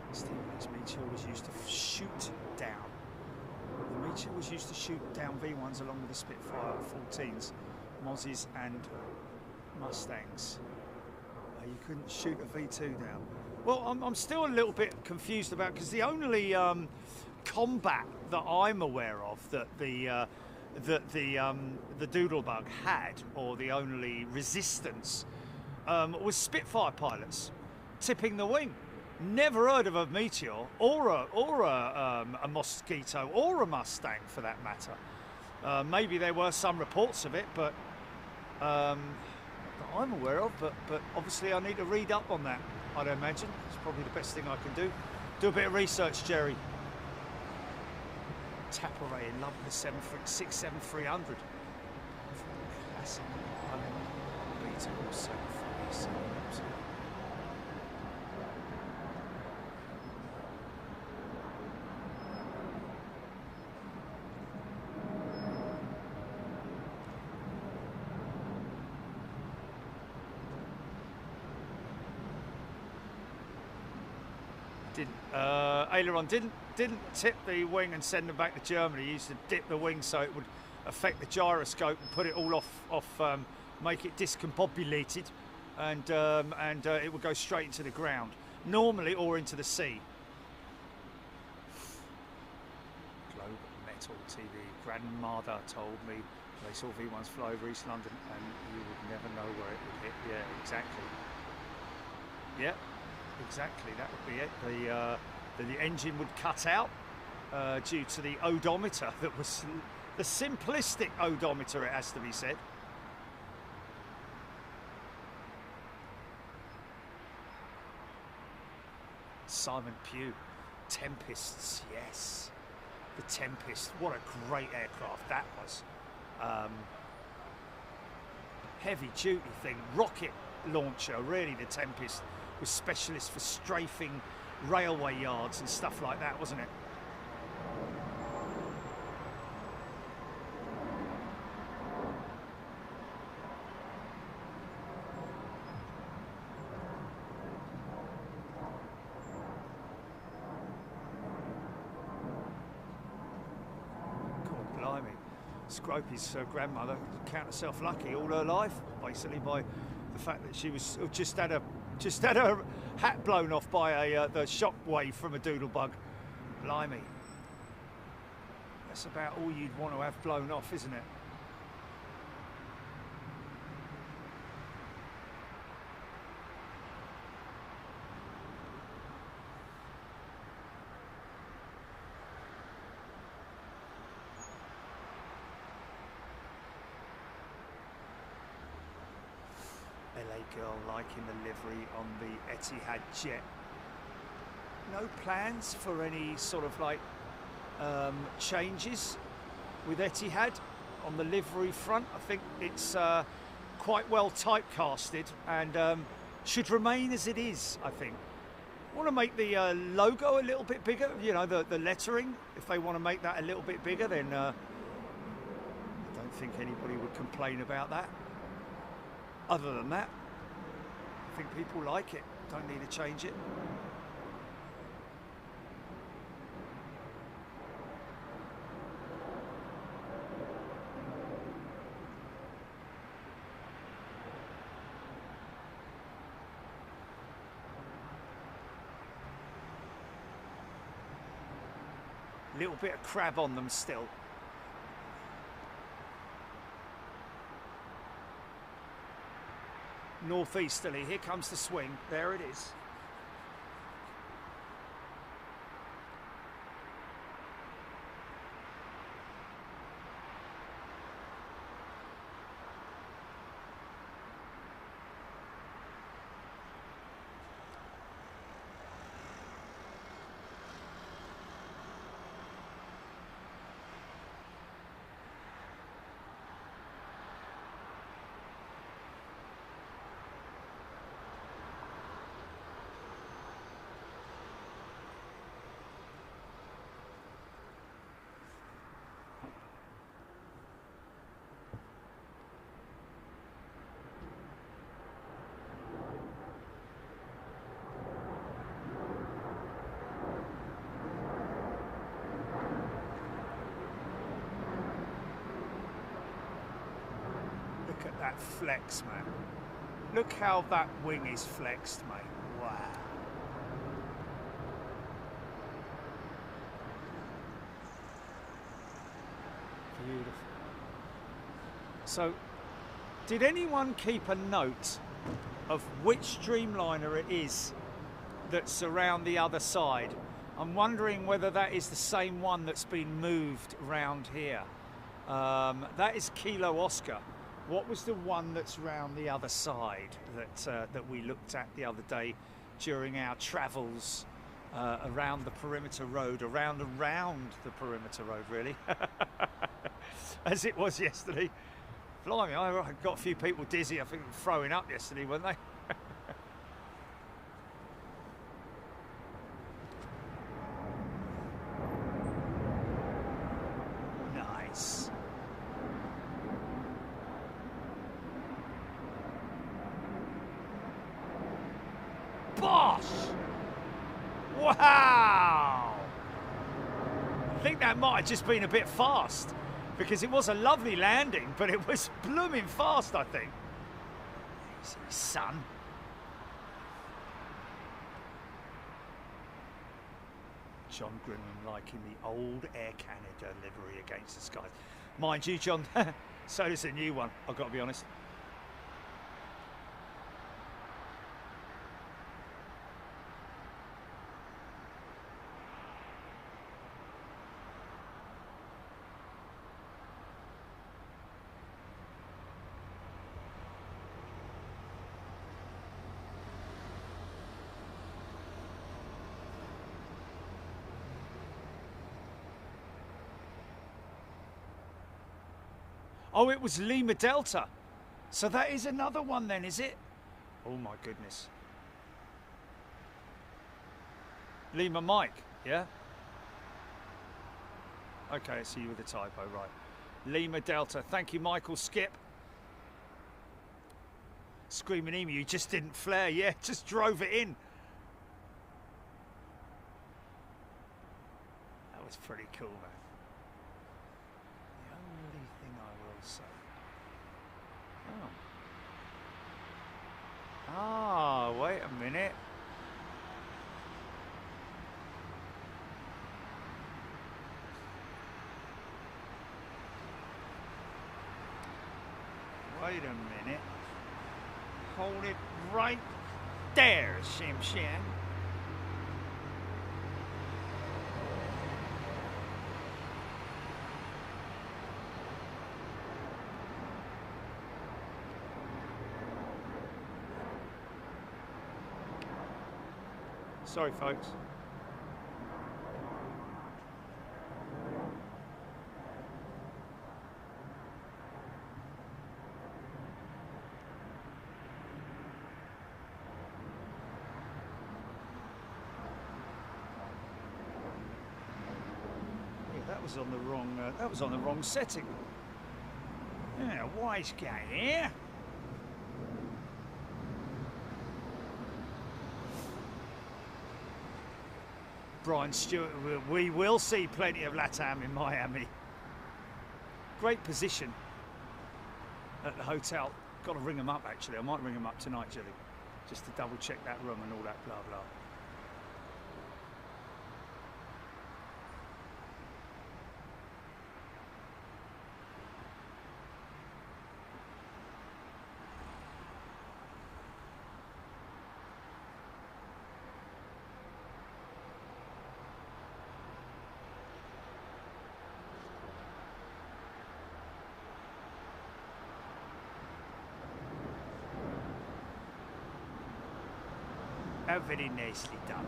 It's, Meteor was used to shoot down. The Meteor was used to shoot down V1s along with the Spitfire 14s, Mozzies and Mustangs. You couldn't shoot a V2 down. Well, I'm still a little bit confused about, because the only combat that I'm aware of that the Doodlebug had, or the only resistance, was Spitfire pilots tipping the wing. Never heard of a Meteor or a Mosquito or a Mustang for that matter. Maybe there were some reports of it, but that I'm aware of. But obviously I need to read up on that. I'd imagine it's probably the best thing I can do. Do a bit of research, Jerry. Taparay in love with the 767-300. Classic. B2 or 737. Aileron didn't tip the wing and send them back to Germany. He used to dip the wing so it would affect the gyroscope and put it all off, make it discombobulated, and it would go straight into the ground, normally, or into the sea. Globe Metal TV. Grandmother told me they saw V1s fly over East London and you would never know where it would hit. Yeah, exactly. Yeah. Exactly, that would be it. The engine would cut out due to the odometer that was the simplistic odometer, it has to be said. Simon Pugh, Tempests, yes. The Tempest, what a great aircraft that was. Heavy duty thing, rocket launcher, really, the Tempest. Was specialist for strafing railway yards and stuff like that, wasn't it? God blimey. Scropey's grandmother count herself lucky all her life, basically, by the fact that she was just had a Just had her hat blown off by the shock wave from a doodlebug. Blimey. That's about all you'd want to have blown off, isn't it? LA girl liking the livery on the Etihad jet. No plans for any sort of like changes with Etihad on the livery front. I think it's quite well typecasted and should remain as it is, I think. Want to make the logo a little bit bigger, you know, the lettering. If they want to make that a little bit bigger, then I don't think anybody would complain about that. Other than that, I think people like it. Don't need to change it. Little bit of crab on them still. Northeasterly, here comes the swing, there it is. Look at that flex, man. Look how that wing is flexed, mate. Wow. Beautiful. So, did anyone keep a note of which Dreamliner it is that's around the other side? I'm wondering whether that is the same one that's been moved round here. That is Kilo Oscar. What was the one that's round the other side that we looked at the other day during our travels around the perimeter road, around the perimeter road, really, as it was yesterday. Blimey, I got a few people dizzy, I think, throwing up yesterday, weren't they? Nice. Bosh! Wow! I think that might have just been a bit fast, because it was a lovely landing, but it was blooming fast, I think. Easy, son. John Grimman liking the old Air Canada livery against the skies. Mind you, John, so does the new one, I've got to be honest. Oh, it was Lima Delta. So that is another one then, is it? Oh my goodness. Lima Mike, yeah? Okay, I see you with the typo, right. Lima Delta. Thank you, Michael Skip. Screaming Emu, you just didn't flare, yeah, just drove it in. That was pretty cool, man. Ah, wait a minute. Wait a minute. Hold it right there, Shim. Sorry, folks. That was on the wrong. That was on the wrong setting. Yeah, wise guy here. Brian Stewart, we will see plenty of LATAM in Miami. Great position at the hotel. Got to ring them up actually. I might ring them up tonight, Jilly, just to double check that room and all that blah blah. Very nicely done.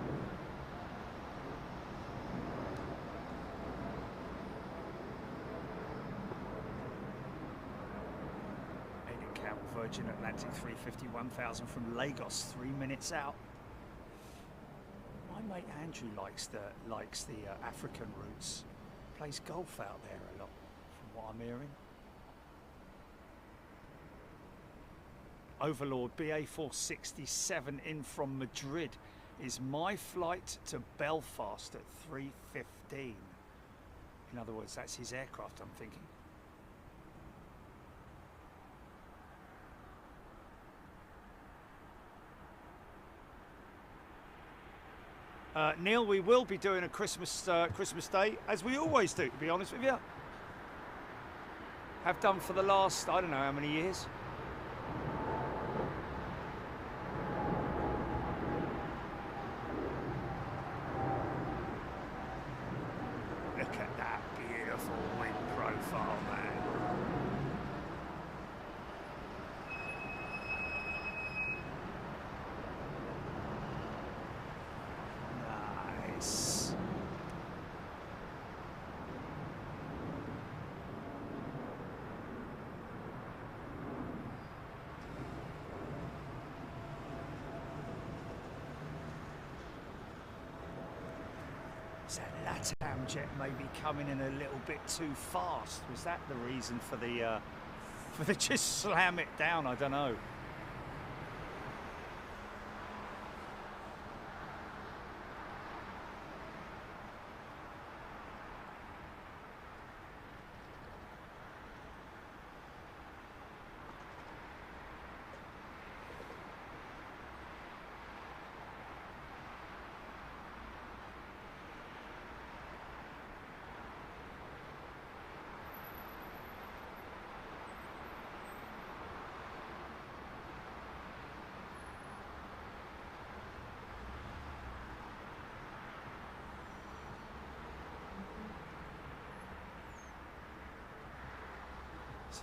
Aiden Campbell, Virgin Atlantic 350-1000 from Lagos, 3 minutes out. My mate Andrew likes the African routes. Plays golf out there a lot, from what I'm hearing. Overlord BA467 in from Madrid is my flight to Belfast at 3:15. In other words, that's his aircraft, I'm thinking. Neil, we will be doing a Christmas Day, as we always do, to be honest with you. Have done for the last, I don't know how many years. That LATAM jet may be coming in a little bit too fast. Was that the reason for the just slam it down? I don't know.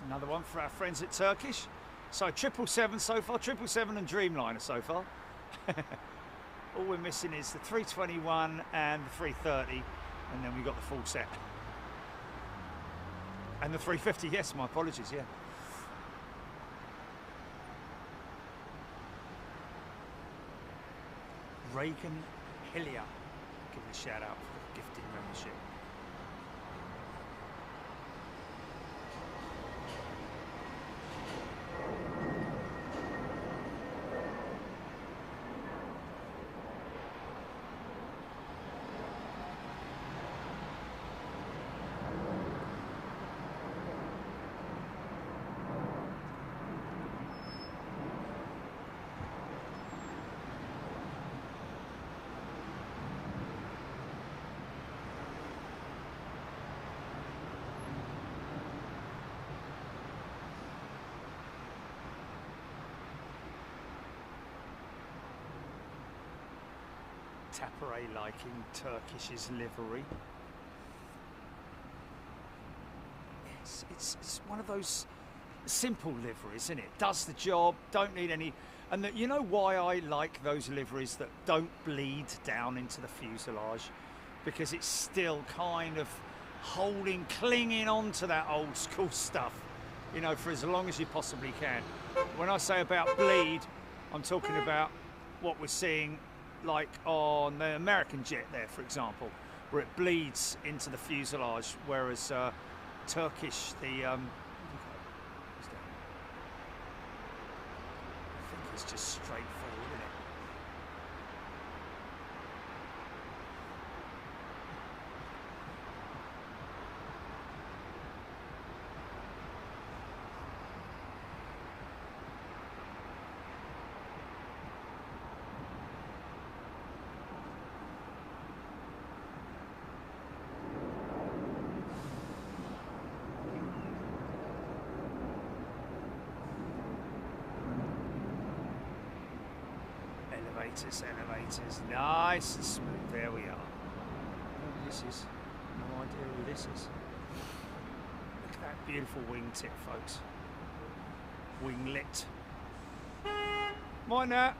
Another one for our friends at Turkish. So 777 so far, 777 and Dreamliner so far. All we're missing is the 321 and the 330, and then we got the full set. And the 350, yes, my apologies, yeah. Reagan Hillier, give a shout out for the gifted membership. Tapare liking Turkish's livery. It's one of those simple liveries, isn't it? Does the job, don't need any. And you know why I like those liveries that don't bleed down into the fuselage? Because it's still kind of clinging on to that old school stuff, you know, for as long as you possibly can. When I say about bleed, I'm talking about what we're seeing like on the American jet there, for example, where it bleeds into the fuselage, whereas Turkish, I think it's just straightforward, isn't it? Elevators, nice and smooth. There we are. Oh, this is no idea who this is. Look at that beautiful wingtip, folks. Winglet. Mind that.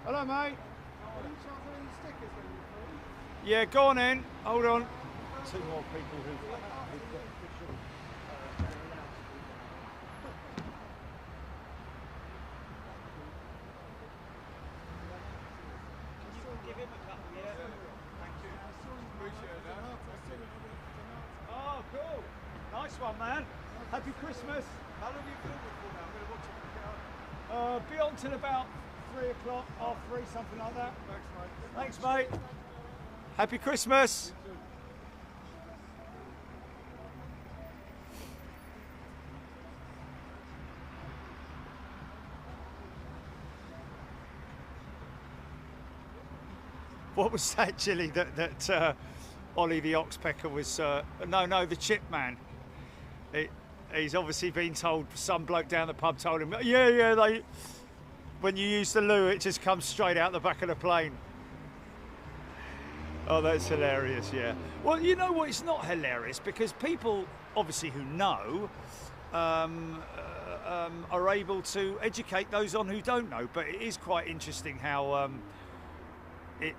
Hello, mate. Yeah, go on in. Hold on. Two more people who've got official. Can you give him a couple? Yeah. Thank you. Appreciate that. Oh, cool. Nice one, man. Happy Christmas. How long have you filmed it for now? I'm going to watch it. Be on till about 3 o'clock, half 3, something like that. Thanks, mate. Happy Christmas. What was that, Chilly, that Ollie the Oxpecker was, no, the chip man. He's obviously been told, some bloke down the pub told him, yeah, when you use the loo, it just comes straight out the back of the plane. Oh, that's hilarious, yeah. Well, you know what, it's not hilarious because people, obviously, who know, are able to educate those on who don't know. But it is quite interesting how it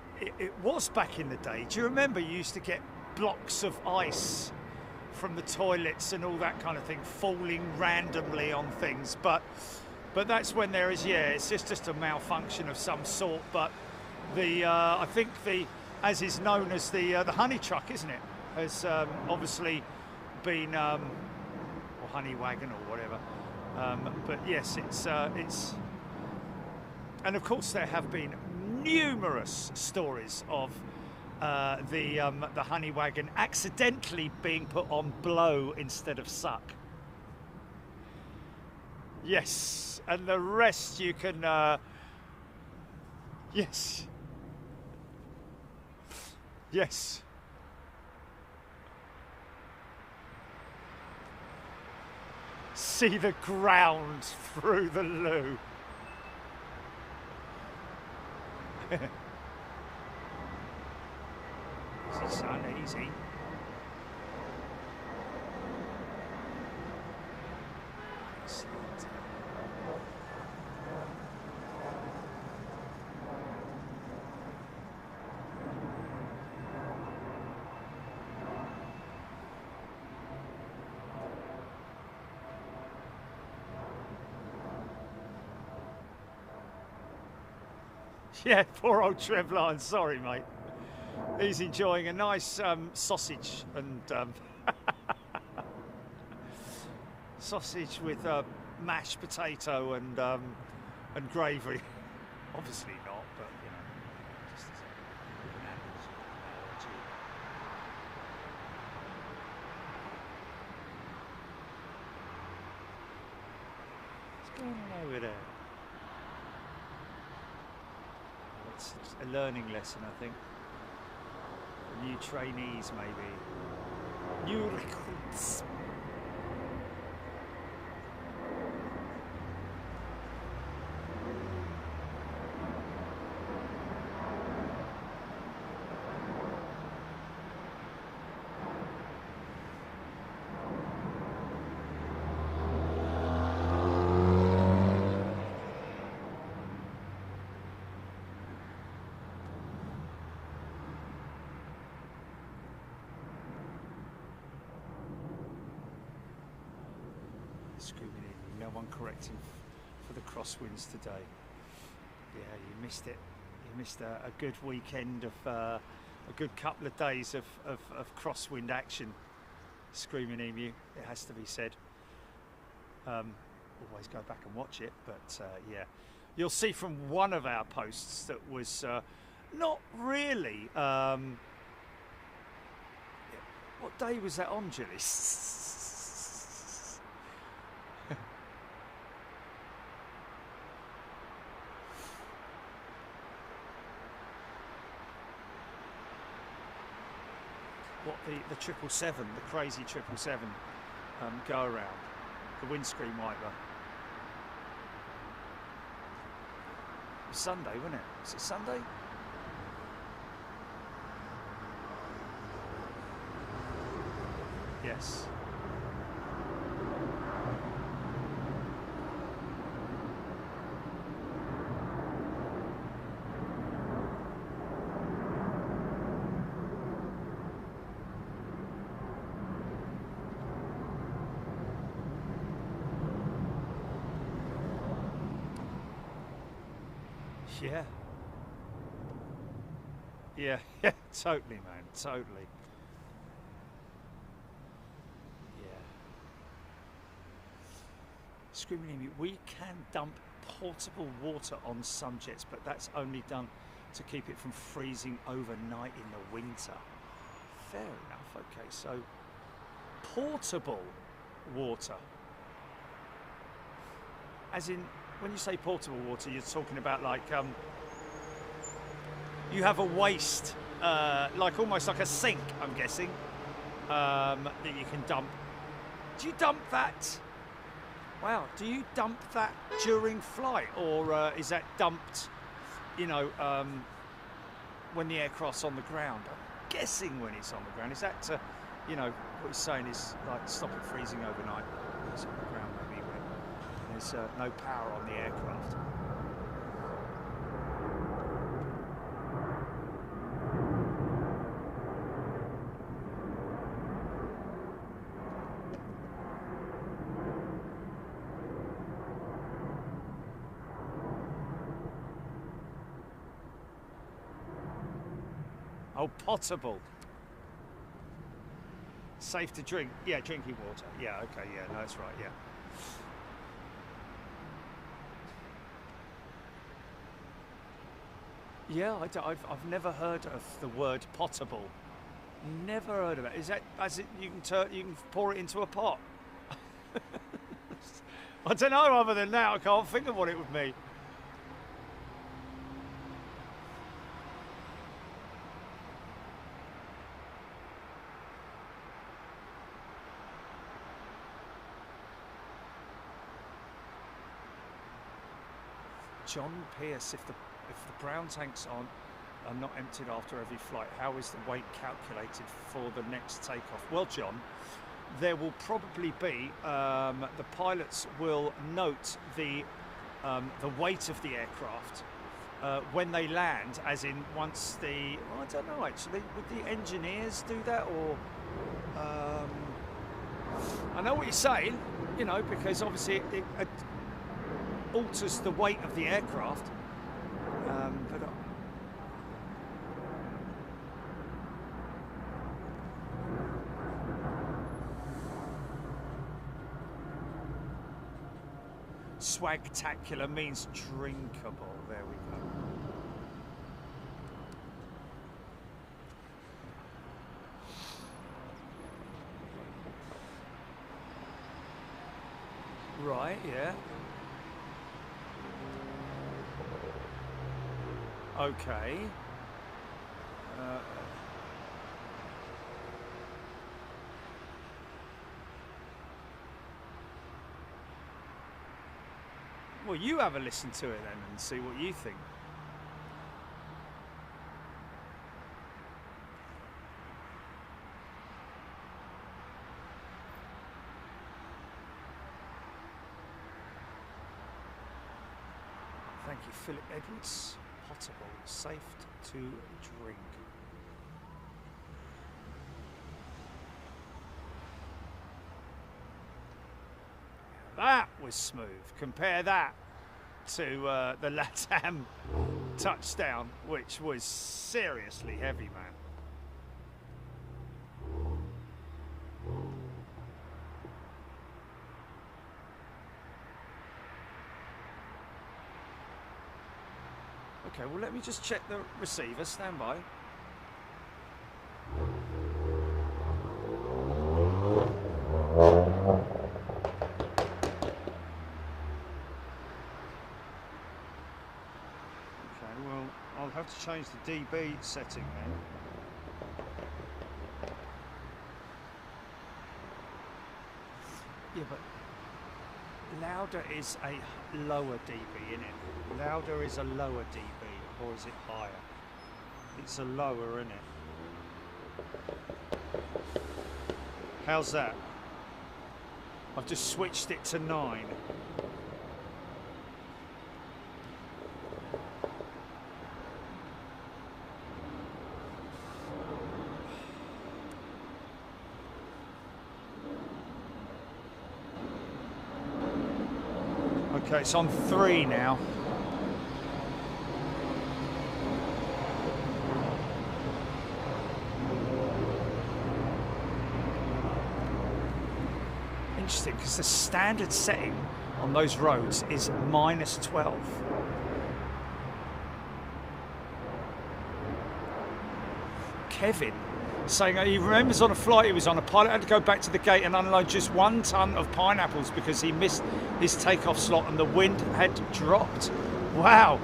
was back in the day. Do you remember you used to get blocks of ice from the toilets and all that kind of thing falling randomly on things? But that's when there is, it's just a malfunction of some sort. But I think as is known as the honey truck, isn't it, has obviously been, or honey wagon or whatever. But yes, it's, and of course there have been numerous stories of the honey wagon accidentally being put on blow instead of suck. Yes, and the rest you can, yes. See the ground through the loo. Easy, son, easy. Yeah, poor old Trevline, sorry mate. He's enjoying a nice sausage and sausage with mashed potato and gravy. Obviously not, but you know, just as an going on over there? It's a learning lesson, I think. New trainees, maybe. New recruits. Discriminating, no one correcting for the crosswinds today. Yeah, you missed it. You missed a good weekend of a good couple of days of crosswind action. Screaming Emu, it has to be said. Always go back and watch it, but yeah, you'll see from one of our posts that was not really. What day was that on, Gillis? What the 777, the crazy 777 go around, the windscreen wiper. It was Sunday, wasn't it? Was it Sunday? Yes. Yeah. Yeah, yeah, totally, man, totally. Yeah. Screaming at me, we can dump portable water on some jets, but that's only done to keep it from freezing overnight in the winter. Fair enough, okay, so portable water. As in, when you say portable water, you're talking about like you have a waste, like almost like a sink, I'm guessing, that you can dump. Do you dump that? Wow, do you dump that during flight, or is that dumped, you know, when the aircraft's on the ground? I'm guessing when it's on the ground. Is that, you know, what he's saying is like stop it freezing overnight. It's on the ground maybe when there's no power on the aircraft. Oh, potable. Safe to drink. Yeah, drinking water. Yeah, okay, yeah, no, that's right, yeah. Yeah, I've never heard of the word potable. Never heard of it. Is that as it you can pour it into a pot? I don't know. Other than that, I can't think of what it would mean. John Pierce, if the brown tanks are not emptied after every flight, how is the weight calculated for the next takeoff? Well, John, there will probably be, the pilots will note the weight of the aircraft when they land, as in once the, I don't know actually, would the engineers do that, or I know what you're saying, you know, because obviously it alters the weight of the aircraft, but swagtacular means drinkable. There we go. Right, yeah. Okay. Well, you have a listen to it then and see what you think. Thank you, Philip Edwards. Potable, safe to drink. That was smooth. Compare that to the LATAM touchdown, which was seriously heavy, man. Okay, well, let me just check the receiver. Stand by. I'll have to change the dB setting then. Yeah, but louder is a lower dB, isn't it? Louder is a lower dB, or is it higher? It's a lower, isn't it? How's that? I've just switched it to 9. Okay, it's on 3 now. Interesting, because the standard setting on those roads is -12. Kevin saying he remembers on a flight he was on, a pilot had to go back to the gate and unload just 1 ton of pineapples because he missed his takeoff slot and the wind had dropped. Wow.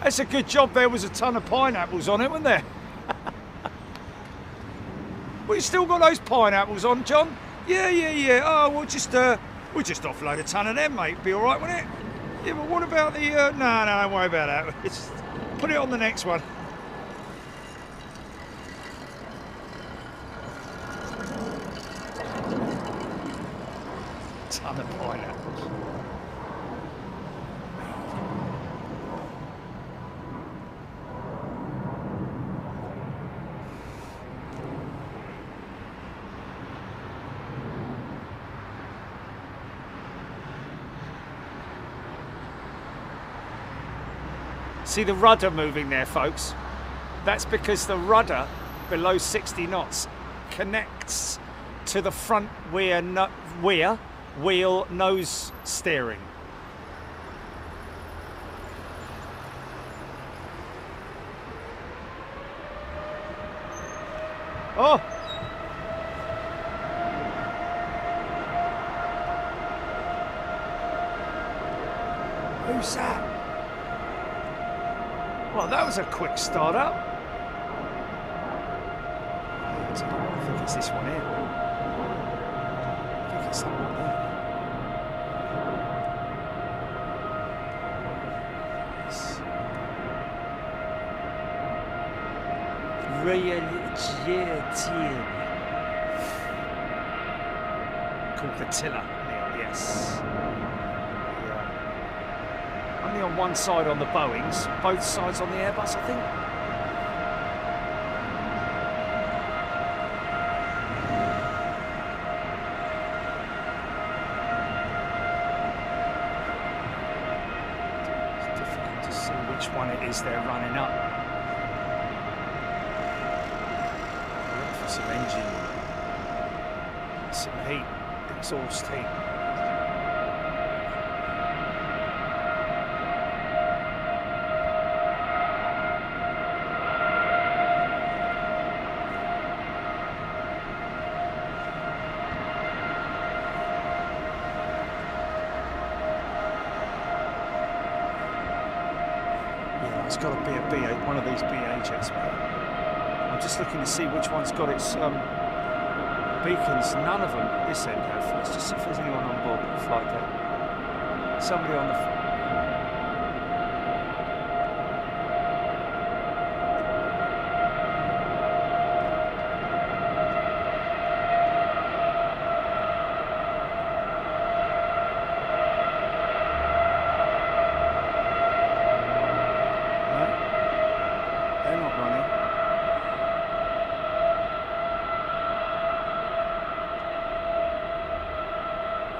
That's a good job there was a ton of pineapples on it, wasn't there? Well, you still got those pineapples on, John? Yeah. Oh, we'll just offload a ton of them, mate. Be all right, won't it? Yeah, but what about the... No, don't worry about that. Just put it on the next one. Ton of pineapples. See the rudder moving there, folks? That's because the rudder below 60 knots connects to the front wheel nose steering. Oh! Who's that? Well, that was a quick start up. I think it's this one here. I think it's that one there. Reality. Called the Tiller, Neil, yes. Only on one side on the Boeings, both sides on the Airbus, I think. It's difficult to see which one it is they're running up. Look for some engine, some heat, exhaust heat. It's got to be a BA, one of these BA jets, mate. I'm just looking to see which one's got its beacons. None of them this end have. Let's just see if there's anyone on board the flight deck. Somebody on the...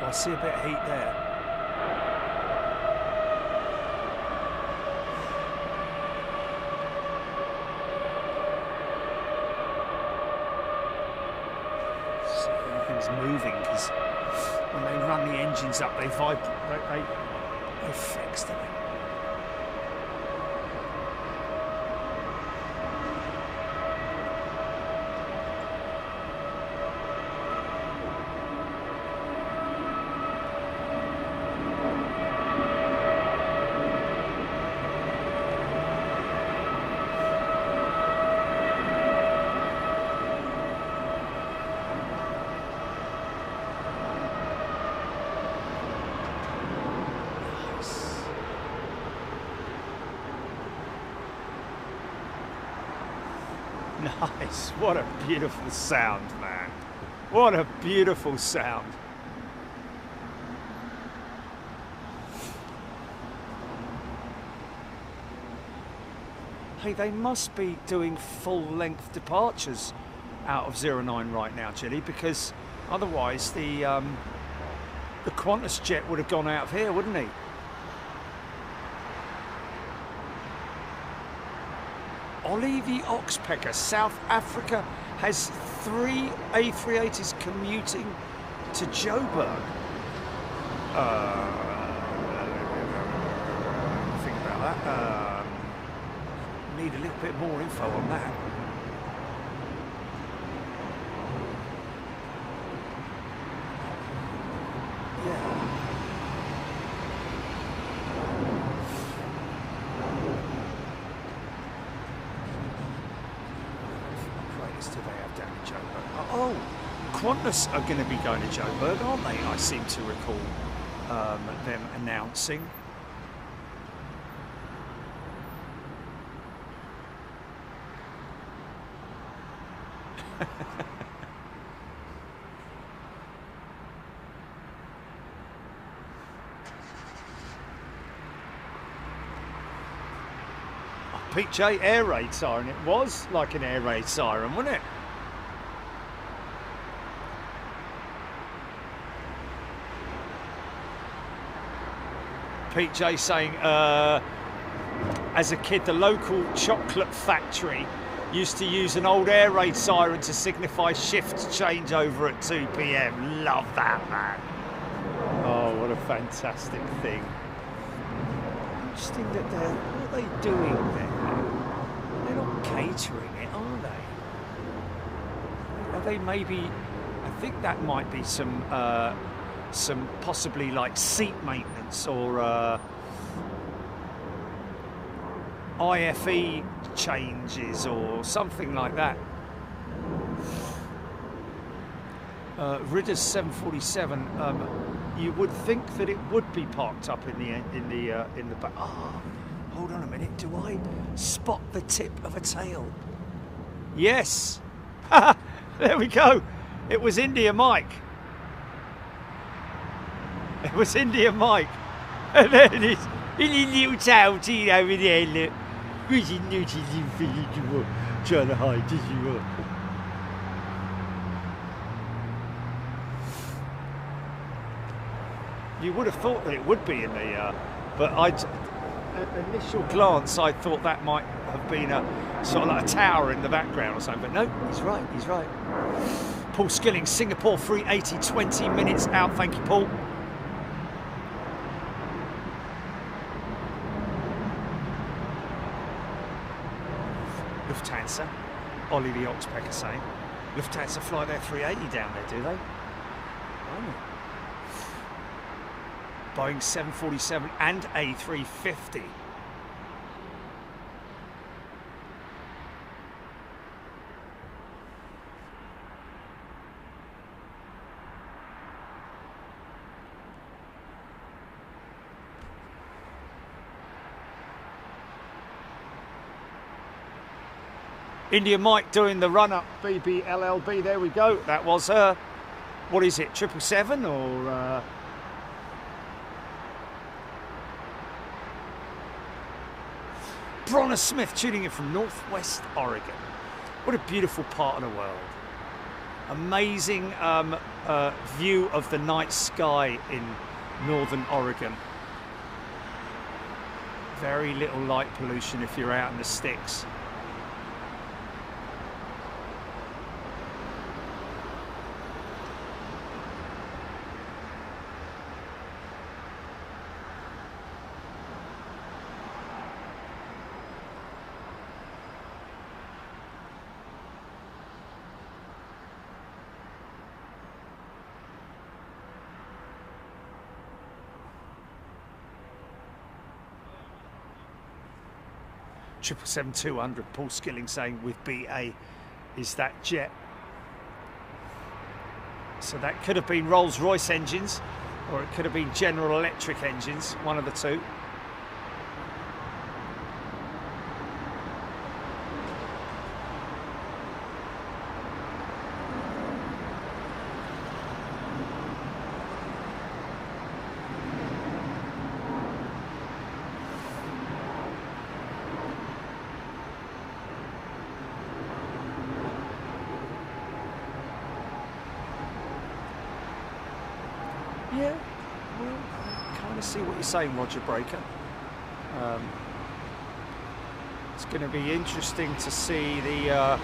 I see a bit of heat there. So everything's moving because when they run the engines up, they vibrate, they fix them. Nice, what a beautiful sound, man. What a beautiful sound. Hey, they must be doing full-length departures out of 09 right now, Chile, because otherwise the Qantas jet would have gone out of here, wouldn't he? Olivier Oxpecker, South Africa has 3 A380s commuting to Joburg. Think about that. Need a little bit more info on that. Yeah. Oh, Qantas are going to be going to Joburg, aren't they? I seem to recall them announcing. Pete J, air raid siren. It was like an air raid siren, wasn't it? Pete J saying, as a kid, the local chocolate factory used to use an old air raid siren to signify shift changeover at 2 PM. Love that, man. Oh, what a fantastic thing. Interesting that what are they doing there? They're not catering it, are they? Are they maybe, I think that might be some possibly like seat maintenance or IFE changes or something like that. Ridder's 747. You would think that it would be parked up in the back. Oh, hold on a minute. Do I spot the tip of a tail? Yes. There we go. It was India Mike. It was India Mike. And there it is. In his little tail teeth over there, look. Where's his naughty little thing trying to hide, did you? You would have thought that it would be in the, but at initial glance, I thought that might have been a sort of like a tower in the background or something. But no, he's right. He's right. Paul Skilling, Singapore 380, 20 minutes out. Thank you, Paul. Lufthansa, Olivier Oxpecker saying. Lufthansa fly their 380 down there, do they? Oh. Boeing 747 and A350. India Mike doing the run-up, BBLLB, there we go. That was her. What is it, 777 or... Bronner Smith tuning in from Northwest Oregon. What a beautiful part of the world. Amazing view of the night sky in Northern Oregon. Very little light pollution if you're out in the sticks. B777-200, Paul Skilling saying with BA is that jet. So that could have been Rolls-Royce engines or it could have been General Electric engines, one of the two. Yeah, well, I kind of see what you're saying, Roger Breaker. It's going to be interesting to see the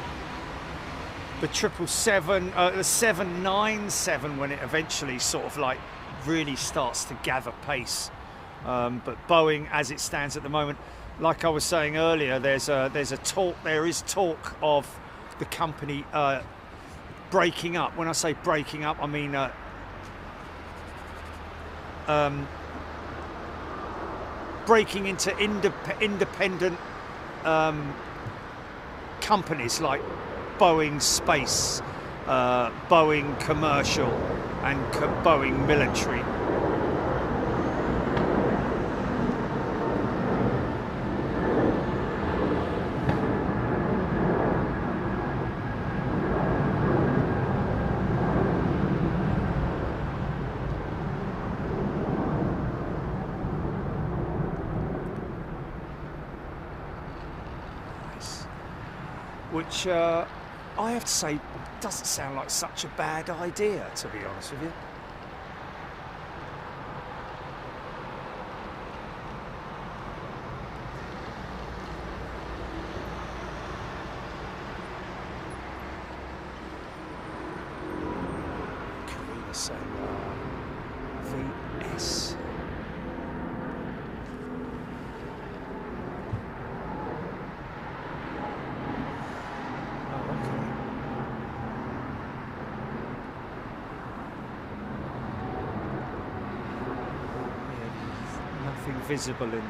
777, the 797 when it eventually sort of like really starts to gather pace. But Boeing, as it stands at the moment, like I was saying earlier, there is talk of the company breaking up. When I say breaking up, I mean breaking into independent companies like Boeing Space, Boeing Commercial and Boeing Military. Which I have to say doesn't sound like such a bad idea, to be honest with you. Karina saying VS. Visible in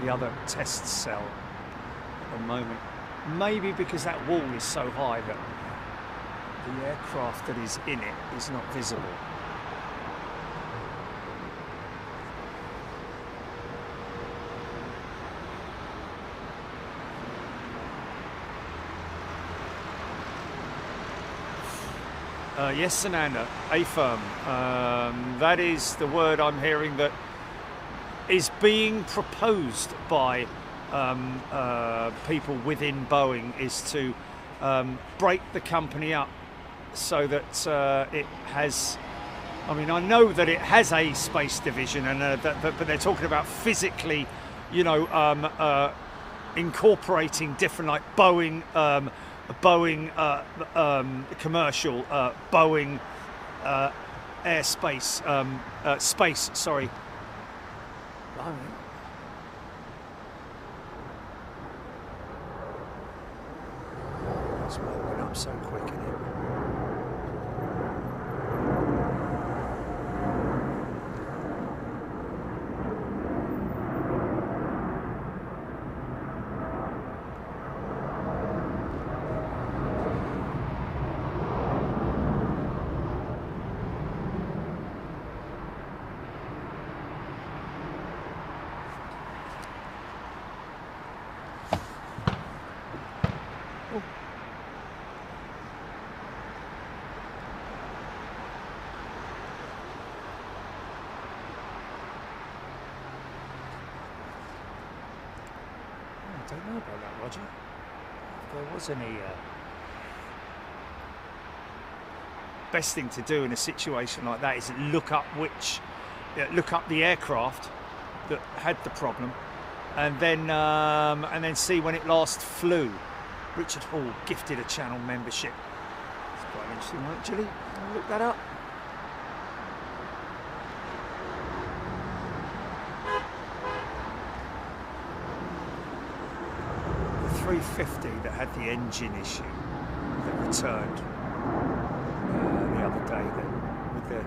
the other test cell at the moment. Maybe because that wall is so high that the aircraft that is in it is not visible. Yes, Sananda, A-firm. That is the word I'm hearing that is being proposed by people within Boeing, is to break the company up so that it has, I mean, I know that it has a space division, and but they're talking about physically, you know, incorporating different, like Boeing, commercial, Boeing airspace, space, sorry. It's moving up so quick in here. don't know about that, Roger. If there was any... best thing to do in a situation like that is look up the aircraft that had the problem, and then see when it last flew. Richard Hall gifted a channel membership. It's quite an interesting one, actually. Look that up. The 350 that had the engine issue that returned the other day, with the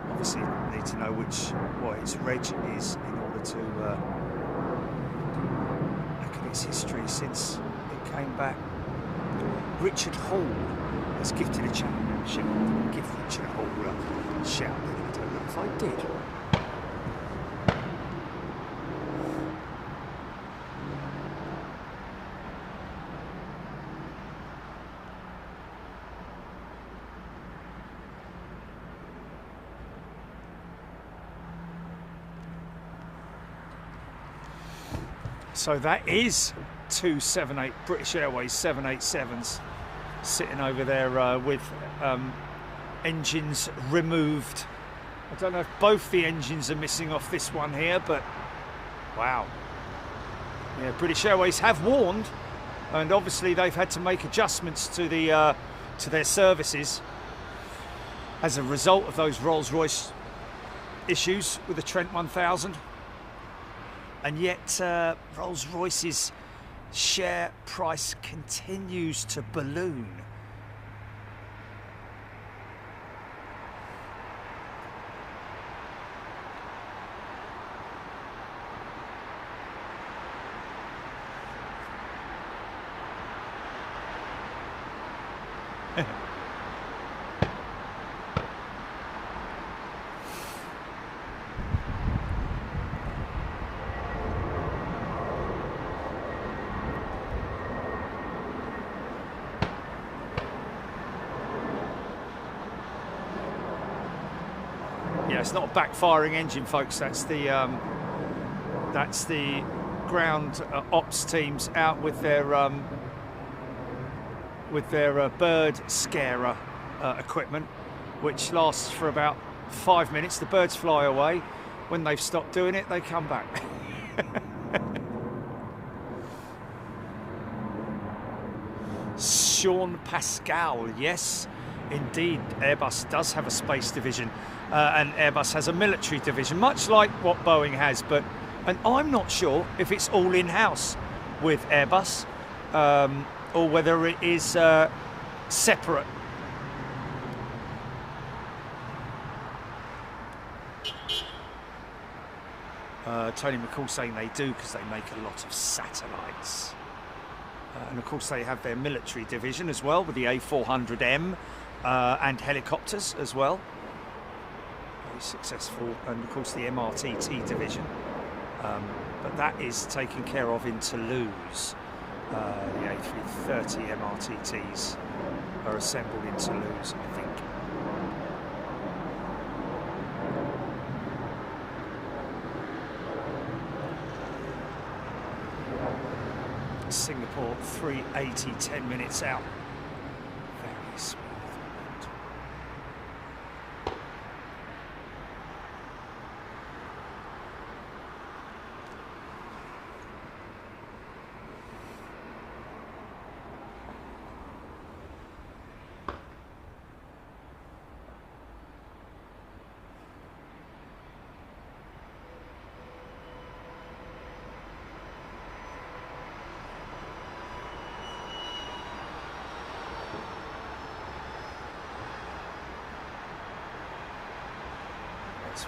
obviously need to know what its reg is in order to look at its history since it came back. Richard Hall has gifted a channel membership. Give Richard Hall a shout. I don't know if I did. So that is 278 British Airways 787s sitting over there with engines removed. I don't know if both the engines are missing off this one here, but wow. Yeah, British Airways have warned, and obviously they've had to make adjustments to their services as a result of those Rolls-Royce issues with the Trent 1000. And yet Rolls-Royce's share price continues to balloon. It's not a backfiring engine, folks. That's the ground ops teams out with their bird scarer equipment, which lasts for about 5 minutes. The birds fly away. When they've stopped doing it, they come back. Sean Pascal, yes, indeed, Airbus does have a space division. And Airbus has a military division, much like what Boeing has, and I'm not sure if it's all in-house with Airbus or whether it is separate. Tony McCall saying they do because they make a lot of satellites. And of course they have their military division as well with the A400M and helicopters as well. Successful, and of course the MRTT division, but that is taken care of in Toulouse. The A330 MRTTs are assembled in Toulouse, I think. Singapore 380, 10 minutes out. Very smooth.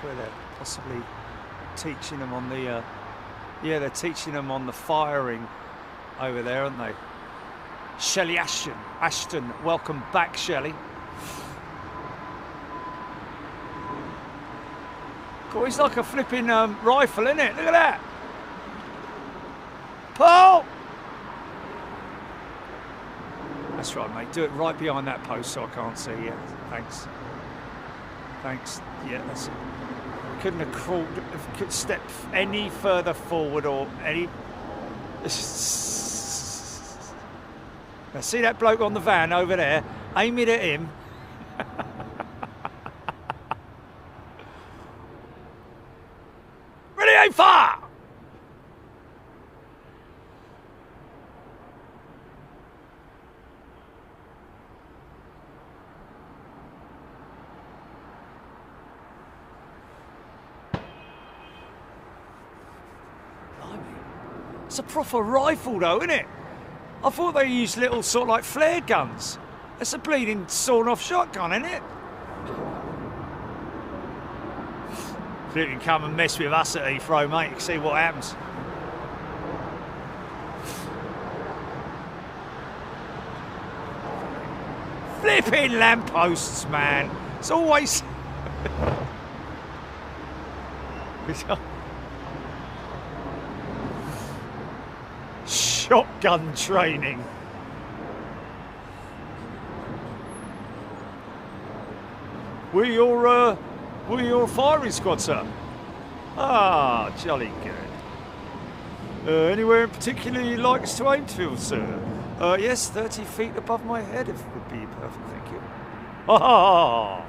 Where they're possibly teaching them on the they're teaching them on the firing over there, aren't they? Shelley Ashton, welcome back, Shelley. God, it's like a flipping rifle, isn't it? Look at that. Paul! That's right, mate. Do it right behind that post so I can't see you. Thanks. Thanks. Yeah, that's it. Couldn't have crawled, could step any further forward or any. Now see that bloke on the van over there? Aim it at him. Ready, aim, fire! It's a proper rifle though, isn't it? I thought they used little sort of like flare guns. It's a bleeding sawn-off shotgun, isn't it? If you can come and mess with us at Heathrow, mate, you can see what happens. Flipping lampposts, man. It's always... Shotgun training. We're your firing squad, sir. Ah, jolly good. Anywhere in particular you'd like us to aim to, sir? Yes, 30 feet above my head if would be perfect, thank you. Ah,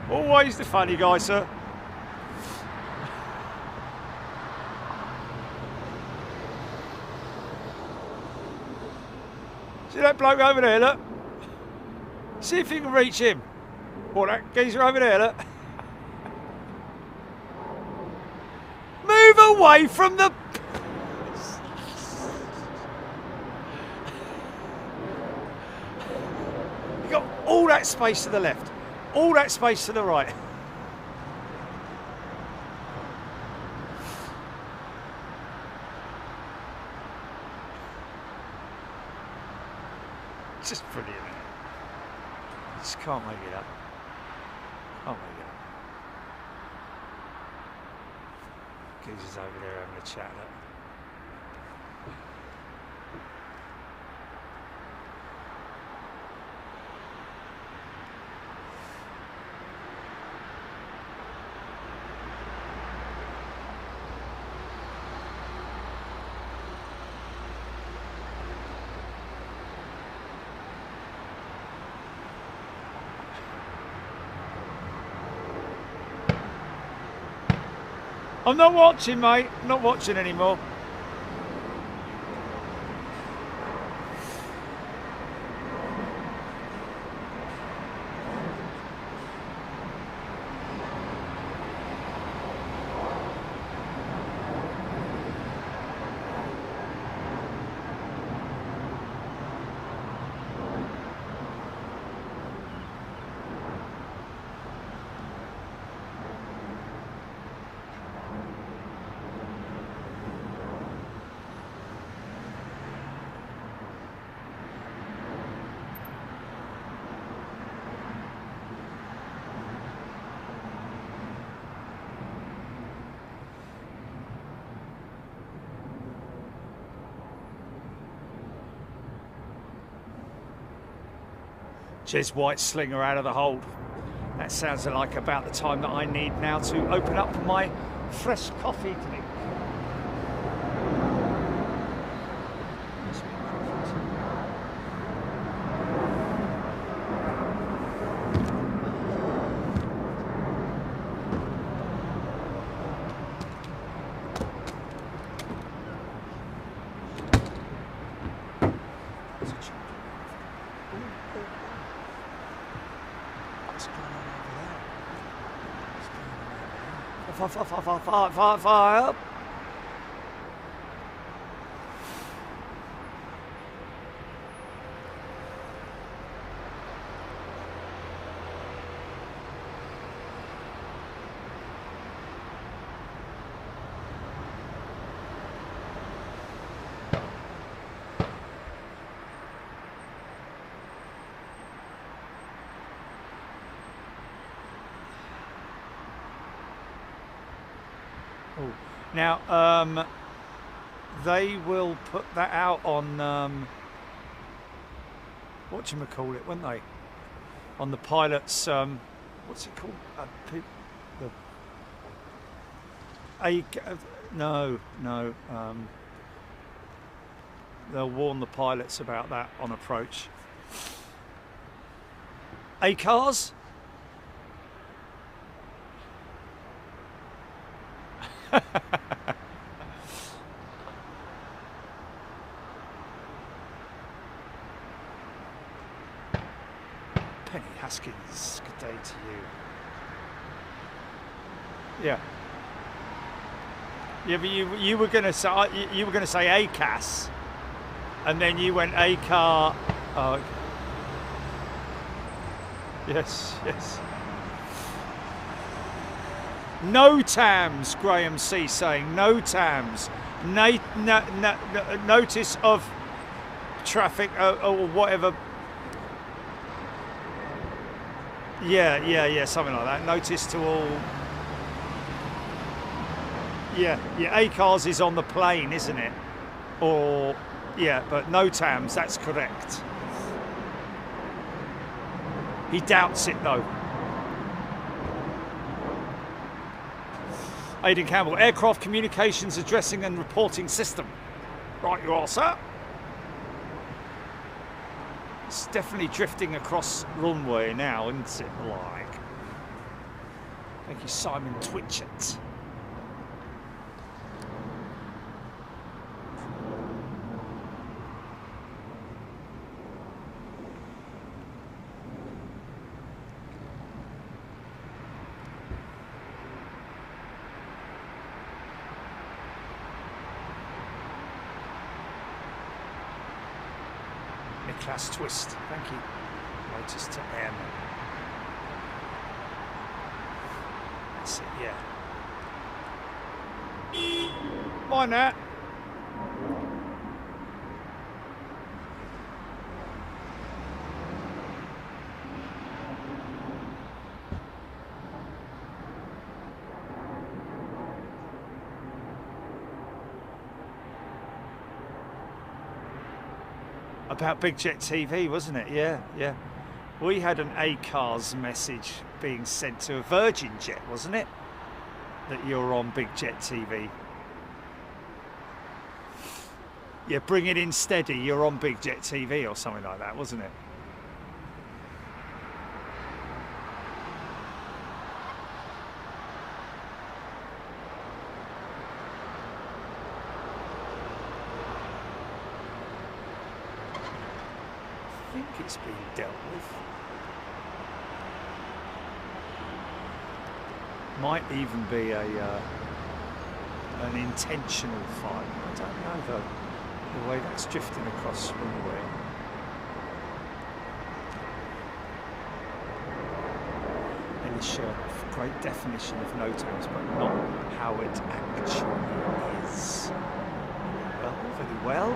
always the funny guy, sir. See that bloke over there, look? See if you can reach him. Or that geezer over there, look. Move away from the... You got all that space to the left. All that space to the right. It's just brilliant, isn't it? You just can't make it up. Can't make it up. Geezer's over there having a chat. Look. I'm not watching, mate. I'm not watching anymore. Jez White slinger out of the hold. That sounds like about the time that I need now to open up my fresh coffee drink. Fire up. Now, they will put that out on, whatchamacallit, won't they? On the pilot's what's it called? No. They'll warn the pilots about that on approach. ACARS? Penny Haskins, good day to you. Yeah. Yeah, but you were gonna say ACAS, and then you went ACAR. Oh, yes. No TAMS, Graham C saying no TAMS. Notice of traffic or whatever. Yeah, something like that. Notice to all. Yeah, ACARS is on the plane, isn't it? Or, yeah, but no TAMS, that's correct. He doubts it though. Aidan Campbell, aircraft communications addressing and reporting system. Right you are, sir. It's definitely drifting across runway now, isn't it? Like. Thank you, Simon Twitchett. Class twist, thank you. Notice to airmen. That's it, yeah. Mind that. About Big Jet TV, wasn't it? Yeah. We had an ACARS message being sent to a Virgin Jet, wasn't it? That you're on Big Jet TV. Yeah, bring it in steady, you're on Big Jet TV or something like that, wasn't it? It's being dealt with. Might even be an intentional fine. I don't know though. The way that's drifting across runway. Any great definition of no TAMS, but not how it actually is. Well, very well.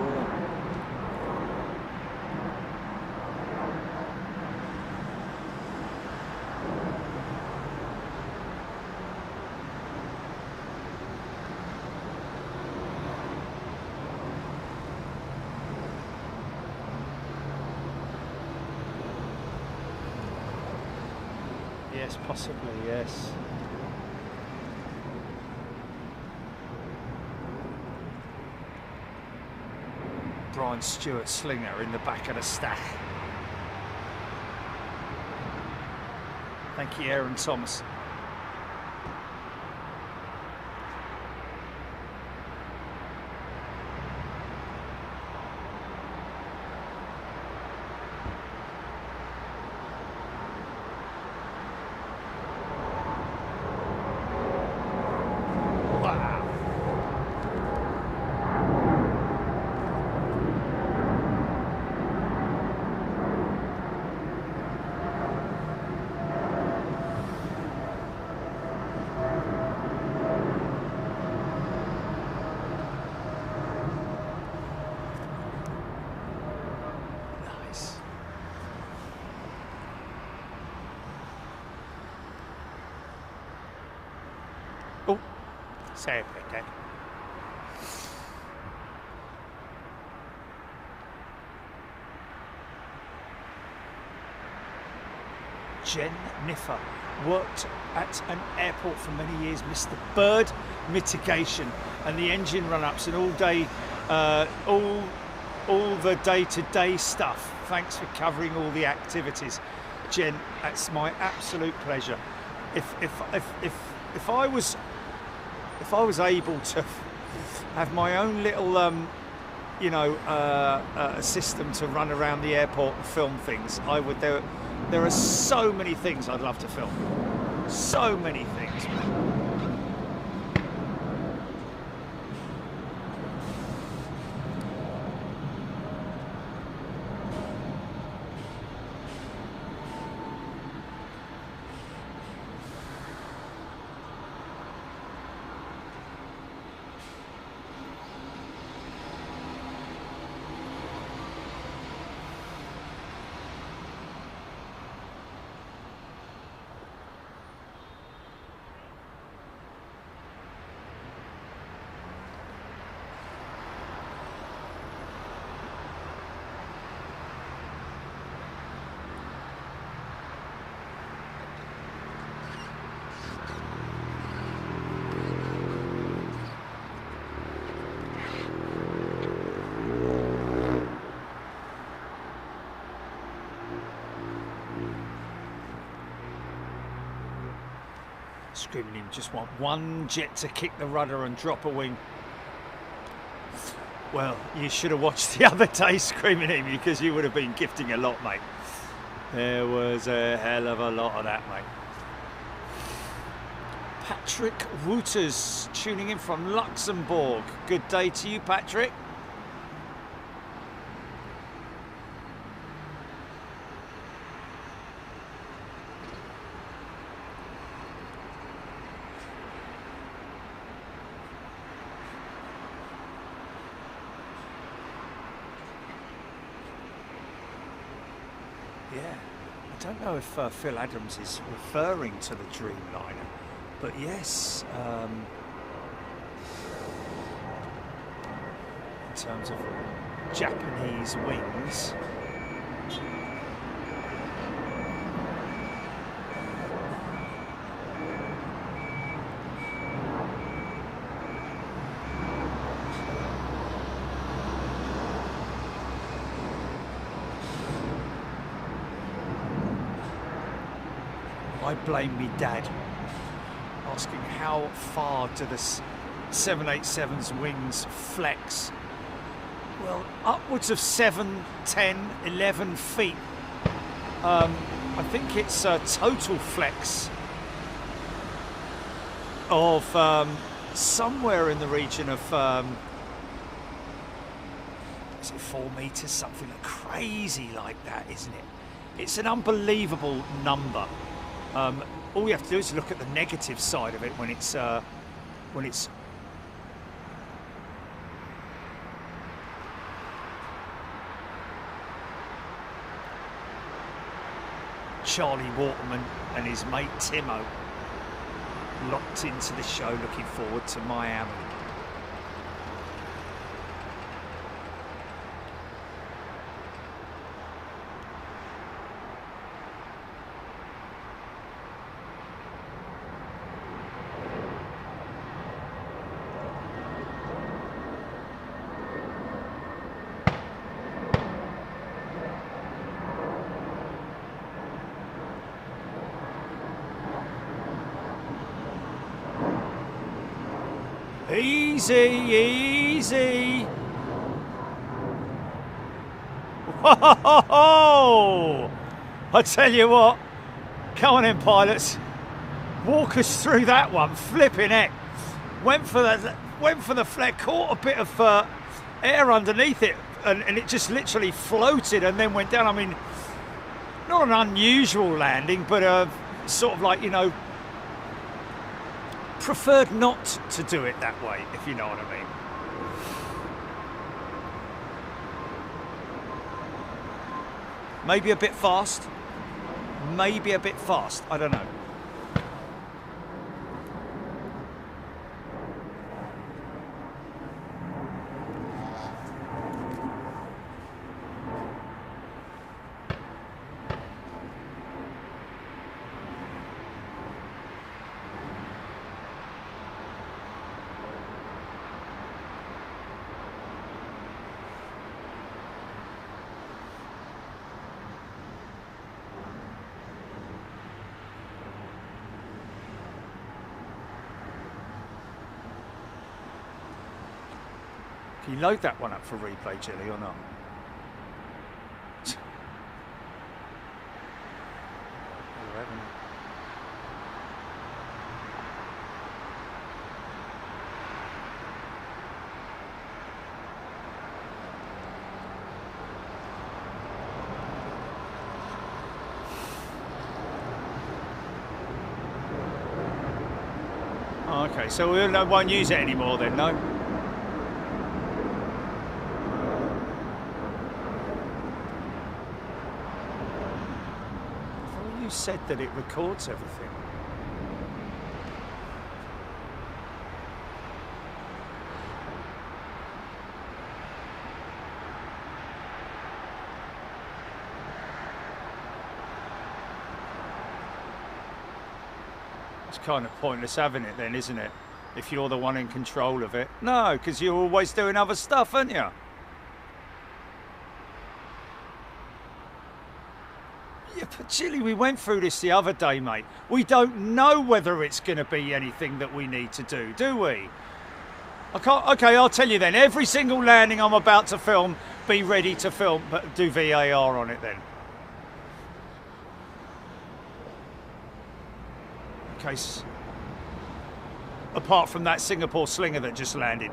Yes, possibly, yes. Brian Stewart Slinger in the back of the stack. Thank you, Aaron Thomas. Say okay. Jen Niffer worked at an airport for many years, missed the bird mitigation and the engine run-ups and all the day-to-day stuff. Thanks for covering all the activities, Jen. That's my absolute pleasure. If I was able to have my own little you know, a system to run around the airport and film things, I would. There are so many things I'd love to film. So many things. Screaming him, just want one jet to kick the rudder and drop a wing. Well, you should have watched the other day, Screaming him, because you would have been gifting a lot, mate. There was a hell of a lot of that, mate. Patrick Wooters tuning in from Luxembourg. Good day to you, Patrick. Yeah, I don't know if Phil Adams is referring to the Dreamliner, but yes, in terms of Japanese wings. I blame me dad, asking how far do the 787's wings flex. Well, upwards of 7, 10, 11 feet. I think it's a total flex of somewhere in the region of is it 4 meters, something crazy like that, isn't it? It's an unbelievable number. All you have to do is look at the negative side of it when it's Charlie Waterman and his mate Timo locked into the show, looking forward to Miami. Easy, easy. Whoa! I tell you what, come on in, pilots. Walk us through that one. Flipping heck. Went for the flare, caught a bit of air underneath it, and it just literally floated and then went down. I mean, not an unusual landing, but sort of like, you know, preferred not to do it that way, if you know what I mean. Maybe a bit fast. Maybe a bit fast. I don't know. You load that one up for replay, Chili, or not? Okay, so we won't use it anymore then, no? I thought you said that it records everything. It's kind of pointless having it then, isn't it? If you're the one in control of it. No, because you're always doing other stuff, aren't you? Yeah, but Chili, we went through this the other day, mate. We don't know whether it's going to be anything that we need to do we? I can't. Okay, I'll tell you then. Every single landing I'm about to film, be ready to film, but do VAR on it then. Case apart from that Singapore slinger that just landed.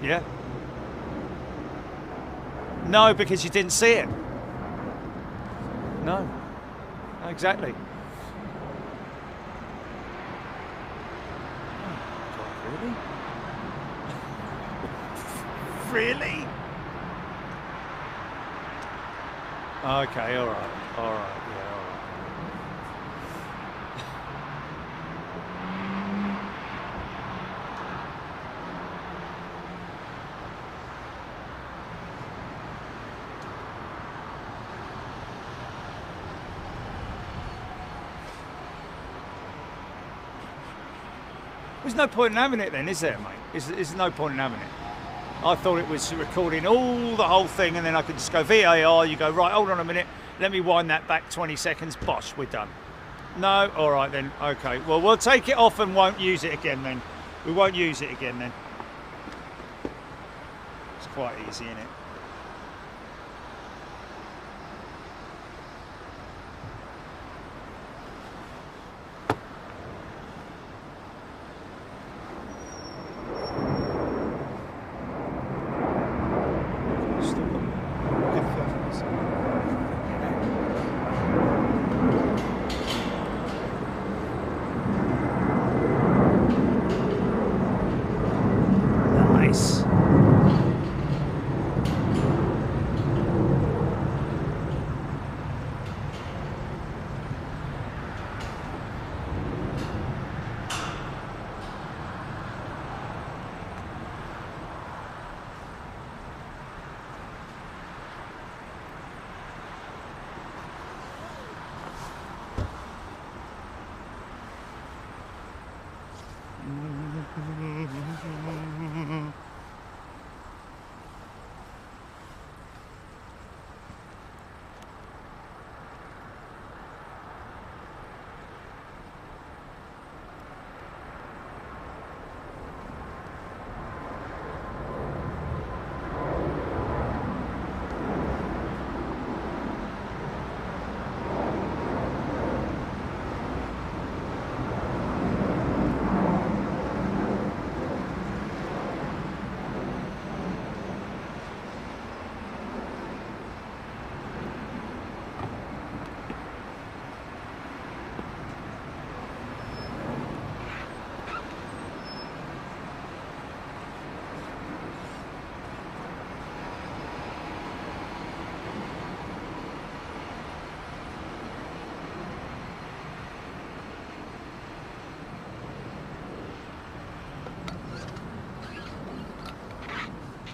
Yeah? No, because you didn't see it. No. Exactly. Oh, God, really? Really? Okay, all right. All right. Yeah, all right. There's no point in having it then, is there, mate? There's no point in having it. I thought it was recording the whole thing, and then I could just go VAR, you go, right, hold on a minute, let me wind that back 20 seconds, bosh, we're done. No, all right then, okay. Well, we'll take it off and won't use it again then. We won't use it again then. It's quite easy, isn't it?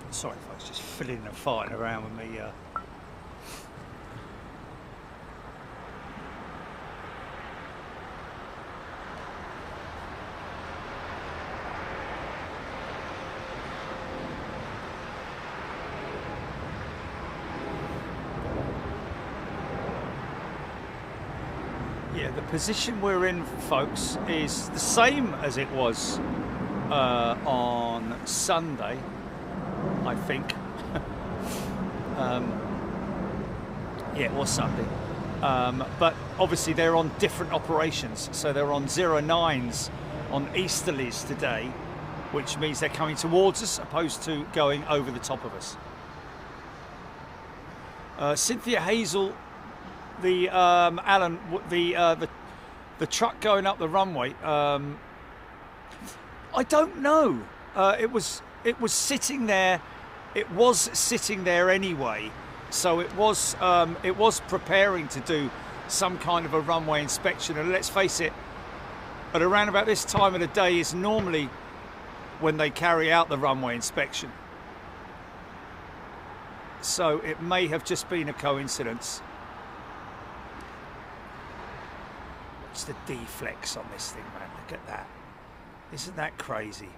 Sorry folks, just filling and farting around with me. Yeah, the position we're in, folks, is the same as it was on Sunday. I think. Yeah, it was Sunday. But obviously they're on different operations. So they're on 09s on easterlies today, which means they're coming towards us opposed to going over the top of us. Cynthia Hazel, the Alan, the truck going up the runway. I don't know. It was sitting there. It was sitting there anyway. So it was preparing to do some kind of a runway inspection. And let's face it, at around about this time of the day is normally when they carry out the runway inspection. So it may have just been a coincidence. What's the D-flex on this thing, man? Look at that. Isn't that crazy?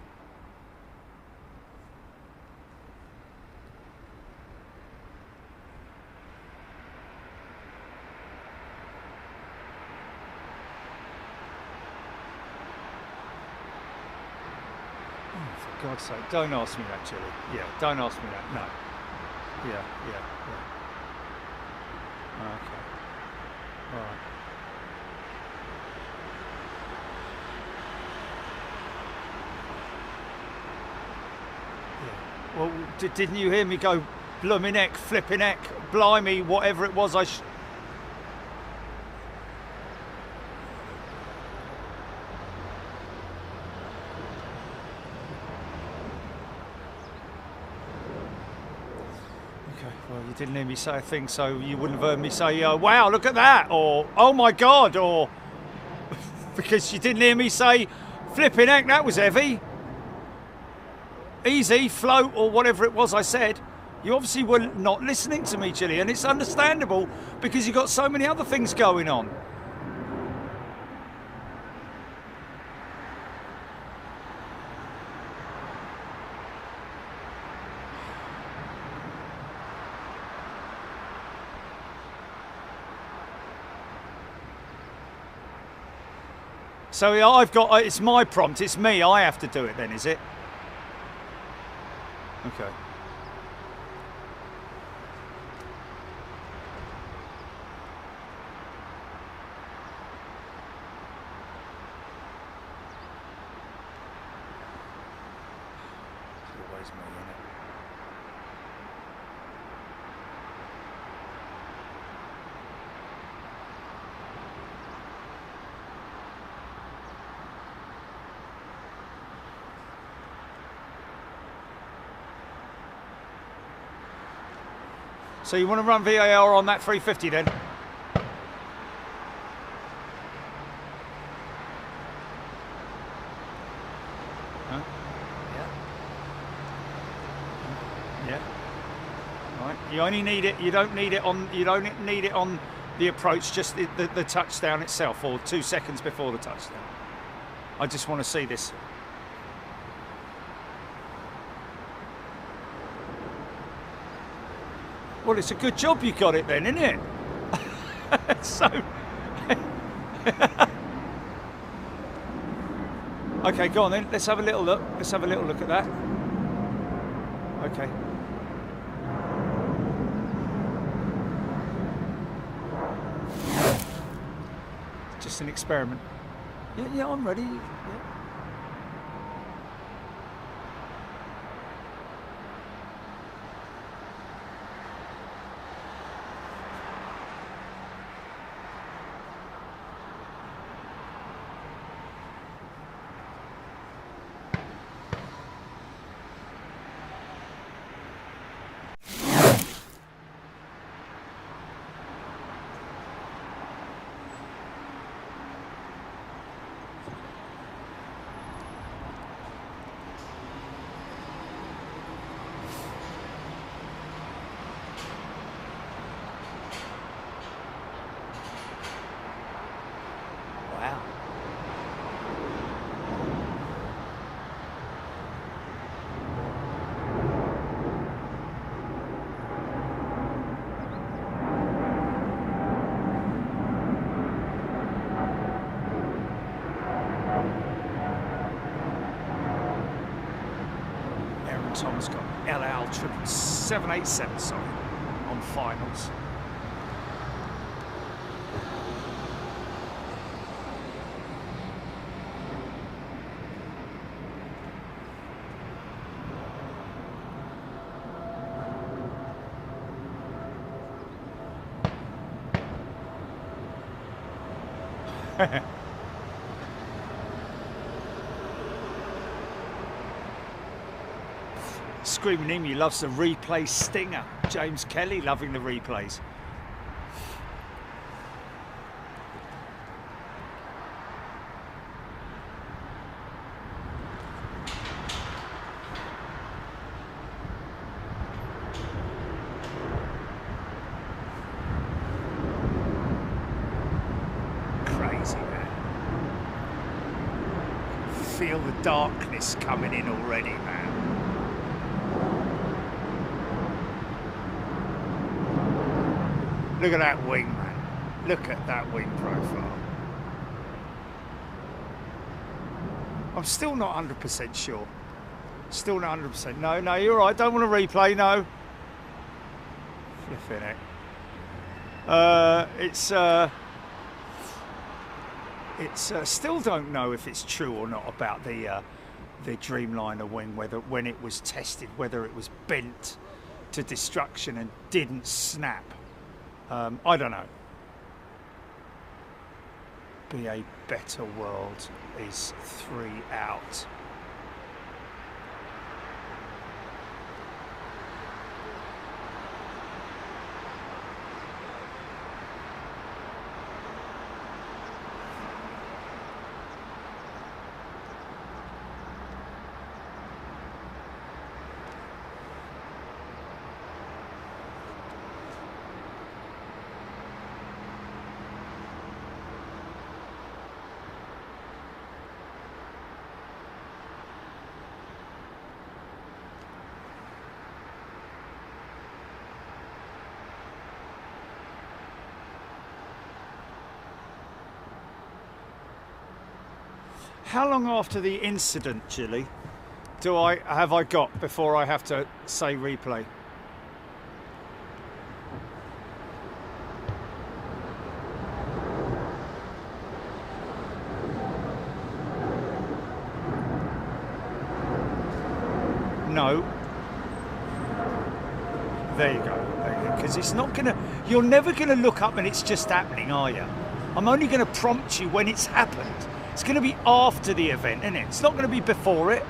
For God's sake, don't ask me that, Julie. Yeah, don't ask me that. No. Yeah. Okay. All right. Yeah. Well, didn't you hear me go blooming heck, flipping heck, blimey, whatever it was Well, you didn't hear me say a thing, so you wouldn't have heard me say, wow, look at that, or, oh my God, or, because you didn't hear me say, flipping heck, that was heavy. Easy, float, or whatever it was I said. You obviously were not listening to me, Gilly, and it's understandable because you've got so many other things going on. So I've got, it's my prompt, it's me, I have to do it then, is it? Okay. It's always me, isn't it? So you want to run VAR on that 350 then? Huh? Yeah. Yeah. Right. You only need it. You don't need it on. You don't need it on the approach. Just the touchdown itself, or 2 seconds before the touchdown. I just want to see this. Well, it's a good job you got it then, isn't it? So, okay, go on then. Let's have a little look. Let's have a little look at that. Okay. Just an experiment. Yeah, I'm ready. Yeah. Tom's got LL 787, sorry, on finals. Screaming Emu loves the replay stinger. James Kelly loving the replays. Crazy, man. Feel the darkness coming in already, man. Look at that wing, man. Look at that wing profile. I'm still not 100% sure. Still not 100%. No, no, you're right. Don't want to replay, no. Flipping it. Still don't know if it's true or not about the Dreamliner wing, whether when it was tested, whether it was bent to destruction and didn't snap. I don't know. Be a better world is 3 out. How long after the incident, Gilly, have I got before I have to say replay? No. There you go. Because it's not gonna. You're never gonna look up and it's just happening, are you? I'm only gonna prompt you when it's happened. It's going to be after the event, isn't it? It's not going to be before it.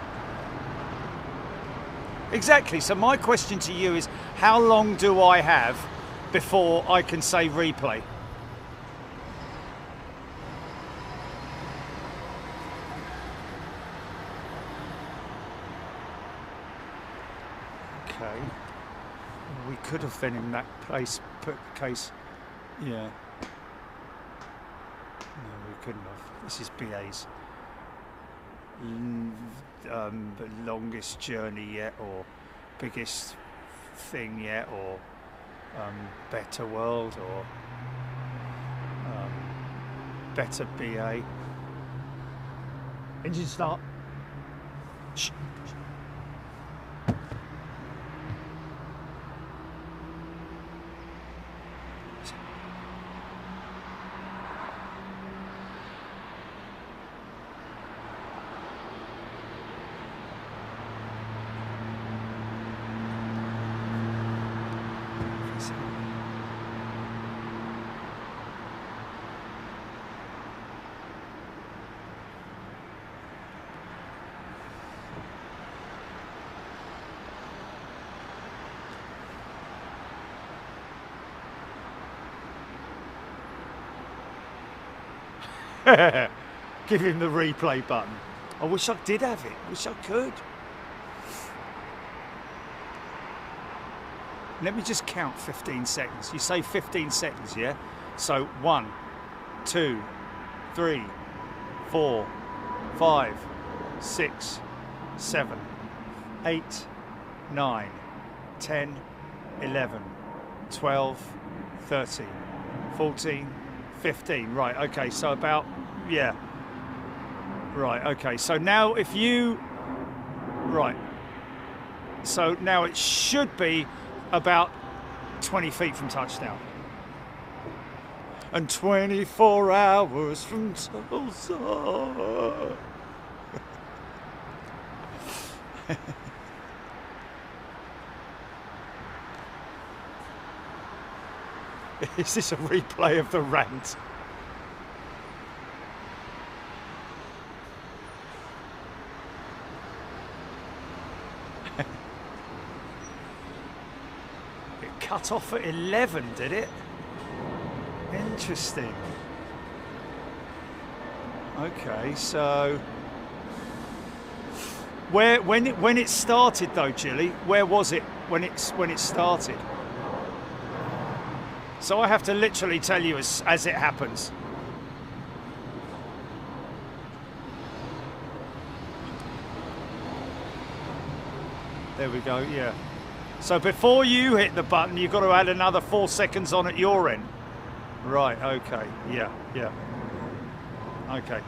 Exactly. So my question to you is, how long do I have before I can say replay? Okay. We could have then in that place put the case. Yeah. No, we couldn't have. This is BA's longest journey yet, or biggest thing yet, or better world, or better BA. Engine start. Shh. Give him the replay button. I wish I did have it. Wish I could. Let me just count 15 seconds. You say 15 seconds, yeah? So 1, 2, 3, 4, 5, 6, 7, 8, 9, 10, 11, 12, 13, 14, 15. Right, okay, so about, yeah. Right, okay, so now if you, right. So now it should be about 20 feet from touchdown. And 24 hours from Tulsa. Is this a replay of the rant? It cut off at 11, did it? Interesting. Okay, so when it started though, Jilly, where was it when it started? So I have to literally tell you as it happens. There we go, yeah. So before you hit the button, you've got to add another 4 seconds on at your end. Right, okay, yeah. Okay.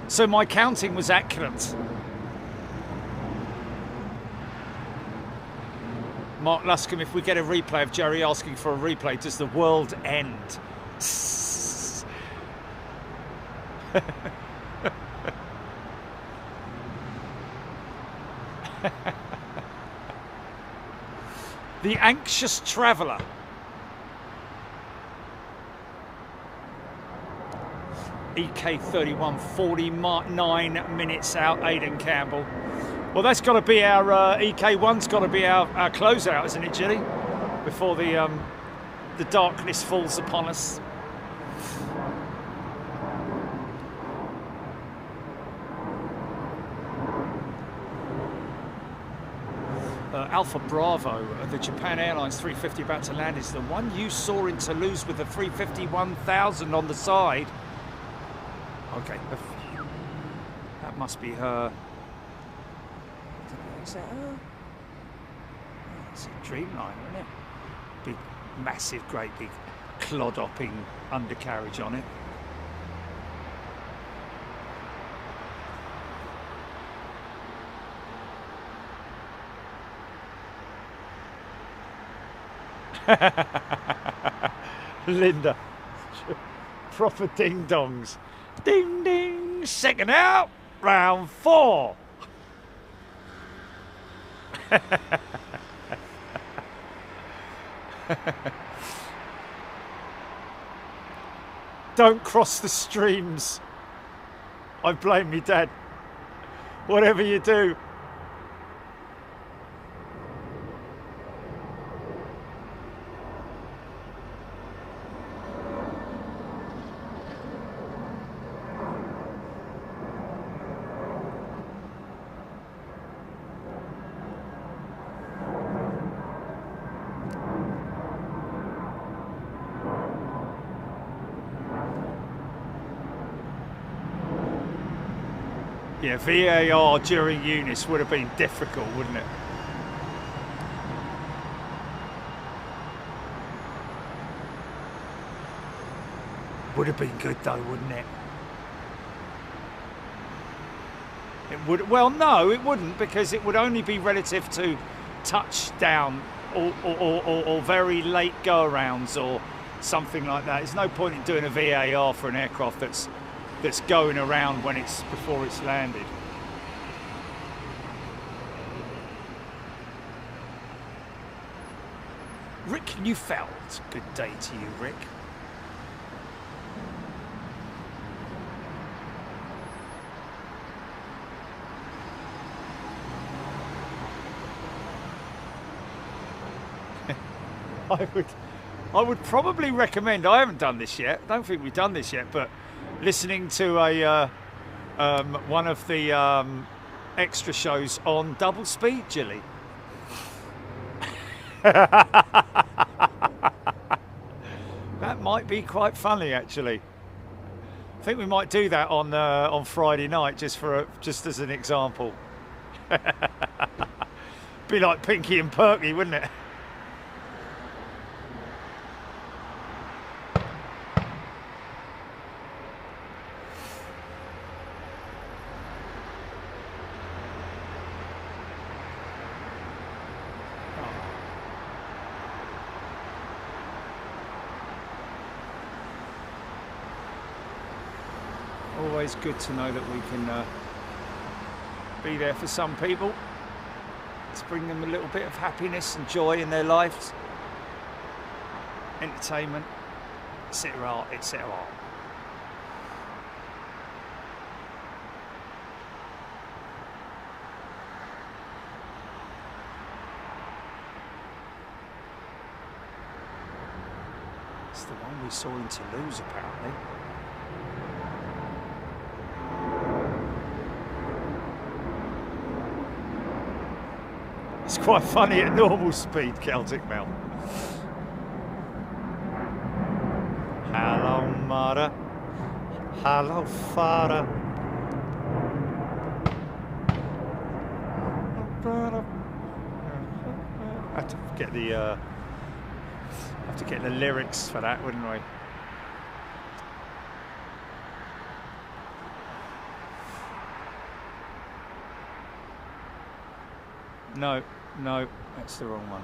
So my counting was accurate. Mark Luscombe, if we get a replay of Jerry asking for a replay, does the world end? The Anxious Traveller. EK31, 49 minutes out, Aidan Campbell. Well, that's got to be our EK1's got to be our closeout, isn't it, Jilly? Before the darkness falls upon us. Alpha Bravo, the Japan Airlines 350 about to land, is the one you saw in Toulouse with the 350-1000 on the side. Okay, that must be her. Is that her? Oh, it's a Dreamliner, isn't it? Big, massive, great big clod-hopping undercarriage on it. Linda, proper ding dongs. Ding ding, second out, round 4. Don't cross the streams. I blame me dad. Whatever you do. Yeah, VAR during Eunice would have been difficult, wouldn't it? Would have been good though, wouldn't it? It would. Well, no, it wouldn't, because it would only be relative to touchdown or very late go-arounds or something like that. There's no point in doing a VAR for an aircraft that's going around when it's before it's landed. Rick Neufeld, good day to you, Rick. I would probably recommend, I haven't done this yet, I don't think we've done this yet, but listening to a one of the extra shows on double speed, Jilly. That might be quite funny, actually. I think we might do that on Friday night, just as an example. Be like Pinky and Perky, wouldn't it? Always good to know that we can be there for some people, to bring them a little bit of happiness and joy in their lives, entertainment, etc., etc. It's the one we saw in Toulouse, apparently. It's quite funny at normal speed, Celtic Mel. Hello, mother. Hello, father. I have to get the lyrics for that, wouldn't we? No, no, that's the wrong one.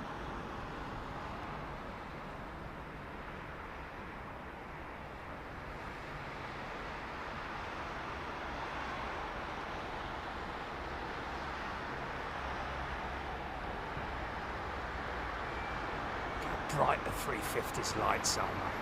How bright the 350's lights are, mate.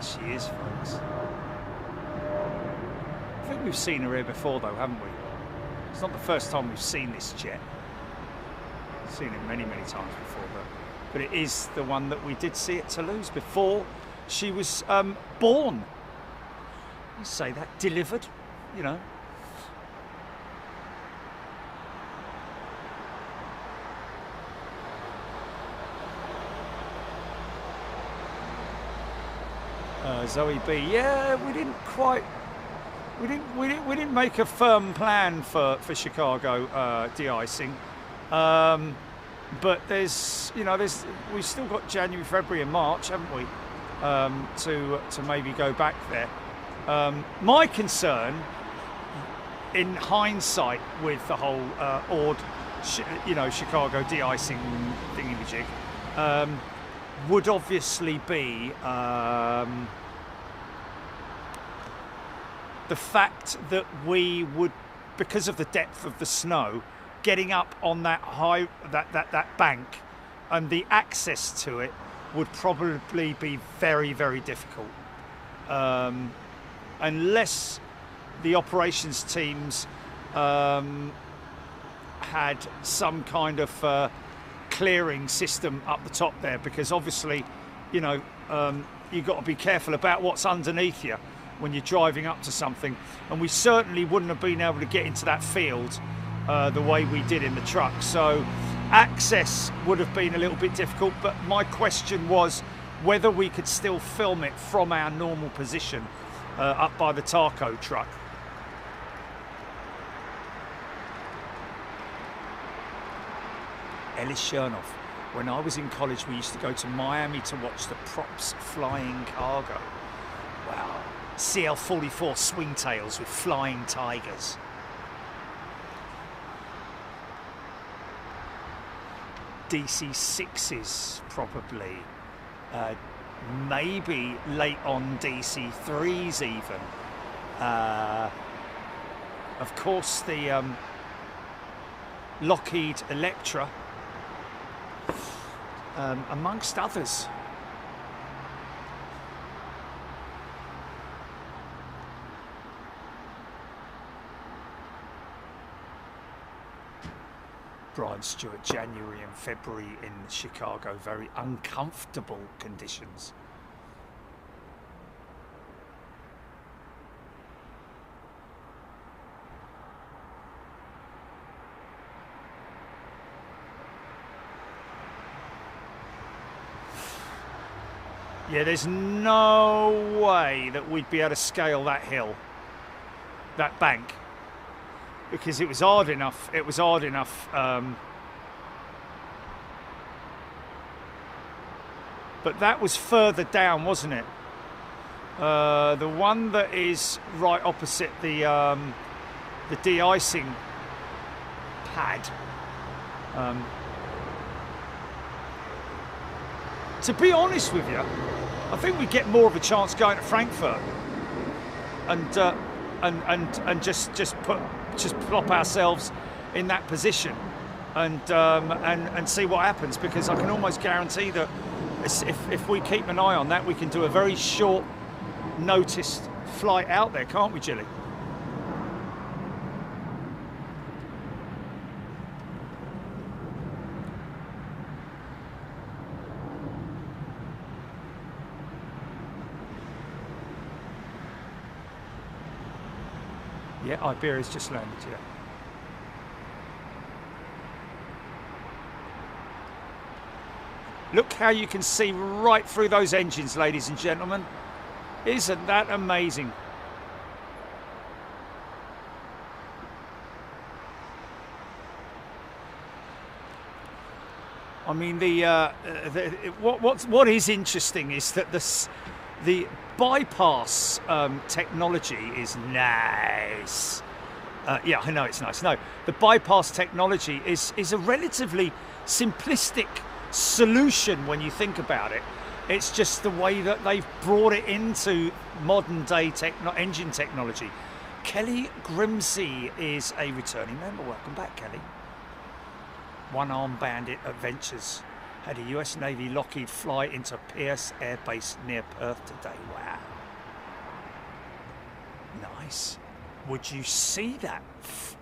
She is, folks. I think we've seen her here before, though, haven't we? It's not the first time we've seen this jet. We've seen it many, many times before, but it is the one that we did see at Toulouse before she was born. You say that, delivered, you know. Zoe B. Yeah, we didn't make a firm plan for Chicago de-icing, but we've still got January, February, and March, haven't we? To maybe go back there. My concern, in hindsight, with the whole Chicago de-icing thingamajig, would obviously be the fact that we would, because of the depth of the snow, getting up on that high, that bank, and the access to it would probably be very, very difficult, unless the operations teams had some kind of clearing system up the top there, because obviously, you've got to be careful about what's underneath you when you're driving up to something, and we certainly wouldn't have been able to get into that field the way we did in the truck. So access would have been a little bit difficult, but my question was whether we could still film it from our normal position up by the Tarco truck. Ellis Chernoff. When I was in college, we used to go to Miami to watch the props flying cargo. Wow. CL-44 swingtails with flying tigers. DC-6s probably. Maybe late on DC-3s even. Of course, the Lockheed Electra, amongst others. Brian Stewart, January and February in Chicago, very uncomfortable conditions. Yeah, there's no way that we'd be able to scale that hill, that bank, because it was hard enough. It was hard enough. But that was further down, wasn't it? The one that is right opposite the de-icing pad. To be honest with you, I think we get more of a chance going to Frankfurt and just plop ourselves in that position and see what happens, because I can almost guarantee that if we keep an eye on that, we can do a very short noticed flight out there, can't we, Jilly? Yeah, Iberia's just landed, yeah. Look how you can see right through those engines, ladies and gentlemen. Isn't that amazing? I mean, what is interesting is that the bypass technology is nice. Yeah, I know it's nice. No, the bypass technology is a relatively simplistic solution when you think about it. It's just the way that they've brought it into modern day engine technology. Kelly Grimsey is a returning member. Welcome back, Kelly. One Arm Bandit Adventures had a US Navy Lockheed fly into Pierce Air Base near Perth today. Wow. Nice. Would you see that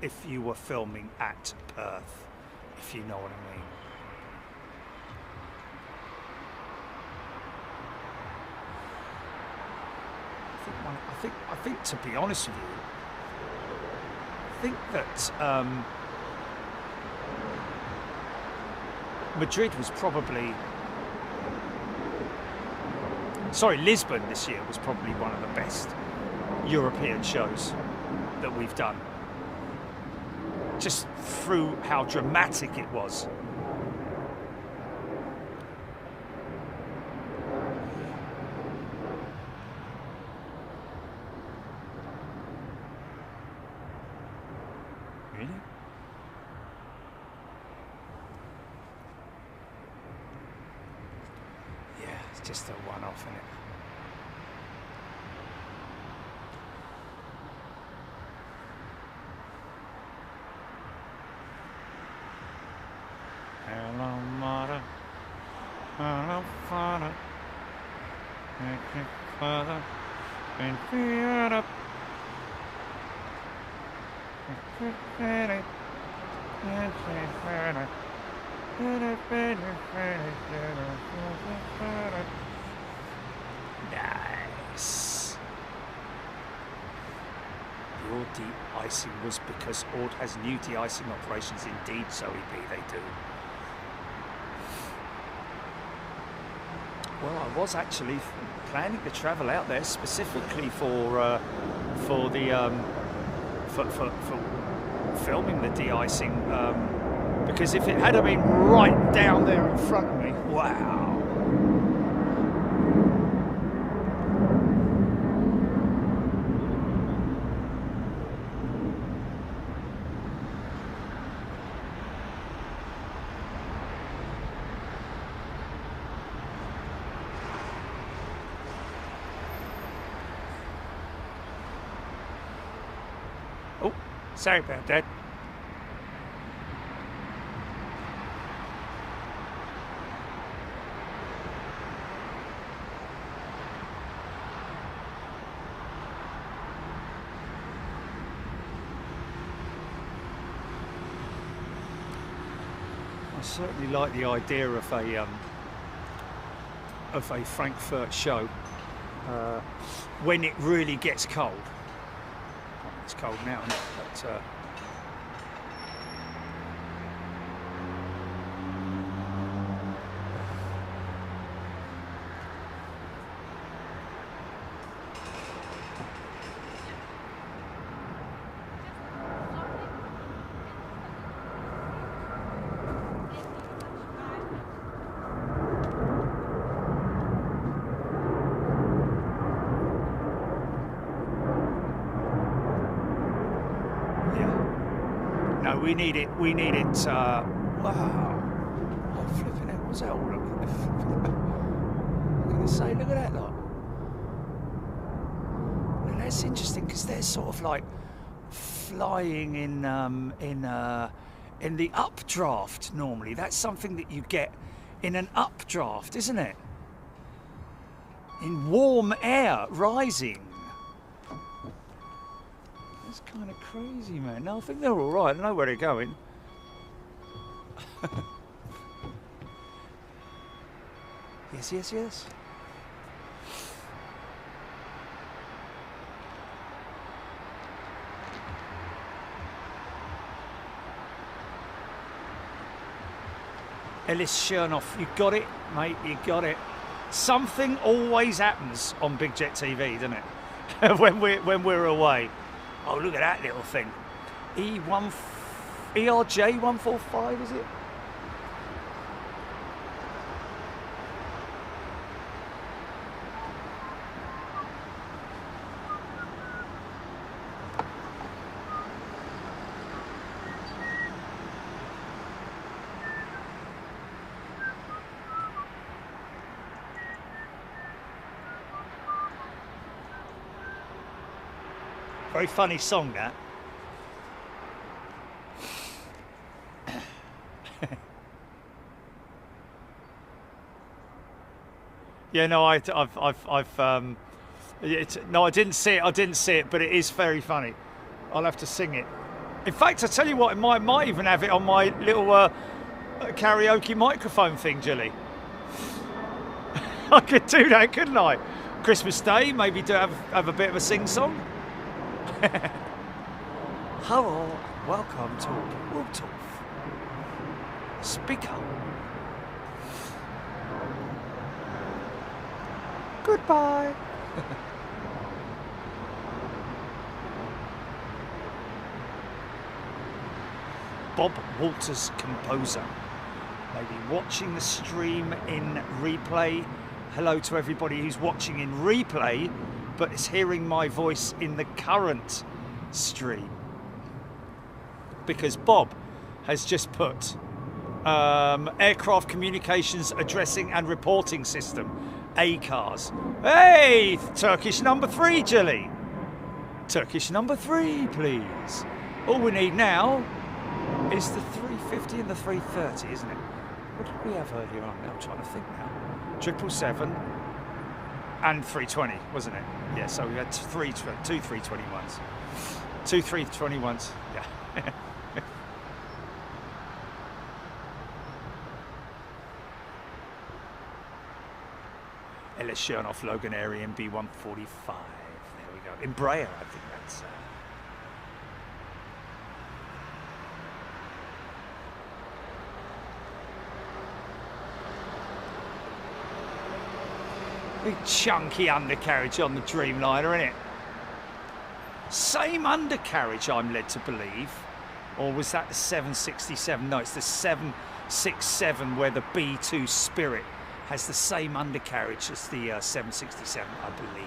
if you were filming at Perth, if you know what I mean? I think to be honest with you, I think that Madrid was probably, sorry, Lisbon this year was probably one of the best European shows that we've done, just through how dramatic it was. Really? Yeah, it's just a one-off, isn't it? Hello, mother. Hello, father. Thank you, father. And fear up. Nice. Your de-icing was because Ord has new de-icing operations. Indeed, Zoe B, they do. Well, I was actually planning to travel out there specifically for filming the de-icing, because if it had been right down there in front of me, wow. Sorry about that. I certainly like the idea of a Frankfurt show when it really gets cold. Well, it's cold now, isn't it? But, we need it, wow. Oh, flipping it, what's that all look? Look at that, lot. And that's interesting, because they're sort of like flying in the updraft normally. That's something that you get in an updraft, isn't it? In warm air, rising. That's kind of crazy, man. No, I think they're all right. I know where they're going. Yes, yes, yes. Ellis Chernoff, you got it, mate. You got it. Something always happens on Big Jet TV, doesn't it? when we're away. Oh, look at that little thing. ERJ145, is it? Very funny song, that. Yeah, no, no, I didn't see it. I didn't see it, but it is very funny. I'll have to sing it. In fact, I tell you what, I might even have it on my little karaoke microphone thing, Jilly. I could do that, couldn't I? Christmas Day, maybe do have a bit of a sing-song. Hello, welcome to Waldorf. Speak up. Goodbye. Bob Walters, composer, maybe watching the stream in replay. Hello to everybody who's watching in replay, but is hearing my voice in the current stream. Because Bob has just put Aircraft Communications Addressing and Reporting System, ACARS. Hey, Turkish number 3, Jilly. Turkish number 3, please. All we need now is the 350 and the 330, isn't it? What did we have earlier on? I'm trying to think now. 777 and 320, wasn't it? Yeah, so we had two 321s. Two 321s, yeah. Ellis Chernoff, Logan Airy, MB145. There we go. Embraer, I think that's. Big chunky undercarriage on the Dreamliner, isn't it? Same undercarriage, I'm led to believe. Or was that the 767? No, it's the 767 where the B2 Spirit has the same undercarriage as the 767, I believe.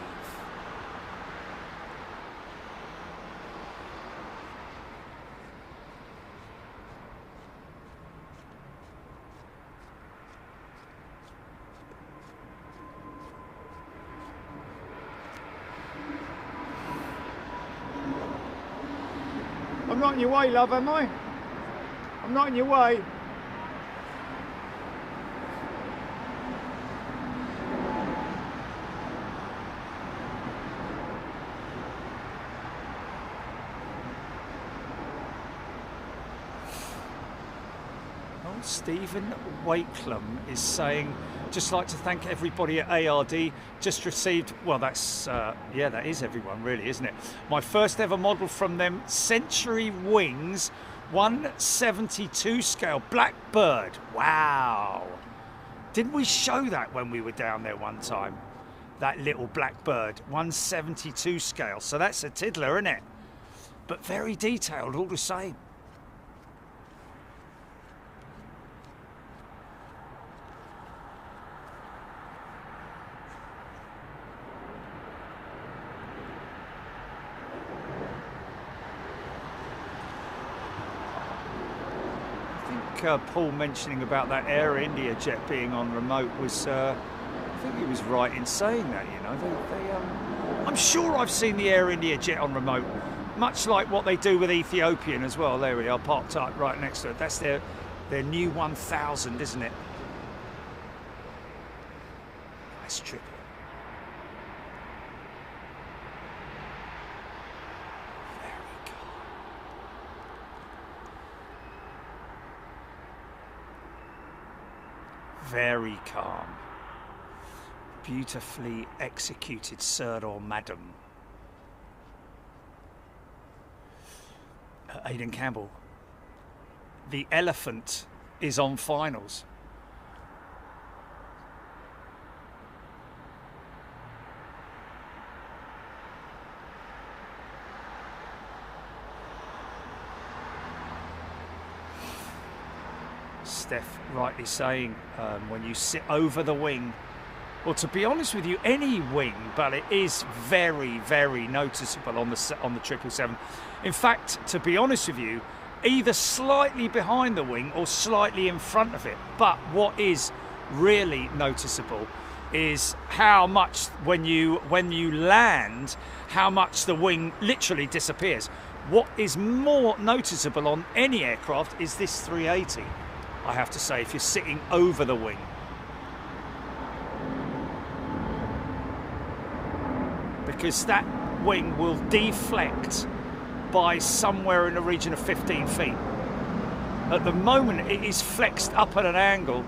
I'm not in your way, love, am I? I'm not in your way. Oh, Stephen Wakeham is saying, just like to thank everybody at ARD. Just received, well, that's, yeah, that is everyone really, isn't it? My first ever model from them, Century Wings, 172 scale, Blackbird. Wow. Didn't we show that when we were down there one time? That little Blackbird, 172 scale. So that's a tiddler, isn't it? But very detailed all the same. Paul mentioning about that Air India jet being on remote was, I think he was right in saying that, you know. I'm sure I've seen the Air India jet on remote, much like what they do with Ethiopian as well. There we are, parked up right next to it. That's their new 1000, isn't it? That's trippy. Very calm. Beautifully executed, sir or madam. Aidan Campbell. The elephant is on finals. Steph rightly saying, when you sit over the wing, well, to be honest with you, any wing, but it is very, very noticeable on the 777. In fact, to be honest with you, either slightly behind the wing or slightly in front of it. But what is really noticeable is how much, when you land, how much the wing literally disappears. What is more noticeable on any aircraft is this 380. I have to say, if you're sitting over the wing. Because that wing will deflect by somewhere in the region of 15 feet. At the moment, it is flexed up at an angle.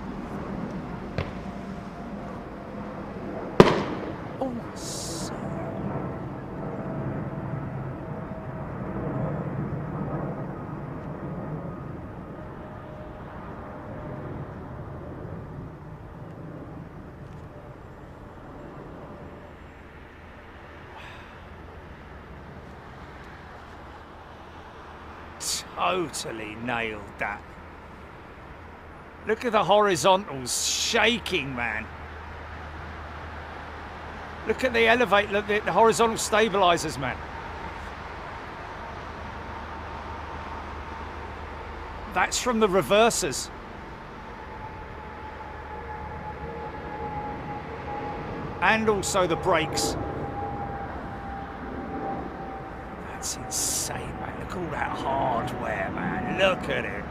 Oh, totally nailed that. Look at the horizontals shaking, man. Look at the elevate, look at the horizontal stabilizers, man. That's from the reversers. And also the brakes. That's insane, man. Look at all that hardware, man. Look at it.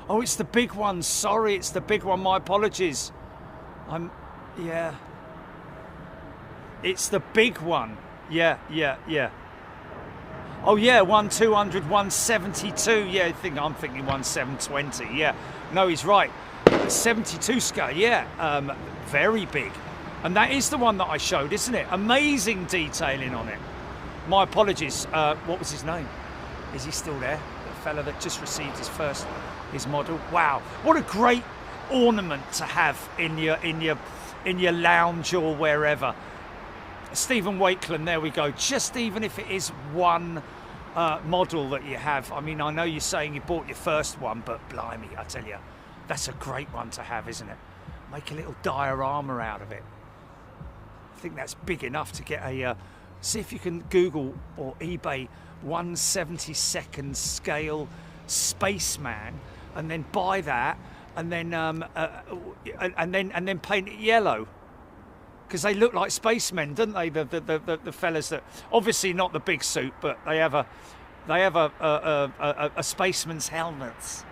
Oh, it's the big one. Sorry, it's the big one. My apologies. Yeah. It's the big one. Yeah. Oh yeah, 1200, 172. Yeah, I'm thinking 1720. Yeah, no, he's right. 72 scale. Yeah, very big. And that is the one that I showed, isn't it? Amazing detailing on it. My apologies. What was his name? Is he still there? The fella that just received his model. Wow, what a great ornament to have in your lounge or wherever. Stephen Wakeland, there we go. Just even if it is one model that you have. I mean, I know you're saying you bought your first one, but blimey, I tell you, that's a great one to have, isn't it? Make a little diorama out of it. I think that's big enough to get a... see if you can Google or eBay 1/72nd scale spaceman, and then buy that, and then paint it yellow. Because they look like spacemen, don't they? The fellas that, obviously not the big suit, but they have a spaceman's helmet.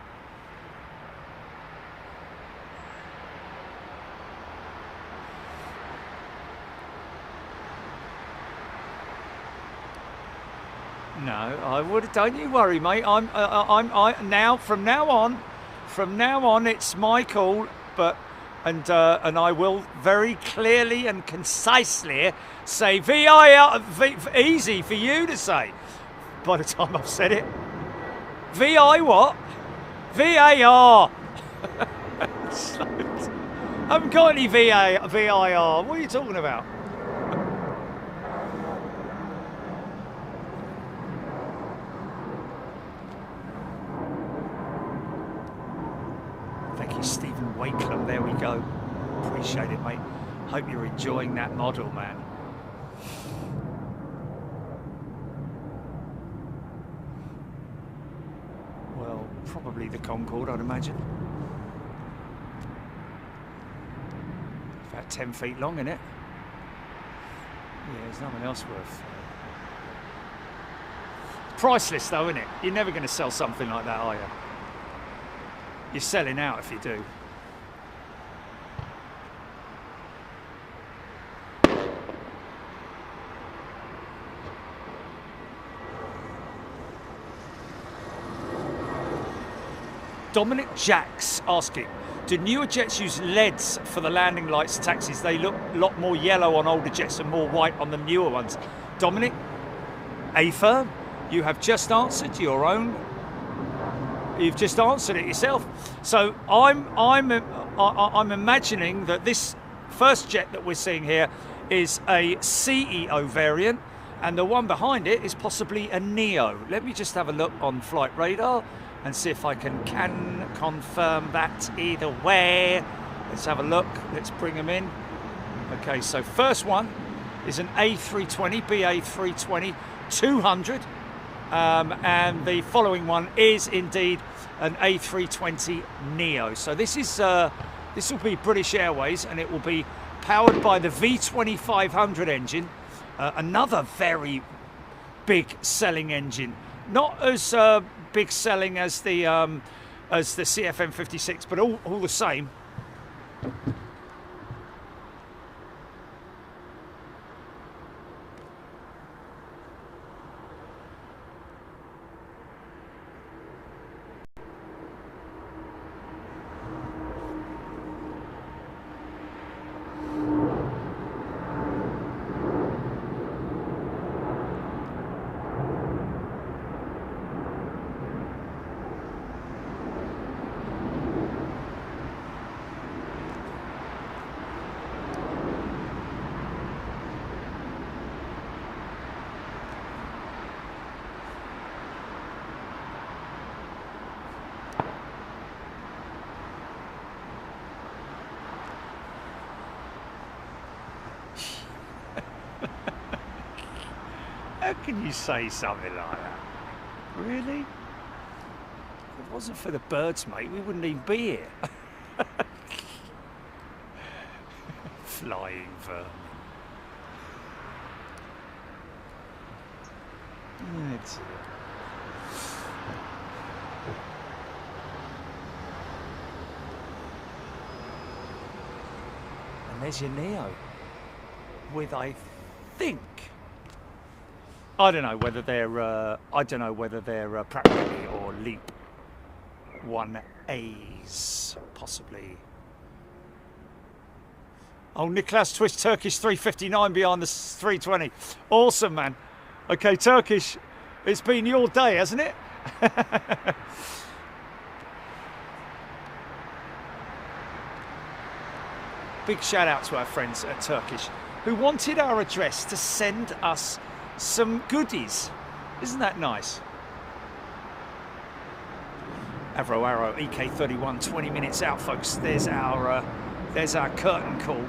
No, I would. Don't you worry, mate. From now on, it's my call. But and I will very clearly and concisely say VIR. Easy for you to say. By the time I've said it, VI what? VAR. I haven't got any VIR. What are you talking about? Thank you, Stephen Wakeham. There we go. Appreciate it, mate. Hope you're enjoying that model, man. Well, probably the Concorde, I'd imagine. About 10 feet long, isn't it? Yeah, there's nothing else worth. Priceless though, isn't it? You're never going to sell something like that, are you? You're selling out if you do. Dominic Jacks asking, do newer jets use LEDs for the landing lights and taxis? They look a lot more yellow on older jets and more white on the newer ones. Dominic, A-firm, you have just answered your own. You've just answered it yourself. So I'm imagining that this first jet that we're seeing here is a CEO variant, and the one behind it is possibly a Neo. Let me just have a look on flight radar and see if I can confirm that either way. Let's have a look. Let's bring them in. Okay, so first one is an A320, BA320-200. And the following one is indeed an A320 Neo. So this will be British Airways, and it will be powered by the V2500 engine, another very big selling engine. Not as big selling as the CFM56, but all the same. How can you say something like that? Really? If it wasn't for the birds, mate, we wouldn't even be here. Flying vermin. That's it. And there's your Neo with, I think, I don't know whether they're Pratt Whitney or Leap 1As, possibly. Oh, Nicholas Twist, Turkish 359 behind the 320. Awesome, man. Okay, Turkish, it's been your day, hasn't it? Big shout out to our friends at Turkish who wanted our address to send us some goodies. Isn't that nice? Avro Arrow EK31, 20 minutes out, folks. There's our curtain call.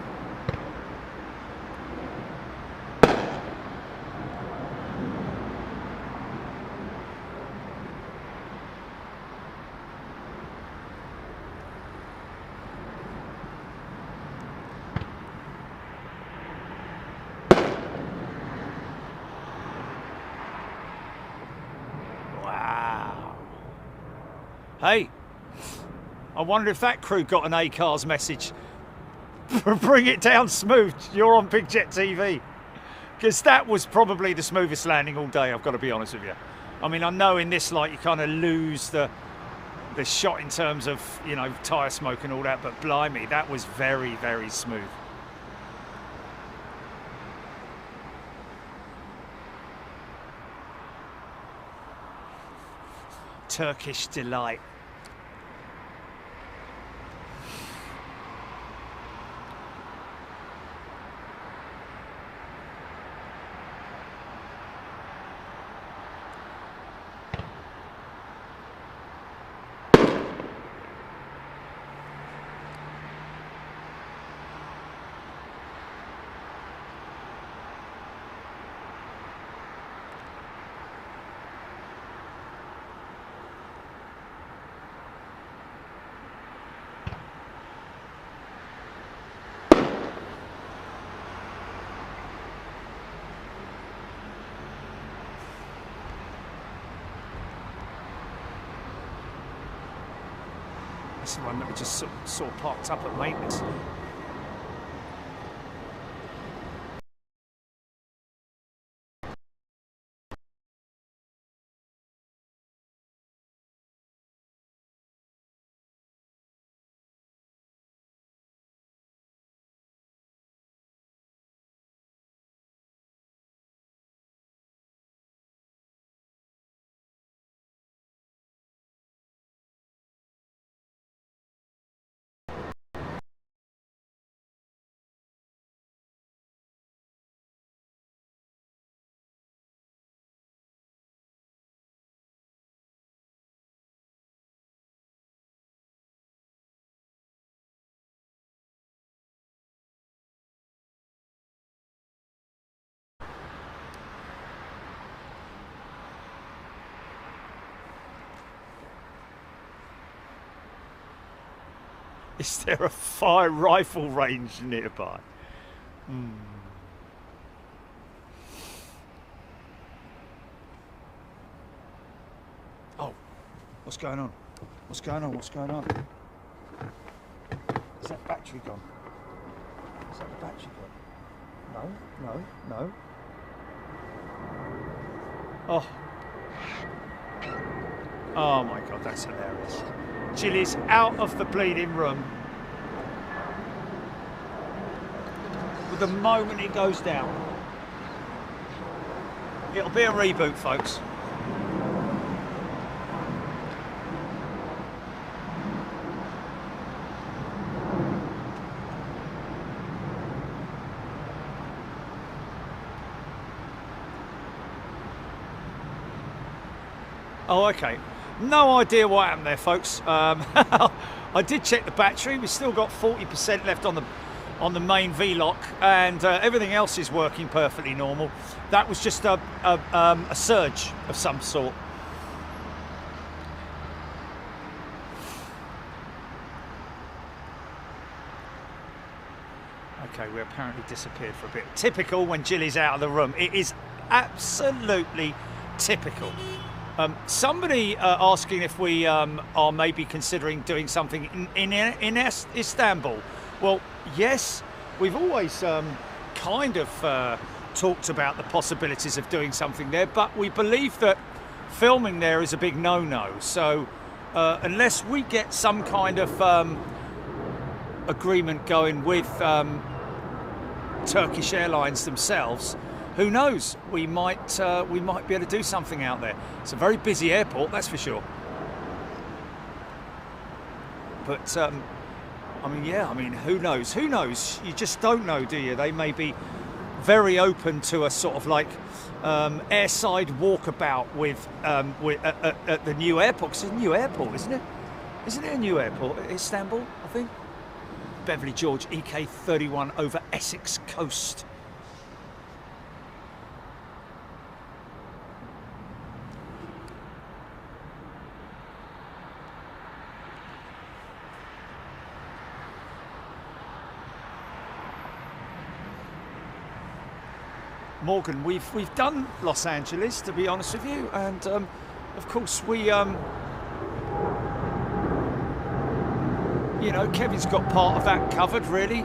Hey, I wonder if that crew got an ACARS message. Bring it down smooth. You're on Big Jet TV. Because that was probably the smoothest landing all day, I've got to be honest with you. I mean, I know in this light you kind of lose the shot in terms of, you know, tyre smoke and all that, but blimey, that was very, very smooth. Turkish delight. That's the one that we just saw parked up at maintenance. Is there a fire rifle range nearby? Oh, what's going on? What's going on? What's going on? Is that battery gone? Is that the battery gone? No, no, no. Oh. Oh my God, that's hilarious. Chili's out of the bleeding room. With the moment it goes down. It'll be a reboot, folks. Oh, okay. No idea what happened there, folks. I did check the battery. We've still got 40% left on the main V-lock, and everything else is working perfectly normal. That was just a surge of some sort. Okay, we apparently disappeared for a bit. Typical when Jilly's out of the room. It is absolutely typical. Somebody asking if we are maybe considering doing something in Istanbul. Well, yes, we've always kind of talked about the possibilities of doing something there, but we believe that filming there is a big no-no. So unless we get some kind of agreement going with Turkish Airlines themselves, who knows? We might be able to do something out there. It's a very busy airport, that's for sure. But I mean, yeah. I mean, who knows? Who knows? You just don't know, do you? They may be very open to a sort of like airside walkabout with at the new airport. 'Cause it's a new airport, isn't it? Isn't it a new airport? Istanbul, I think. Beverly George EK31 over Essex coast. Morgan, we've done Los Angeles, to be honest with you, and of course we you know, Kevin's got part of that covered, really.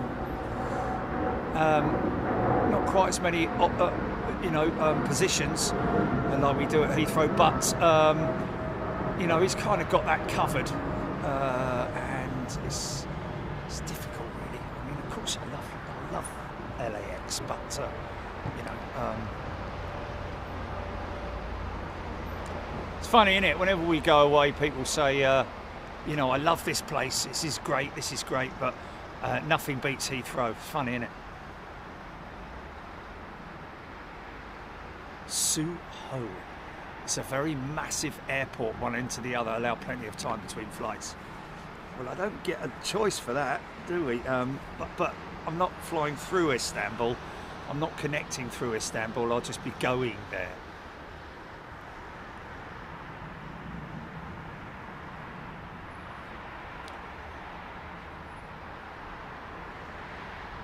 Not not quite as many, positions like we do at Heathrow, but he's kind of got that covered, and it's difficult, really. I mean, of course, I love LAX, but it's funny, isn't it? Whenever we go away, people say, I love this place. This is great, but nothing beats Heathrow. It's funny, isn't it? Suho. It's a very massive airport, one end to the other, allow plenty of time between flights. Well, I don't get a choice for that, do we? But I'm not flying through Istanbul. I'm not connecting through Istanbul. I'll just be going there.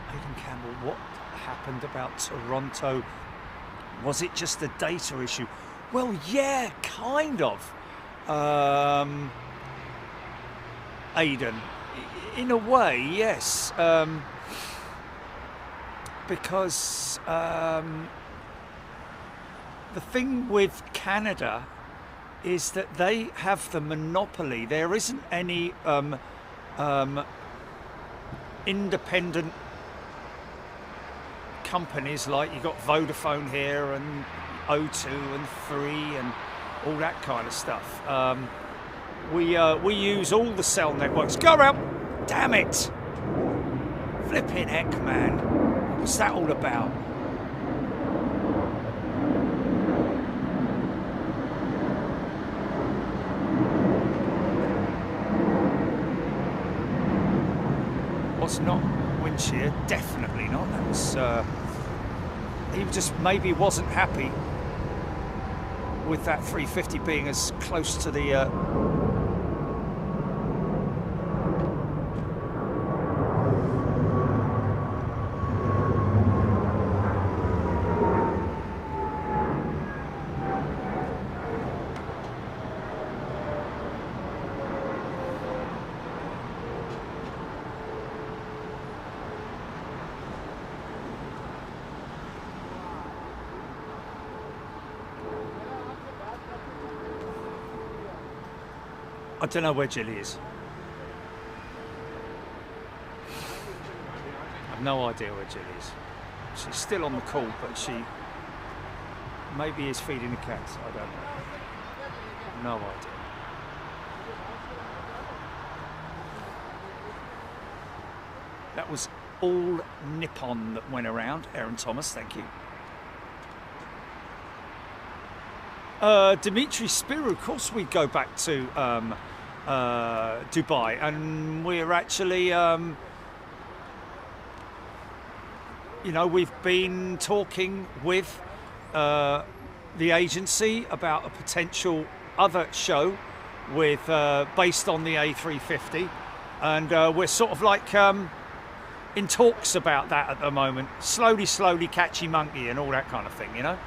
Aidan Campbell, what happened about Toronto? Was it just a data issue? Well, yeah, kind of. Aidan, in a way, yes. Because the thing with Canada is that they have the monopoly. There isn't any independent companies like you got Vodafone here and O2 and 3 and all that kind of stuff. We use all the cell networks. Go around! Damn it! Flipping heck, man! What's that all about? Was not wind shear, definitely not. That was he just maybe wasn't happy with that 350 being as close to the I don't know where Jilly is. I've no idea where Jilly is. She's still on the call, but she maybe is feeding the cats. I don't know. No idea. That was all Nippon that went around. Aaron Thomas, thank you. Dimitri Spirou, of course we go back to Dubai, and we're actually, we've been talking with the agency about a potential other show with based on the A350, and we're sort of like in talks about that at the moment. Slowly, catchy monkey and all that kind of thing, you know.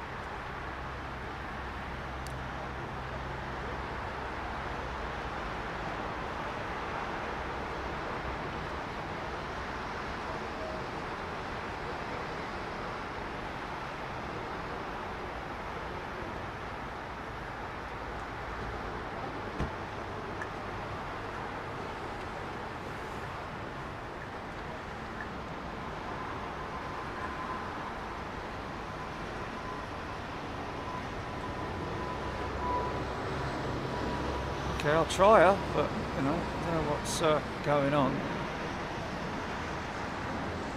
Okay, I'll try her, but I don't know what's going on.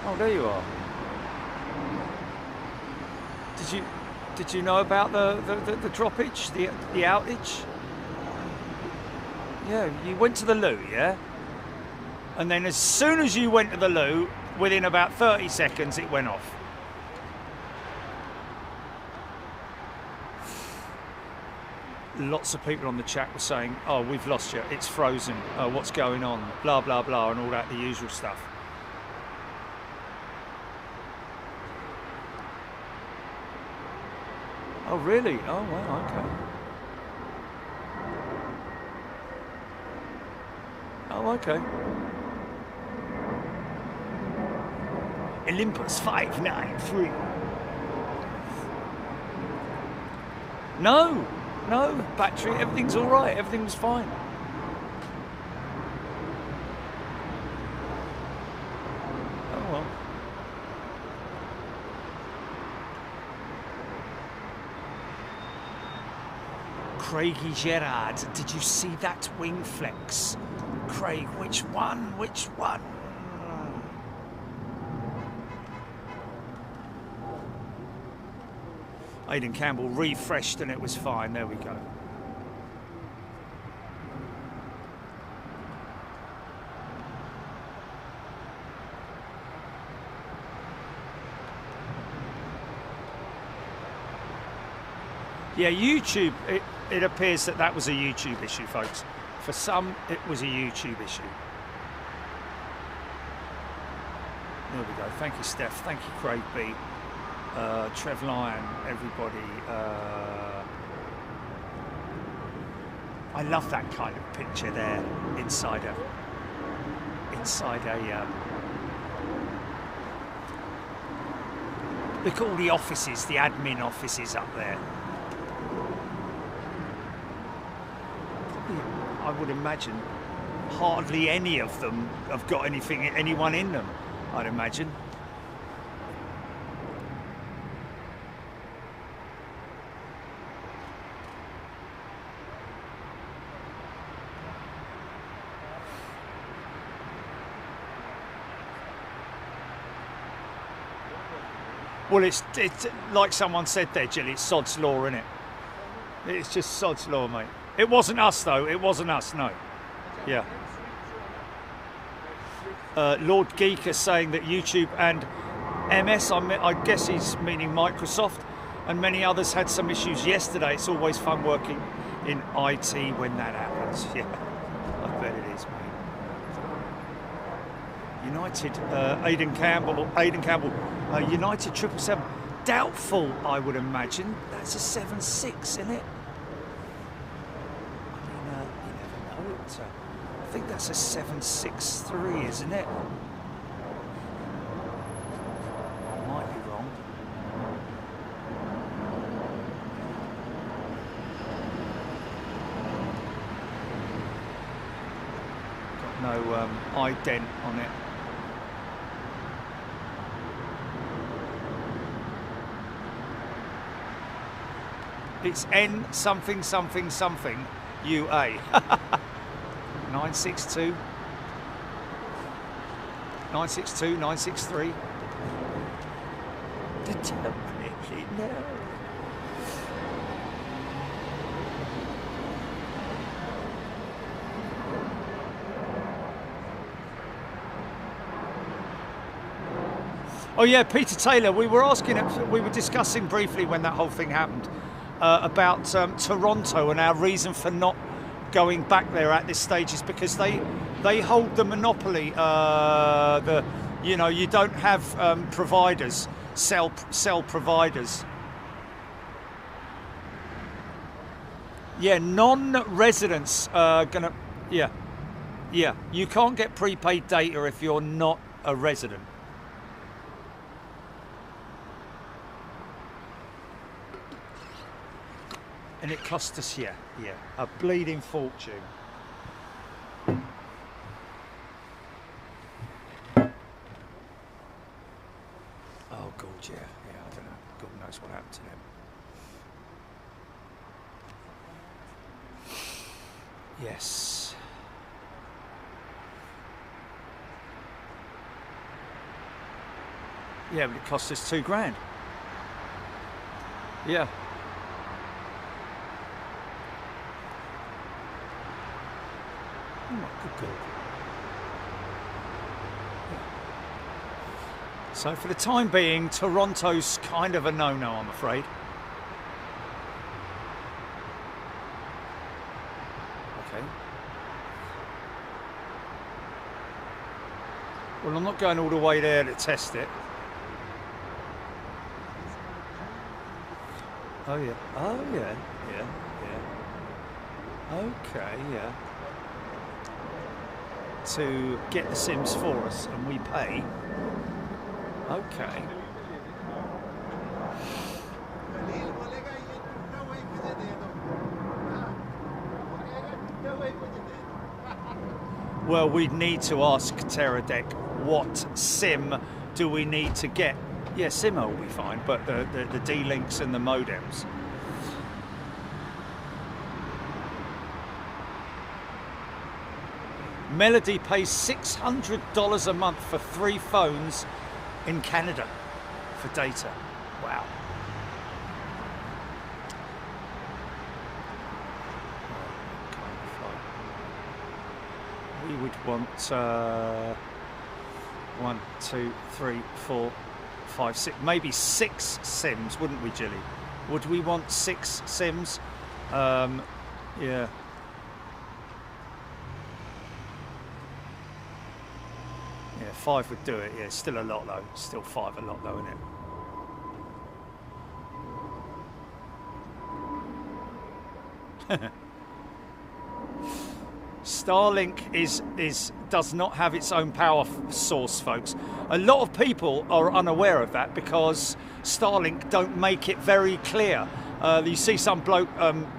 Oh, there you are. Did you know about the droppage, the outage? Yeah, you went to the loo, yeah? And then as soon as you went to the loo, within about 30 seconds, it went off. Lots of people on the chat were saying, oh, we've lost you, it's frozen, what's going on, blah, blah, blah, and all that, the usual stuff. Oh, really? Oh, wow, okay. Oh, okay. Olympus 593. No, no, battery, everything's all right. Everything was fine. Oh well. Craigie Gerard, did you see that wing flex? Craig, which one? Which one? Aidan Campbell refreshed and it was fine. There we go. Yeah, YouTube, it appears that that was a YouTube issue, folks. For some, it was a YouTube issue. There we go. Thank you, Steph. Thank you, Craig B. Trev Lyon, everybody. I love that kind of picture there inside a look at all the offices, the admin offices up there. I would imagine hardly any of them have got anyone in them, I'd imagine. Well, it's like someone said there, Jill, it's sod's law, isn't it? It's just sod's law, mate. It wasn't us, though. It wasn't us, no. Yeah. Lord Geeker saying that YouTube and MS, I guess he's meaning Microsoft, and many others had some issues yesterday. It's always fun working in IT when that happens. Yeah, I bet it is, mate. United, Aidan Campbell, United 777. Doubtful, I would imagine. That's a 7.6, isn't it? I think that's a 763, isn't it? I might be wrong. Got no ident on it. It's N something something something UA. 962, 962, 963. Determinately no. Oh yeah, Peter Taylor. We were discussing briefly when that whole thing happened about Toronto and our reason for not going back there at this stage is because they hold the monopoly. You don't have providers, sell providers. Yeah, non-residents gonna. Yeah, you can't get prepaid data if you're not a resident. And it cost us, yeah, a bleeding fortune. Oh, God, yeah, I don't know. God knows what happened to them. Yes. Yeah, but it cost us £2,000. Yeah. Good. So for the time being, Toronto's kind of a no-no, I'm afraid. Okay. Well, I'm not going all the way there to test it. Oh yeah. Okay, yeah. To get the sims for us and we pay. Okay. Well, we'd need to ask Teradek what SIM do we need to get. Yeah, SIM will be fine, but the D-links and the modems. Melody pays $600 a month for 3 phones in Canada for data. Wow. We would want 1, 2, 3, 4, 5, 6, maybe 6 SIMs, wouldn't we, Jilly? Would we want 6 SIMs? Yeah. Yeah, 5 would do it. Yeah, still a lot though. Still 5 a lot though, isn't it? Starlink does not have its own power source, folks. A lot of people are unaware of that because Starlink don't make it very clear. You see some bloke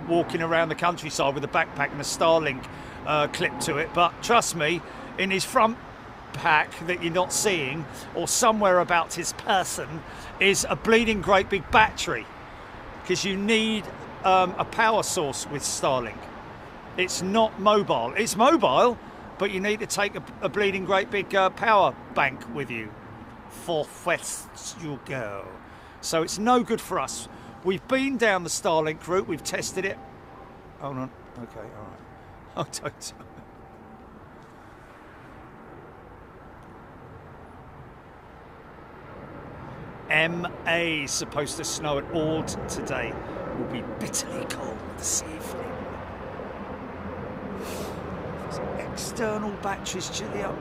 walking around the countryside with a backpack and a Starlink clip to it, but trust me, in his front pack that you're not seeing, or somewhere about his person, is a bleeding great big battery, because you need a power source with Starlink. It's not mobile. It's mobile, but you need to take a bleeding great big power bank with you. For west you go. So it's no good for us. We've been down the Starlink route. We've tested it. Hold on. Okay, all right. Oh, don't. MA supposed to snow at Ord today. Will be bitterly cold this evening. External batteries, Julia.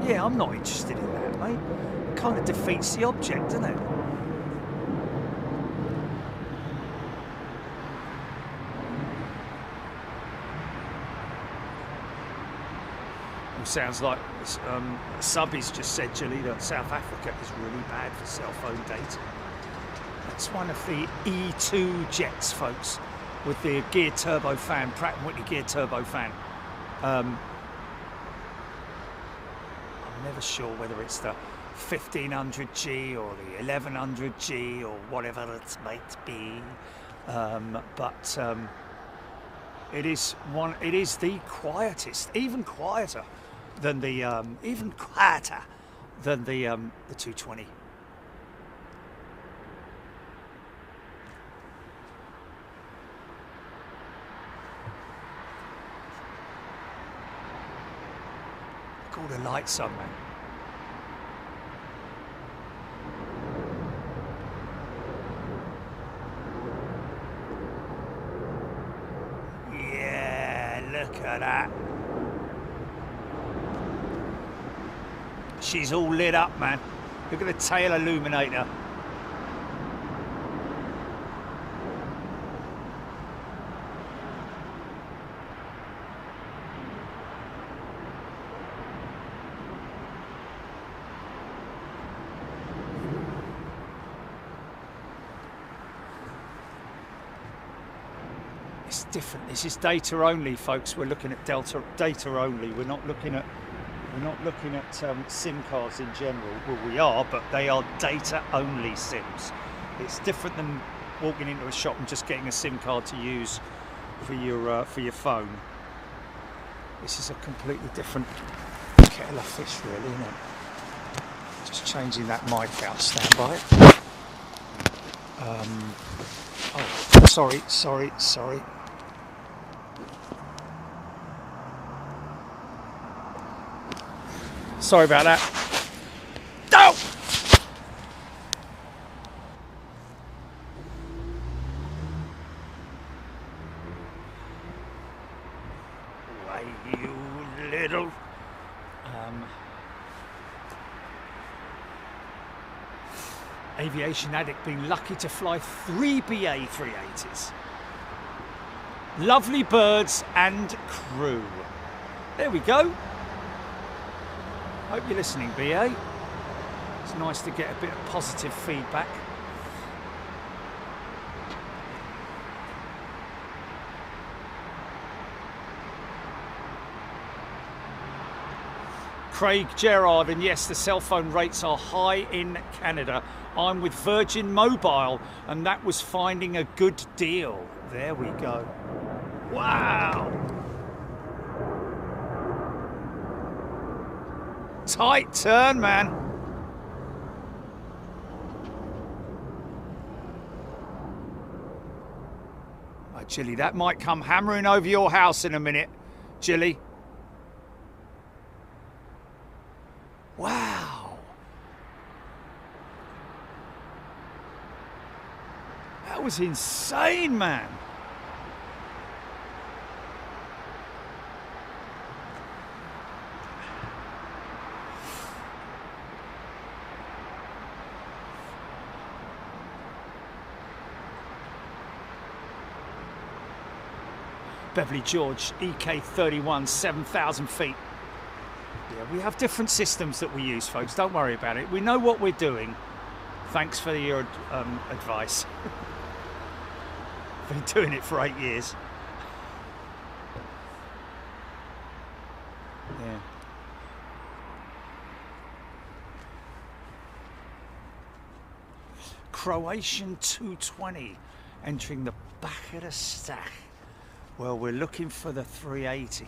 Yeah, I'm not interested in that, mate. It kind of defeats the object, doesn't it? Sounds like Subby's just said, Julie, that South Africa is really bad for cell phone data. That's one of the E2 jets, folks, with the gear turbofan, Pratt & Whitney gear turbofan. I'm never sure whether it's the 1500G or the 1100G or whatever it might be, but it is the quietest, even quieter than the 220. Look, all the lights on, man. Yeah, look at that. She's all lit up, man. Look at the tail illuminator. It's different. This is data only, folks. We're looking at data only. We're not looking at SIM cards in general. Well, we are, but they are data-only SIMs. It's different than walking into a shop and just getting a SIM card to use for your phone. This is a completely different kettle of fish, really, isn't it? Just changing that mic out, standby. Oh, sorry. Sorry about that. No! Why, you little... Aviation addict being lucky to fly 3 BA380s. Lovely birds and crew. There we go. Hope you're listening, BA. It's nice to get a bit of positive feedback. Craig Gerard, and yes, the cell phone rates are high in Canada. I'm with Virgin Mobile, and that was finding a good deal. There we go. Wow. Tight turn, man. Oh, Jilly, that might come hammering over your house in a minute, Jilly. Wow. That was insane, man. Beverly George, EK31, 7,000 feet. Yeah, we have different systems that we use, folks. Don't worry about it. We know what we're doing. Thanks for your advice. Been doing it for 8 years. Yeah. Croatian 220 entering the back of the stack. Well, we're looking for the 380.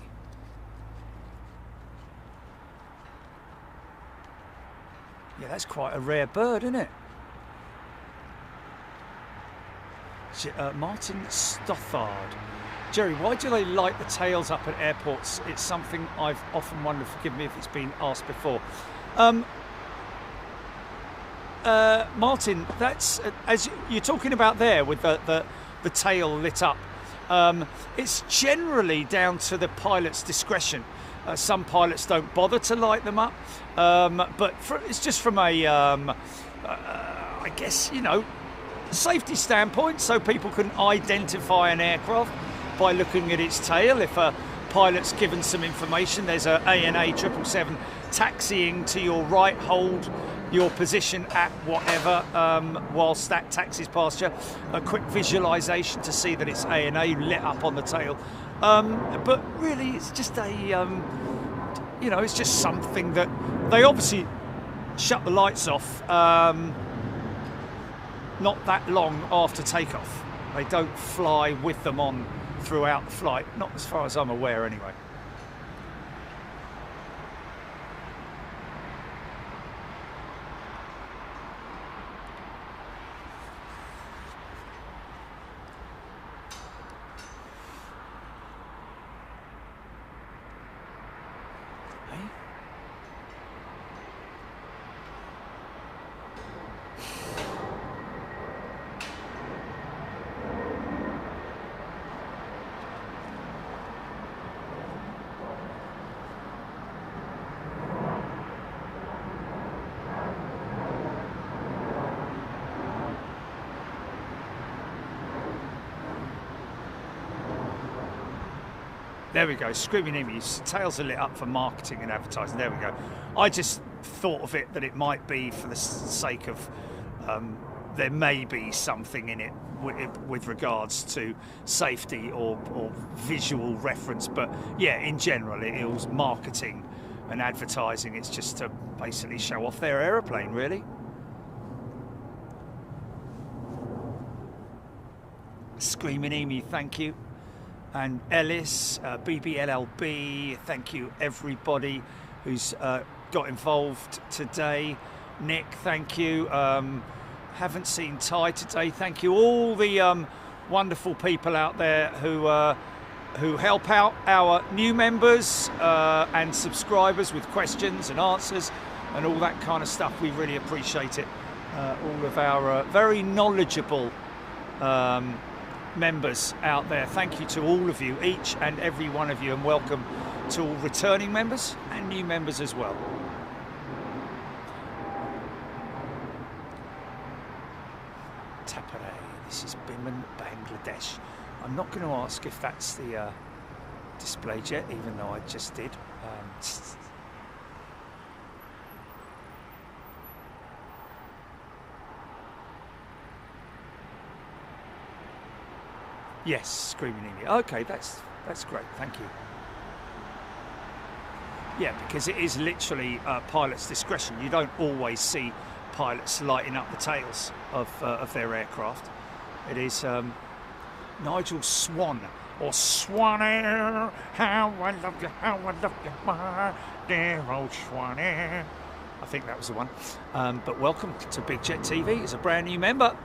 Yeah, that's quite a rare bird, isn't it? Martin Stothard. Jerry, why do they light the tails up at airports? It's something I've often wondered. Forgive me if it's been asked before. Martin, that's as you're talking about there with the tail lit up. It's generally down to the pilot's discretion. Some pilots don't bother to light them up, but it's just from a, I guess, you know, safety standpoint, so people can identify an aircraft by looking at its tail. If a pilot's given some information, there's a ANA 777 taxiing to your right, hold your position at whatever whilst that taxis past you. A quick visualization to see that it's ANA lit up on the tail. But really it's just a, you know, it's just something that they obviously shut the lights off not that long after takeoff. They don't fly with them on throughout the flight, not as far as I'm aware anyway. There we go, Screaming Emus, tails are lit up for marketing and advertising. There we go. I just thought of it that it might be for the sake of, there may be something in it with regards to safety or visual reference. But yeah, in general, it was marketing and advertising. It's just to basically show off their aeroplane, really. Screaming Emu, thank you. And Ellis, BBLLB, thank you everybody who's got involved today. Nick, thank you. Haven't seen Ty today. Thank you all the wonderful people out there who help out our new members and subscribers with questions and answers and all that kind of stuff. We really appreciate it. All of our very knowledgeable members out there. Thank you to all of you, each and every one of you, and welcome to all returning members and new members as well. Tapare, this is Biman Bangladesh. I'm not going to ask if that's the display jet, even though I just did. Yes, Screaming Emu. Okay, that's great. Thank you. Yeah, because it is literally pilot's discretion. You don't always see pilots lighting up the tails of their aircraft. It is Nigel Swan, or Swanee, how I love you, my dear old Swanee. I think that was the one. But welcome to Big Jet TV as a brand new member.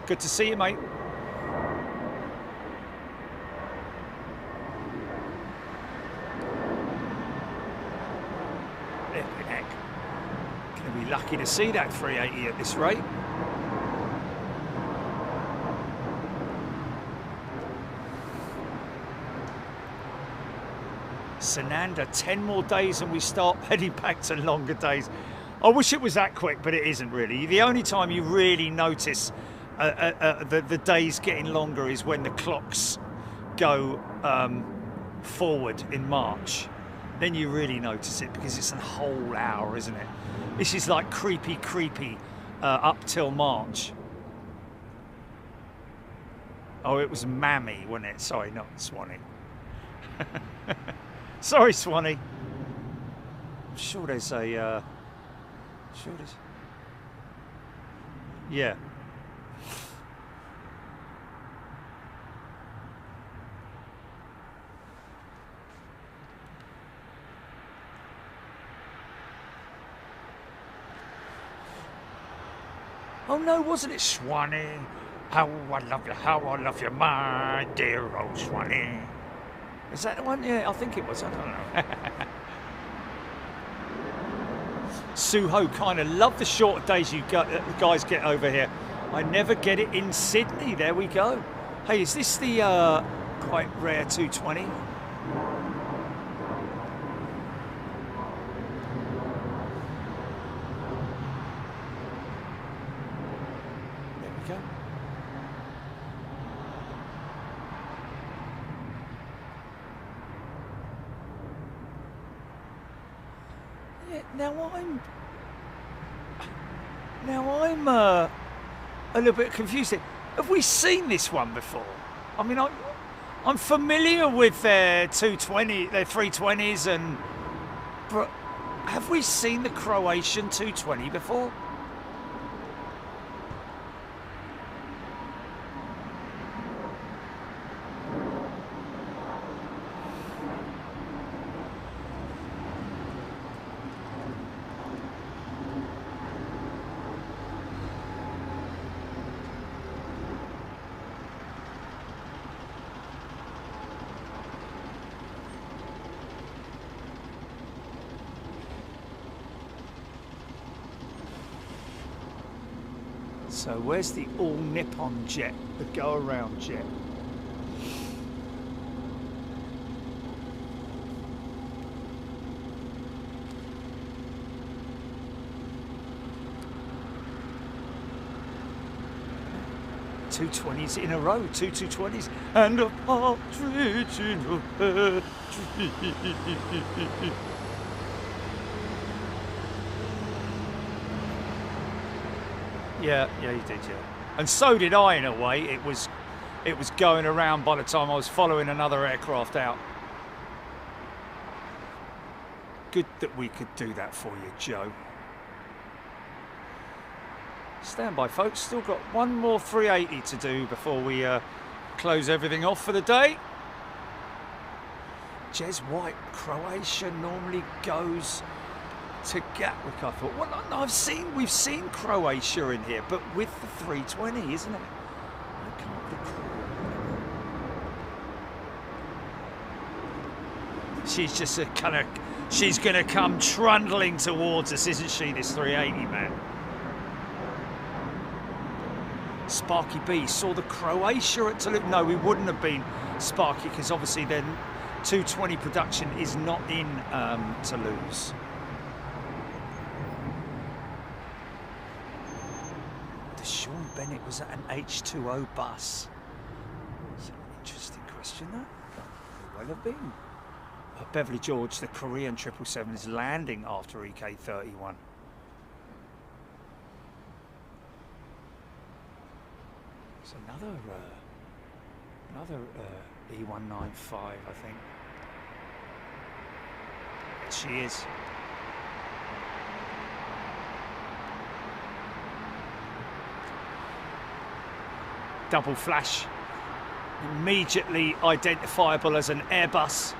Good to see you, mate. Going to be lucky to see that 380 at this rate. Sananda, 10 more days and we start heading back to longer days. I wish it was that quick, but it isn't really. The only time you really notice the days getting longer is when the clocks go forward in March. Then you really notice it, because it's a whole hour, isn't it? This is like creepy up till March. Oh, it was Mammy, wasn't it? Sorry, not Swanee. Sorry, Swanee. I'm sure there's a... Yeah. Oh no, wasn't it Swanee? How I love you, my dear old Swanee. Is that the one? Yeah, I think it was. I don't know. Suho kind of love the short days you guys get over here. I never get it in Sydney. There we go. Hey, is this the quite rare 220? There we go. Yeah, now I'm a little bit confused here. Have we seen this one before? I mean, I'm familiar with their 220, their 320s, but have we seen the Croatian 220 before? So where's the all Nippon jet, the go-around jet? Two 220s in a row, two 220s, and a partridge in a pear tree. Yeah, you did, yeah. And so did I, in a way. It was going around by the time I was following another aircraft out. Good that we could do that for you, Joe. Stand by, folks. Still got one more 380 to do before we close everything off for the day. Jez White, Croatia normally goes to Gatwick. I thought, well, we've seen Croatia in here, but with the 320, isn't it? I can't recall. She's just she's gonna come trundling towards us, isn't she? This 380, man. Sparky B saw the Croatia at Toulouse. No, we wouldn't have been, Sparky, because obviously then 220 production is not in Toulouse. Sean Bennett was at an H2O bus. It's an interesting question, that. Could well have been. Beverly George, the Korean 777 is landing after EK31. It's another E195, I think. She is. Double flash, immediately identifiable as an Airbus.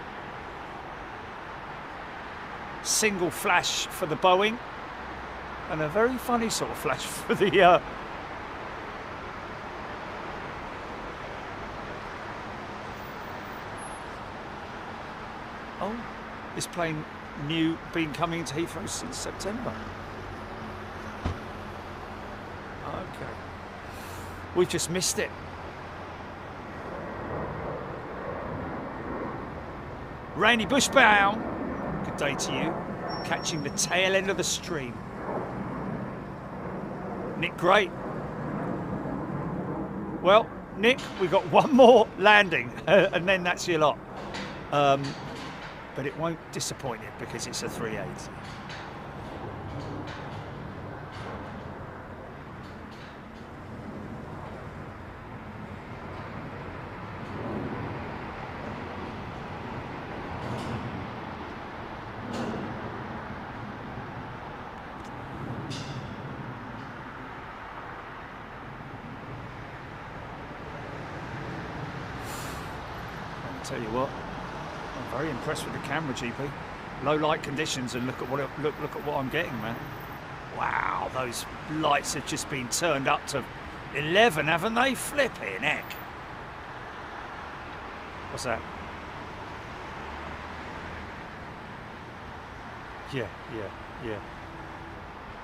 Single flash for the Boeing, and a very funny sort of flash for the oh, this plane been coming into Heathrow since September. Okay. We've just missed it. Rainy Bushbound. Good day to you. Catching the tail end of the stream. Nick, great. Well, Nick, we've got one more landing and then that's your lot. But it won't disappoint you because it's a 380. Tell you what, I'm very impressed with the camera, GP. Low light conditions, and look at what look at what I'm getting, man. Wow, those lights have just been turned up to 11, haven't they? Flipping heck. What's that? Yeah.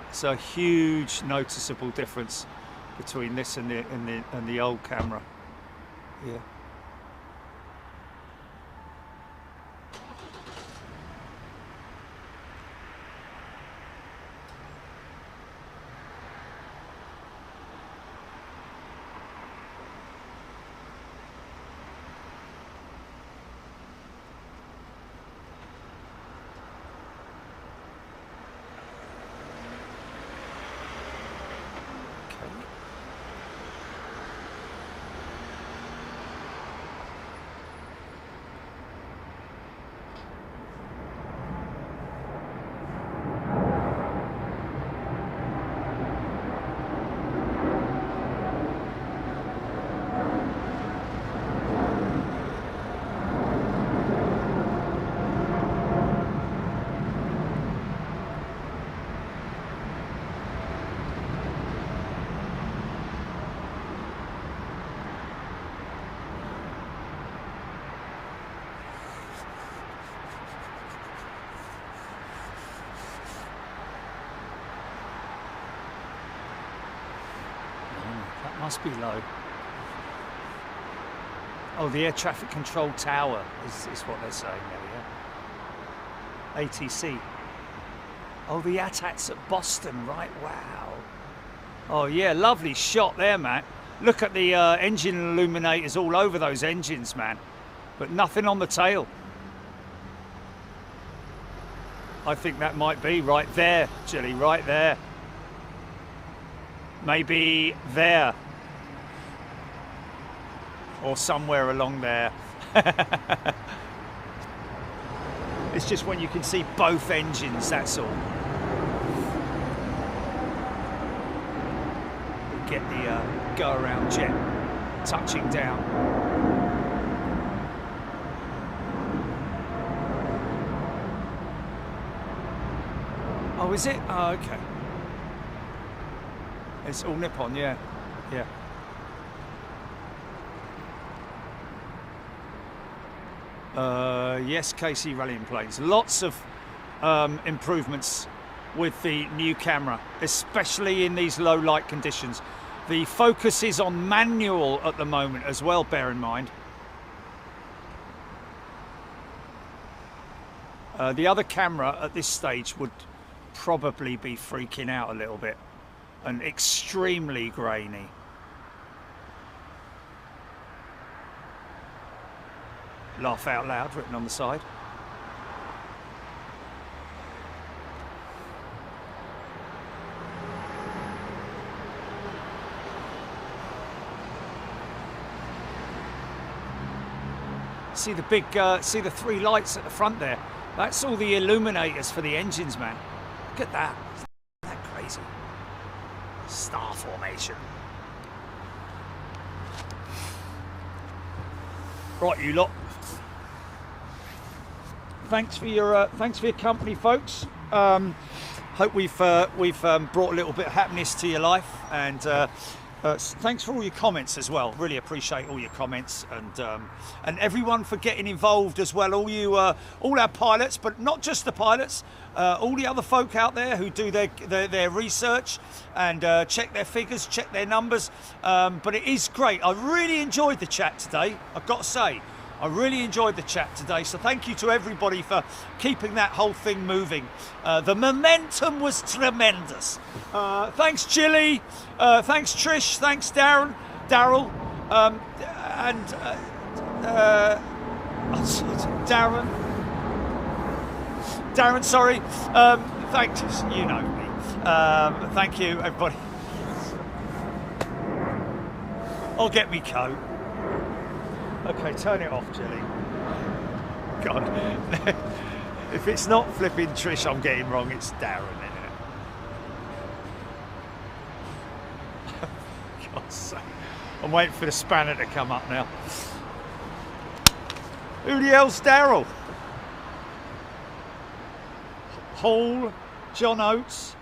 It's a huge noticeable difference between this and the old camera. Yeah. Must be low. Oh, the air traffic control tower is what they're saying there, yeah. ATC. Oh, the ATAT's at Boston, right? Wow. Oh, yeah, lovely shot there, man. Look at the engine illuminators all over those engines, man. But nothing on the tail. I think that might be right there, Jilly, right there. Maybe there. Or somewhere along there. It's just when you can see both engines, that's all. Get the go-around jet touching down. Oh, is it? Oh, okay. It's all Nippon, yeah. Yeah. Yes, KC rallying planes. Lots of improvements with the new camera, especially in these low light conditions. The focus is on manual at the moment as well, bear in mind. The other camera at this stage would probably be freaking out a little bit and extremely grainy. Laugh out loud written on the side. See the big, see the three lights at the front there. That's all the illuminators for the engines, man. Look at that. Isn't that crazy? Star formation. Right, you lot. Thanks for your company, folks. Hope we've brought a little bit of happiness to your life, and thanks for all your comments as well. Really appreciate all your comments, and everyone for getting involved as well. All our pilots, but not just the pilots. All the other folk out there who do their research and check their figures, check their numbers. But it is great. I really enjoyed the chat today. I've got to say, I really enjoyed the chat today. So thank you to everybody for keeping that whole thing moving. The momentum was tremendous. Thanks, Chili. Thanks, Trish. Thanks, Daryl. And Darren, sorry. Thanks, you know me. Thank you, everybody. I'll get me coat. Okay, turn it off, Jelly. God. If it's not flipping Trish I'm getting wrong, it's Darren, isn't it? God's sake. I'm waiting for the spanner to come up now. Who the hell's Daryl? Hall, John Oates.